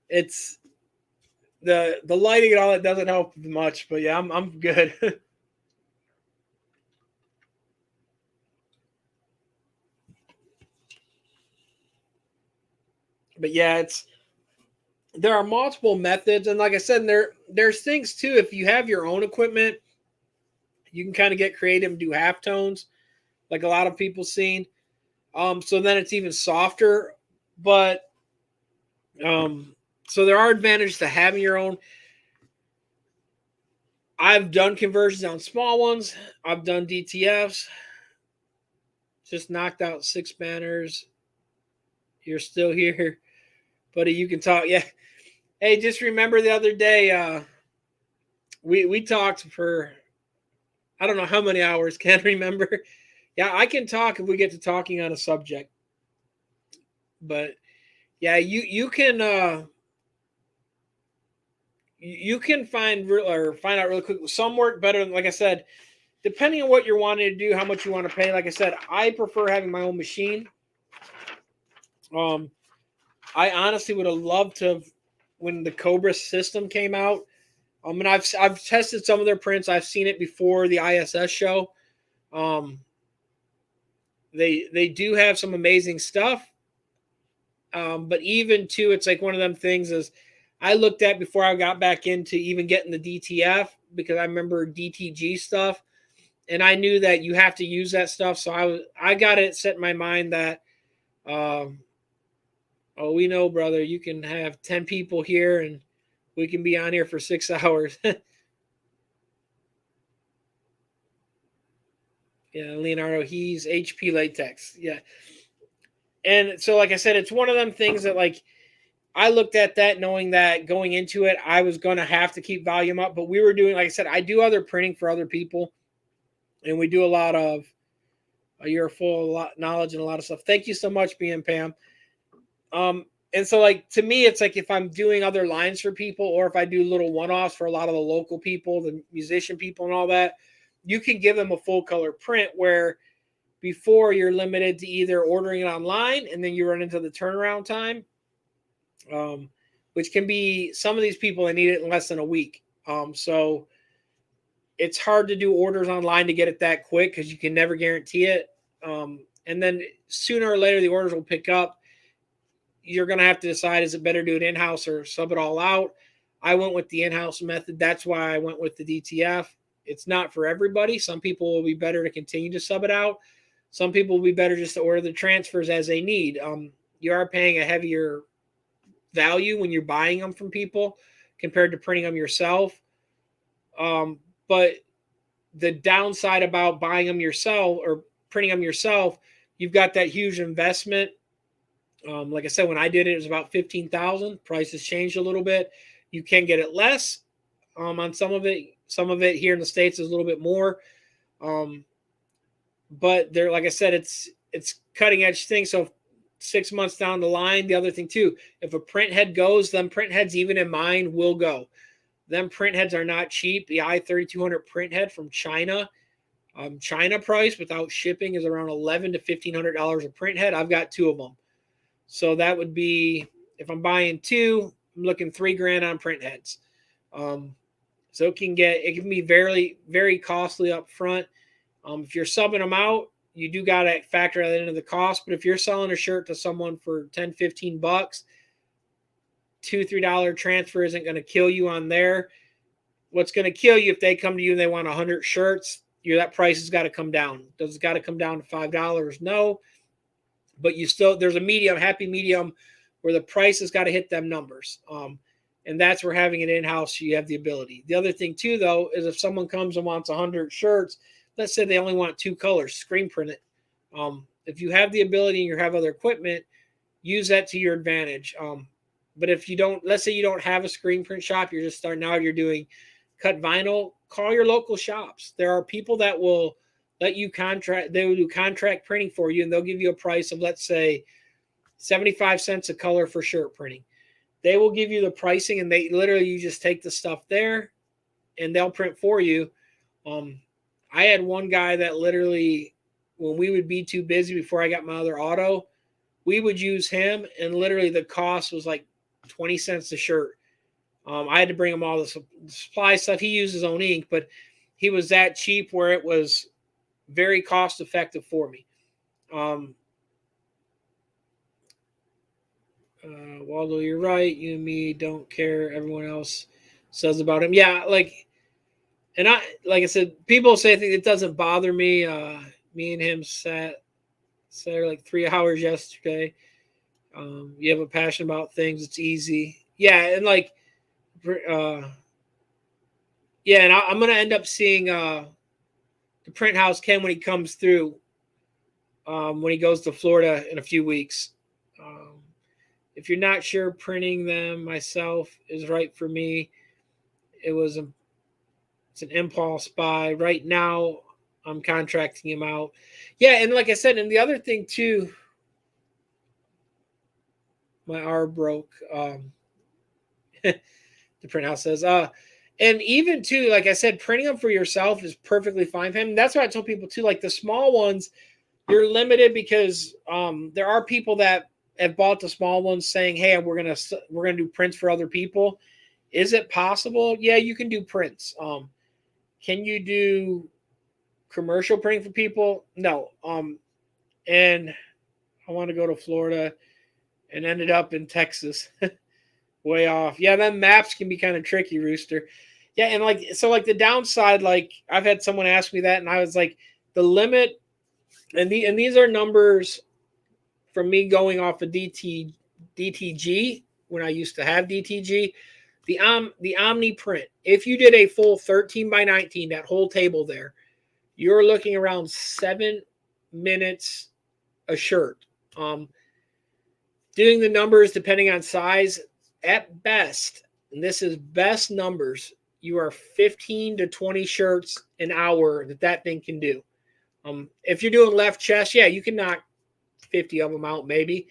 It's the lighting and all that doesn't help much, but yeah, I'm good. But yeah, there are multiple methods, and like I said, there's things too. If you have your own equipment, you can kind of get creative and do halftones, like a lot of people seen. So then it's even softer, but so there are advantages to having your own. I've done conversions on small ones. I've done DTFs. Just knocked out 6 banners. You're still here, buddy. You can talk. Yeah. Hey, just remember the other day, we talked for I don't know how many hours. Can't remember. Yeah, I can talk if we get to talking on a subject. But yeah, you can find out really quick. Some work better than, like I said, depending on what you're wanting to do, how much you want to pay. Like I said, I prefer having my own machine. I honestly would have loved to when the Cobra system came out. And I've tested some of their prints. I've seen it before the ISS show. They do have some amazing stuff. But even too, it's like one of them things is I looked at before I got back into even getting the DTF, because I remember DTG stuff, and I knew that you have to use that stuff. So I got it set in my mind that, we know, brother, you can have 10 people here and we can be on here for 6 hours. Yeah, Leonardo, he's HP latex. Yeah. And so, like I said, it's one of them things that, like, I looked at that knowing that going into it, I was going to have to keep volume up. But we were doing, like I said, I do other printing for other people. And we do a lot of, you're full of a lot knowledge and a lot of stuff. Thank you so much, BM Pam. And so, like, to me, it's like if I'm doing other lines for people, or if I do little one-offs for a lot of the local people, the musician people and all that, you can give them a full color print, where before you're limited to either ordering it online and then you run into the turnaround time, which can be, some of these people, they need it in less than a week. So it's hard to do orders online to get it that quick, because you can never guarantee it. And then sooner or later, the orders will pick up. You're going to have to decide, is it better to do it in-house or sub it all out? I went with the in-house method. That's why I went with the DTF. It's not for everybody. Some people will be better to continue to sub it out. Some people will be better just to order the transfers as they need. You are paying a heavier value when you're buying them from people compared to printing them yourself. But the downside about buying them yourself or printing them yourself, you've got that huge investment. Like I said, when I did it, it was about $15,000. Prices changed a little bit. You can get it less on some of it. Some of it here in the States is a little bit more. But they're, like I said, it's cutting edge thing. So 6 months down the line. The other thing too, if a print head goes, them print heads, even in mine, will go. Them print heads are not cheap. The i3200 print head from China, China price without shipping is around $1,100 to $1,500 a print head. I've got 2 of them. So that would be, if I'm buying 2, I'm looking $3,000 on print heads. So it can be very, very costly up front. If you're subbing them out, you do got to factor that into the cost. But if you're selling a shirt to someone for $10, $15, $2, $3 transfer isn't going to kill you on there. What's going to kill you if they come to you and they want 100 shirts, that price has got to come down. Does it got to come down to $5? No. But there's a happy medium where the price has got to hit them numbers. And that's where having it in-house, you have the ability. The other thing too, though, is if someone comes and wants 100 shirts, let's say they only want 2 colors, screen print it. If you have the ability and you have other equipment, use that to your advantage. But if you don't, let's say you don't have a screen print shop, you're just starting out, you're doing cut vinyl, call your local shops. There are people that will let you contract, they will do contract printing for you, and they'll give you a price of, let's say, 75 cents a color for shirt printing. They will give you the pricing, and you just take the stuff there and they'll print for you. I had one guy that literally, when we would be too busy before I got my other auto, we would use him, and literally the cost was like 20 cents a shirt. I had to bring him all the supply stuff. He used his own ink, but he was that cheap where it was very cost effective for me. Waldo, you're right. You and me don't care. Everyone else says about him. Yeah, like I said, people say it doesn't bother me. Me and him sat like 3 hours yesterday. You have a passion about things. It's easy. Yeah, and and I'm gonna end up seeing the print house Ken when he comes through. When he goes to Florida in a few weeks. If you're not sure, printing them myself is right for me. It's an impulse buy. Right now, I'm contracting him out. Yeah, and like I said, and the other thing too, my R broke. The print house says, and even too, like I said, printing them for yourself is perfectly fine for him. That's why I tell people too, like the small ones, you're limited because there are people that have bought the small ones saying, hey, we're gonna do prints for other people. Is it possible? Yeah, you can do prints. Can you do commercial printing for people? No. And I want to go to Florida and ended up in Texas. Way off. Yeah, then maps can be kind of tricky, Rooster. Yeah, and the downside, like I've had someone ask me that, and I was like, the limit, and these are numbers from me going off of DTG when I used to have DTG. The Omni print, if you did a full 13 by 19, that whole table there, you're looking around 7 minutes a shirt. Doing the numbers depending on size, at best, and this is best numbers, you are 15 to 20 shirts an hour that thing can do. If you're doing left chest, yeah, you can knock 50 of them out maybe.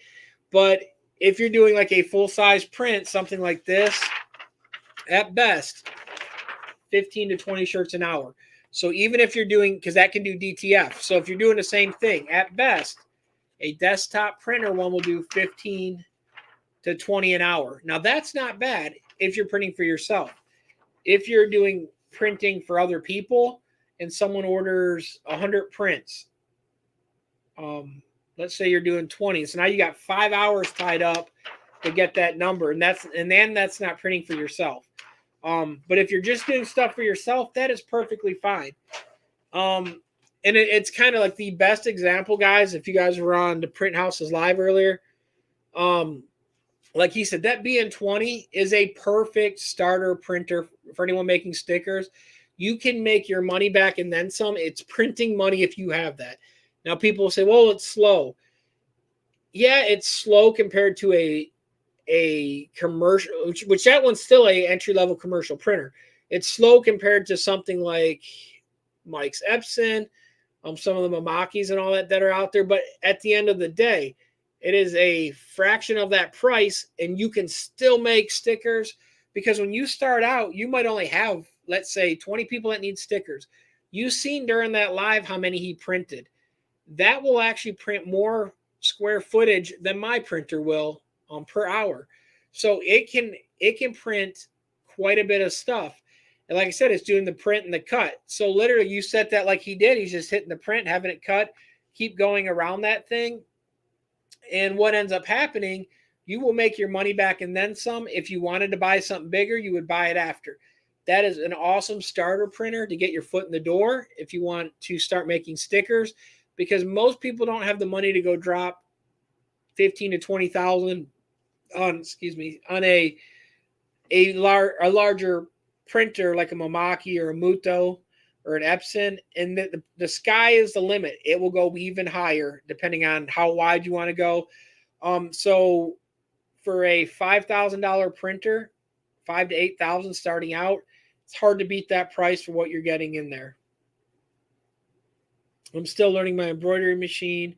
But if you're doing like a full-size print, something like this, at best, 15 to 20 shirts an hour. So even if you're doing, because that can do DTF. So if you're doing the same thing, at best, a desktop printer one will do 15 to 20 an hour. Now that's not bad if you're printing for yourself. If you're doing printing for other people and someone orders 100 prints, let's say you're doing 20. So now you got 5 hours tied up to get that number. And then that's not printing for yourself. But if you're just doing stuff for yourself, that is perfectly fine. And it's kind of like the best example, guys. If you guys were on the Print Houses Live earlier, like he said, that BN20 is a perfect starter printer for anyone making stickers. You can make your money back and then some. It's printing money if you have that. Now, people say, well, it's slow. Yeah, it's slow compared to a commercial, which that one's still a entry-level commercial printer. It's slow compared to something like Mike's Epson, some of the Mamakis and all that are out there. But at the end of the day, It is a fraction of that price, and you can still make stickers, because when you start out, you might only have, let's say, 20 people that need stickers. You've seen during that live how many he printed. That will actually print more square footage than my printer will per hour. So it can print quite a bit of stuff. And like I said, it's doing the print and the cut. So literally you set that like he did. He's just hitting the print, having it cut, keep going around that thing. And what ends up happening, you will make your money back and then some. If you wanted to buy something bigger, you would buy it after. That is an awesome starter printer to get your foot in the door if you want to start making stickers, because most people don't have the money to go drop 15 to 20,000 on a larger printer like a Mamaki or a Muto or an Epson, and the sky is the limit. It will go even higher depending on how wide you want to go. So for a $5,000 printer, 5 to 8,000 starting out, it's hard to beat that price for what you're getting in there. I'm still learning my embroidery machine.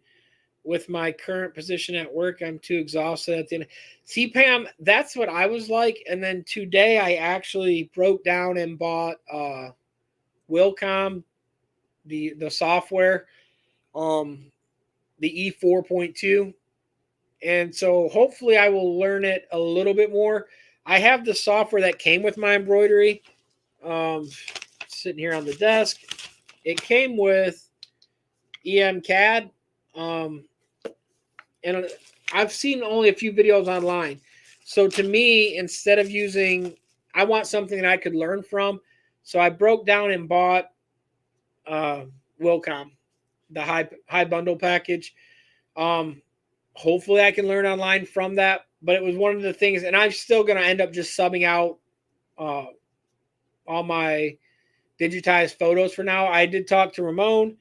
With my current position at work, I'm too exhausted at the end. See, Pam, that's what I was like. And then today I actually broke down and bought Wilcom, the software, the E4.2. And so hopefully I will learn it a little bit more. I have the software that came with my embroidery sitting here on the desk. It came with EMCAD. And I've seen only a few videos online. So to me, instead of I want something that I could learn from. So I broke down and bought Wilcom, the high bundle package. Hopefully I can learn online from that. But it was one of the things, and I'm still going to end up just subbing out all my digitized photos for now. I did talk to Ramon,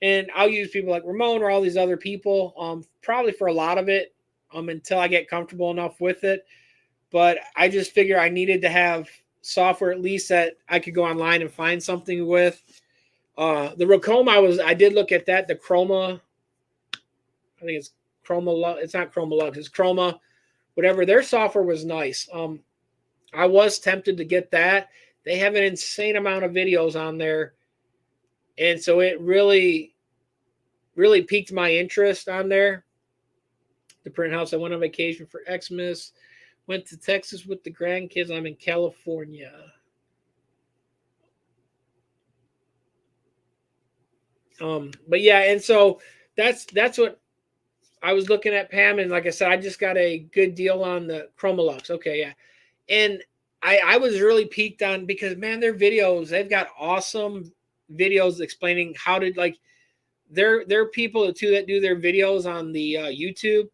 and I'll use people like Ramon or all these other people probably for a lot of it until I get comfortable enough with it. But I just figure I needed to have software at least that I could go online and find something with. The Racoma, I did look at that. The Chroma, I think it's Chroma. It's not Chroma Lux. It's Chroma. Whatever. Their software was nice. I was tempted to get that. They have an insane amount of videos on there. And so it really, really piqued my interest on there. The print house. I went on vacation for Xmas. Went to Texas with the grandkids. I'm in California. But yeah, and so that's what I was looking at, Pam. And like I said, I just got a good deal on the Chromolux. Okay, yeah. And I was really piqued on, because man, their videos, they've got awesome videos explaining how to, like, they're people too that do their videos on the YouTube.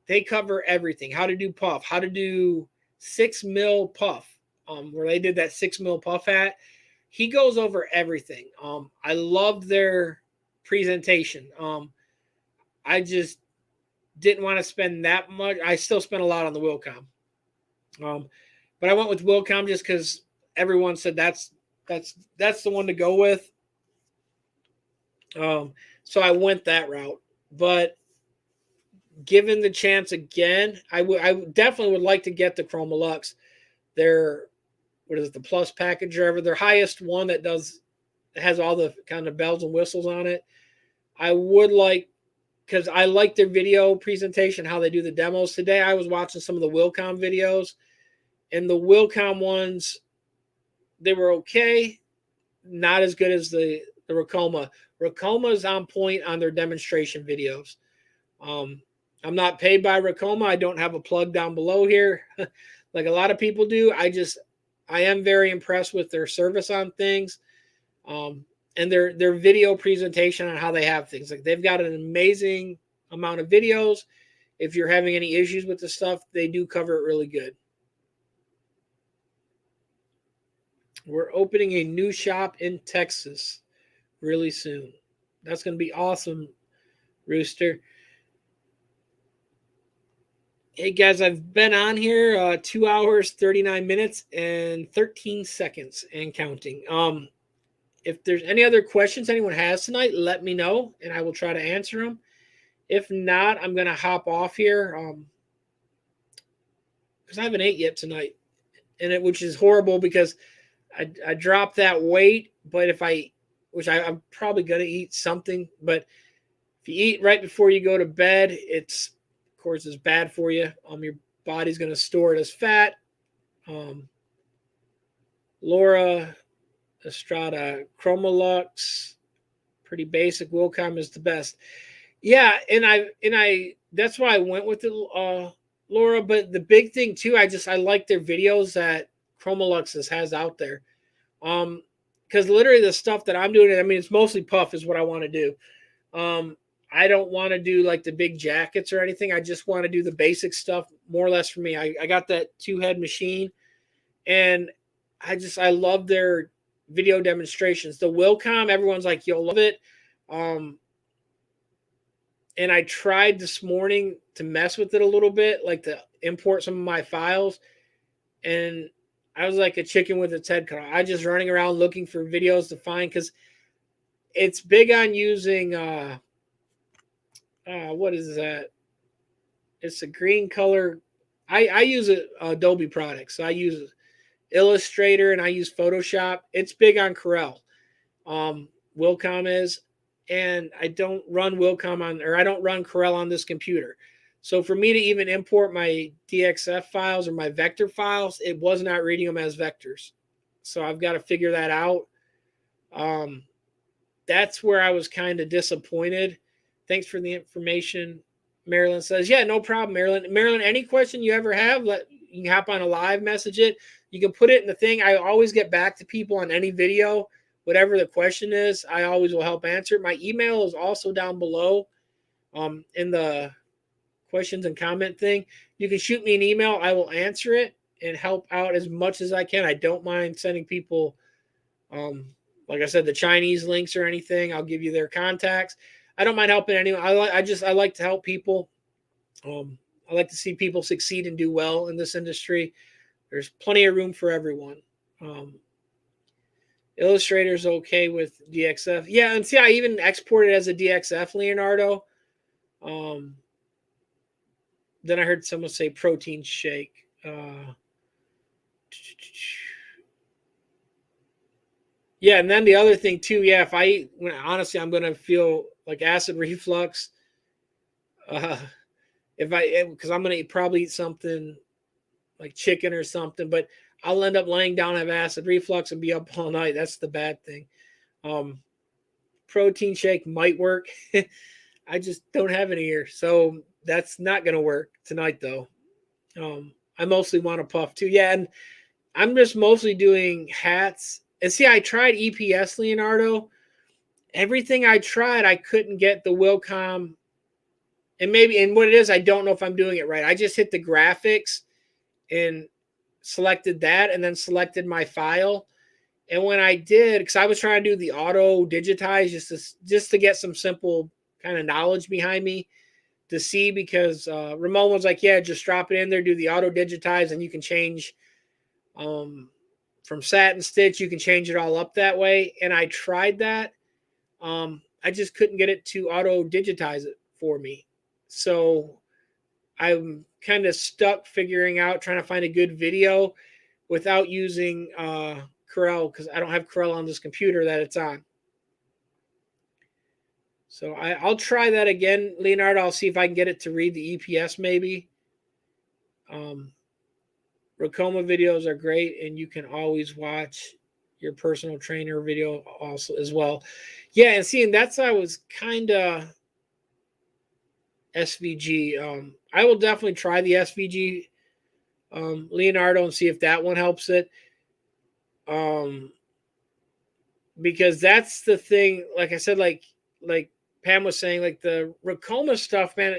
They cover everything: how to do puff, how to do 6 mil puff, where they did that 6 mil puff hat. He goes over everything. I loved their presentation. I just didn't want to spend that much. I still spent a lot on the Wilcom. But I went with Wilcom just because everyone said that's the one to go with. So I went that route. But given the chance again, I definitely would like to get the Chromolux. Their, what is it, the Plus package or whatever, their highest one that has all the kind of bells and whistles on it. I would like, because I like their video presentation, how they do the demos. Today I was watching some of the Wilcom videos, and the Wilcom ones, they were okay, not as good as the Racoma. Racoma's on point on their demonstration videos. I'm not paid by Racoma. I don't have a plug down below here like a lot of people do. I am very impressed with their service on things, and their video presentation on how they have things. Like, they've got an amazing amount of videos. If you're having any issues with the stuff, they do cover it really good. We're opening a new shop in Texas really soon. That's going to be awesome, Rooster. Hey, guys, I've been on here 2 hours, 39 minutes, and 13 seconds and counting. If there's any other questions anyone has tonight, let me know, and I will try to answer them. If not, I'm gonna hop off here because I haven't ate yet tonight, which is horrible because I dropped that weight. But I'm probably gonna eat something. But if you eat right before you go to bed, of course it's bad for you. Your body's gonna store it as fat. Laura Estrada, Chromolux, pretty basic. Wilcom is the best. Yeah, and I that's why I went with it, Laura. But the big thing too, I like their videos that Chromolux has out there. Because literally the stuff that I'm doing, I mean, it's mostly puff is what I want to do. I don't want to do like the big jackets or anything. I just want to do the basic stuff more or less for me. I got that 2-head machine, and I love their video demonstrations. The Wilcom, everyone's like, you'll love it. And I tried this morning to mess with it a little bit, like to import some of my files. And I was like a chicken with its head cut off. I just running around looking for videos to find, because it's big on using what is that? It's a green color. I use Adobe products. So I use Illustrator and I use Photoshop. It's big on Corel. Wilcom is, and I don't run I don't run Corel on this computer. So for me to even import my DXF files or my vector files, it was not reading them as vectors. So I've got to figure that out. That's where I was kind of disappointed. Thanks for the information. Marilyn says, yeah, no problem, Marilyn. Marilyn, any question you ever have, you can hop on a live, message it. You can put it in the thing. I always get back to people on any video. Whatever the question is, I always will help answer it. My email is also down below in the questions and comment thing. You can shoot me an email. I will answer it and help out as much as I can. I don't mind sending people, like I said, the Chinese links or anything. I'll give you their contacts. I don't mind helping anyone. I like to help people. I like to see people succeed and do well in this industry. There's plenty of room for everyone. Illustrator's okay with DXF. Yeah, and see, I even exported as a DXF, Leonardo. Then I heard someone say protein shake. Yeah, and then the other thing too, yeah, if I eat, honestly, I'm gonna feel like acid reflux. Because I'm gonna probably eat something like chicken or something, but I'll end up laying down, have acid reflux, and be up all night. That's the bad thing. Protein shake might work. I just don't have any here, so that's not gonna work tonight though. I mostly want to puff too. Yeah, and I'm just mostly doing hats. And see, I tried EPS, Leonardo. Everything I tried, I couldn't get the Wilcom. And what it is, I don't know if I'm doing it right. I just hit the graphics and selected that, and then selected my file. And when I did, because I was trying to do the auto digitize just to get some simple kind of knowledge behind me to see, because Ramon was like, yeah, just drop it in there, do the auto digitize, and you can change from satin stitch, you can change it all up that way. And I tried that. I just couldn't get it to auto digitize it for me. So I'm kind of stuck trying to find a good video without using Corel, because I don't have Corel on this computer that it's on. So I'll try that again, Leonardo. I'll see if I can get it to read the EPS maybe. Racoma videos are great, and you can always watch your personal trainer video also as well. Yeah, and seeing that's I was kind of SVG. I will definitely try the SVG Leonardo and see if that one helps it. Because that's the thing. Like I said, like Pam was saying, like the Racoma stuff, man.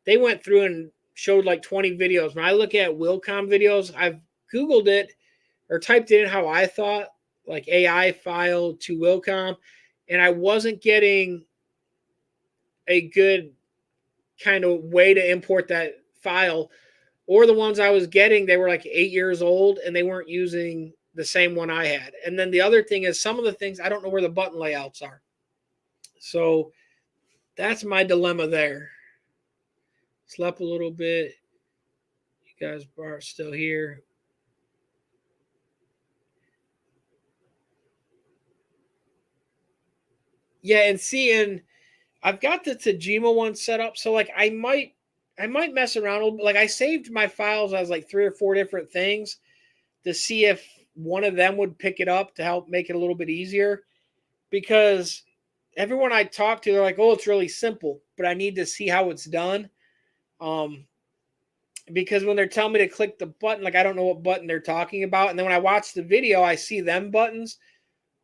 They went through and showed like 20 videos. When I look at Wilcom videos, I've Googled it or typed in how I thought, like AI file to Wilcom, and I wasn't getting a good kind of way to import that file. Or the ones I was getting, they were like 8 years old and they weren't using the same one I had. And then the other thing is, some of the things, I don't know where the button layouts are. So that's my dilemma there. Slept a little bit. You guys are still here. Yeah, and seeing I've got the Tajima one set up, so like I might mess around. Like I saved my files as like 3 or 4 different things to see if one of them would pick it up to help make it a little bit easier. Because everyone I talk to, they're like, "Oh, it's really simple," but I need to see how it's done. Because when they're telling me to click the button, like I don't know what button they're talking about, and then when I watch the video, I see them buttons.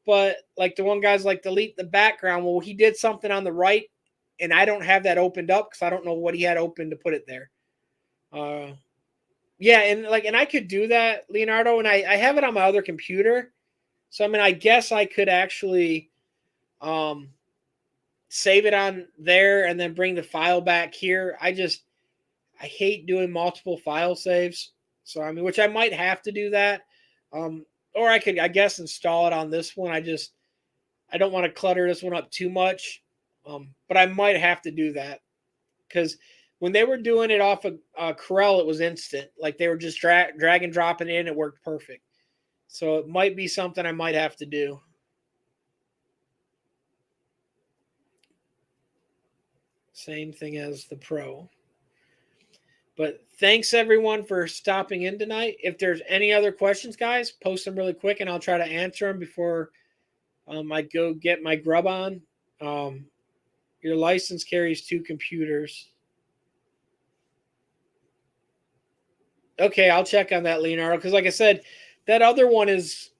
But like the one guy's like delete the background. Well, he did something on the right, and I don't have that opened up because I don't know what he had open to put it there. Yeah, and I could do that, Leonardo, and I have it on my other computer. So I mean, I guess I could actually save it on there and then bring the file back here. I hate doing multiple file saves. So I mean, which I might have to do that. Or I could, I guess, install it on this one. I don't want to clutter this one up too much. But I might have to do that because when they were doing it off of Corel, it was instant. Like they were just drag and dropping it in. It worked perfect. So it might be something I might have to do. Same thing as the Pro. But thanks everyone for stopping in tonight. If there's any other questions, guys, post them really quick and I'll try to answer them before I go get my grub on. Your license carries 2 computers. Okay, I'll check on that, Leonardo, because like I said, that other one it's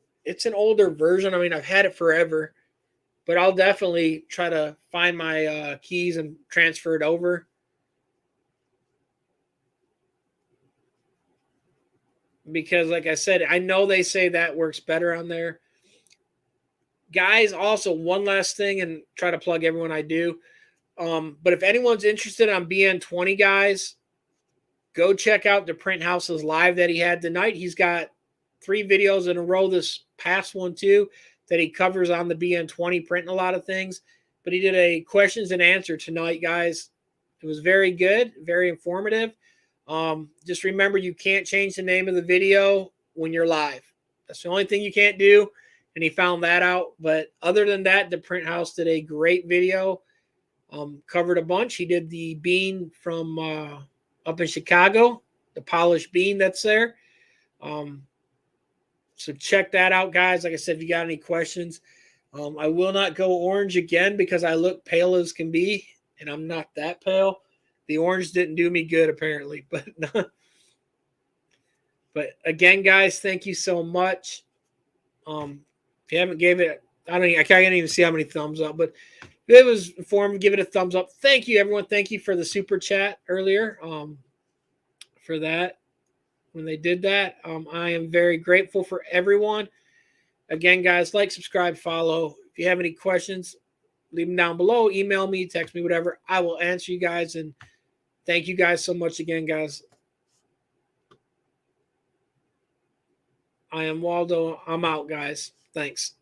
an older version. I mean, I've had it forever, but I'll definitely try to find my keys and transfer it over. Because like I said, I know they say that works better on there. Guys, also one last thing, and try to plug everyone I do. But if anyone's interested on BN20, guys, go check out the Print House's live that he had tonight. He's got 3 videos in a row this past one too that he covers on the BN20, printing a lot of things. But he did a questions and answer tonight, guys. It was very good, very informative. Just remember, you can't change the name of the video when you're live. That's the only thing you can't do. And he found that out. But other than that, the Print House did a great video. Covered a bunch. He did the bean from up in Chicago, the polished bean that's there. So check that out, guys. Like I said, if you got any questions, I will not go orange again because I look pale as can be, and I'm not that pale. The orange didn't do me good, apparently. But again, guys, thank you so much. If you haven't gave it, I can't even see how many thumbs up, but if it was informative, give it a thumbs up. Thank you, everyone. Thank you for the super chat earlier. For that, when they did that, I am very grateful for everyone. Again, guys, like, subscribe, follow. If you have any questions, leave them down below. Email me, text me, whatever. I will answer you guys. And thank you guys so much again, guys. I am Waldo. I'm out, guys. Thanks.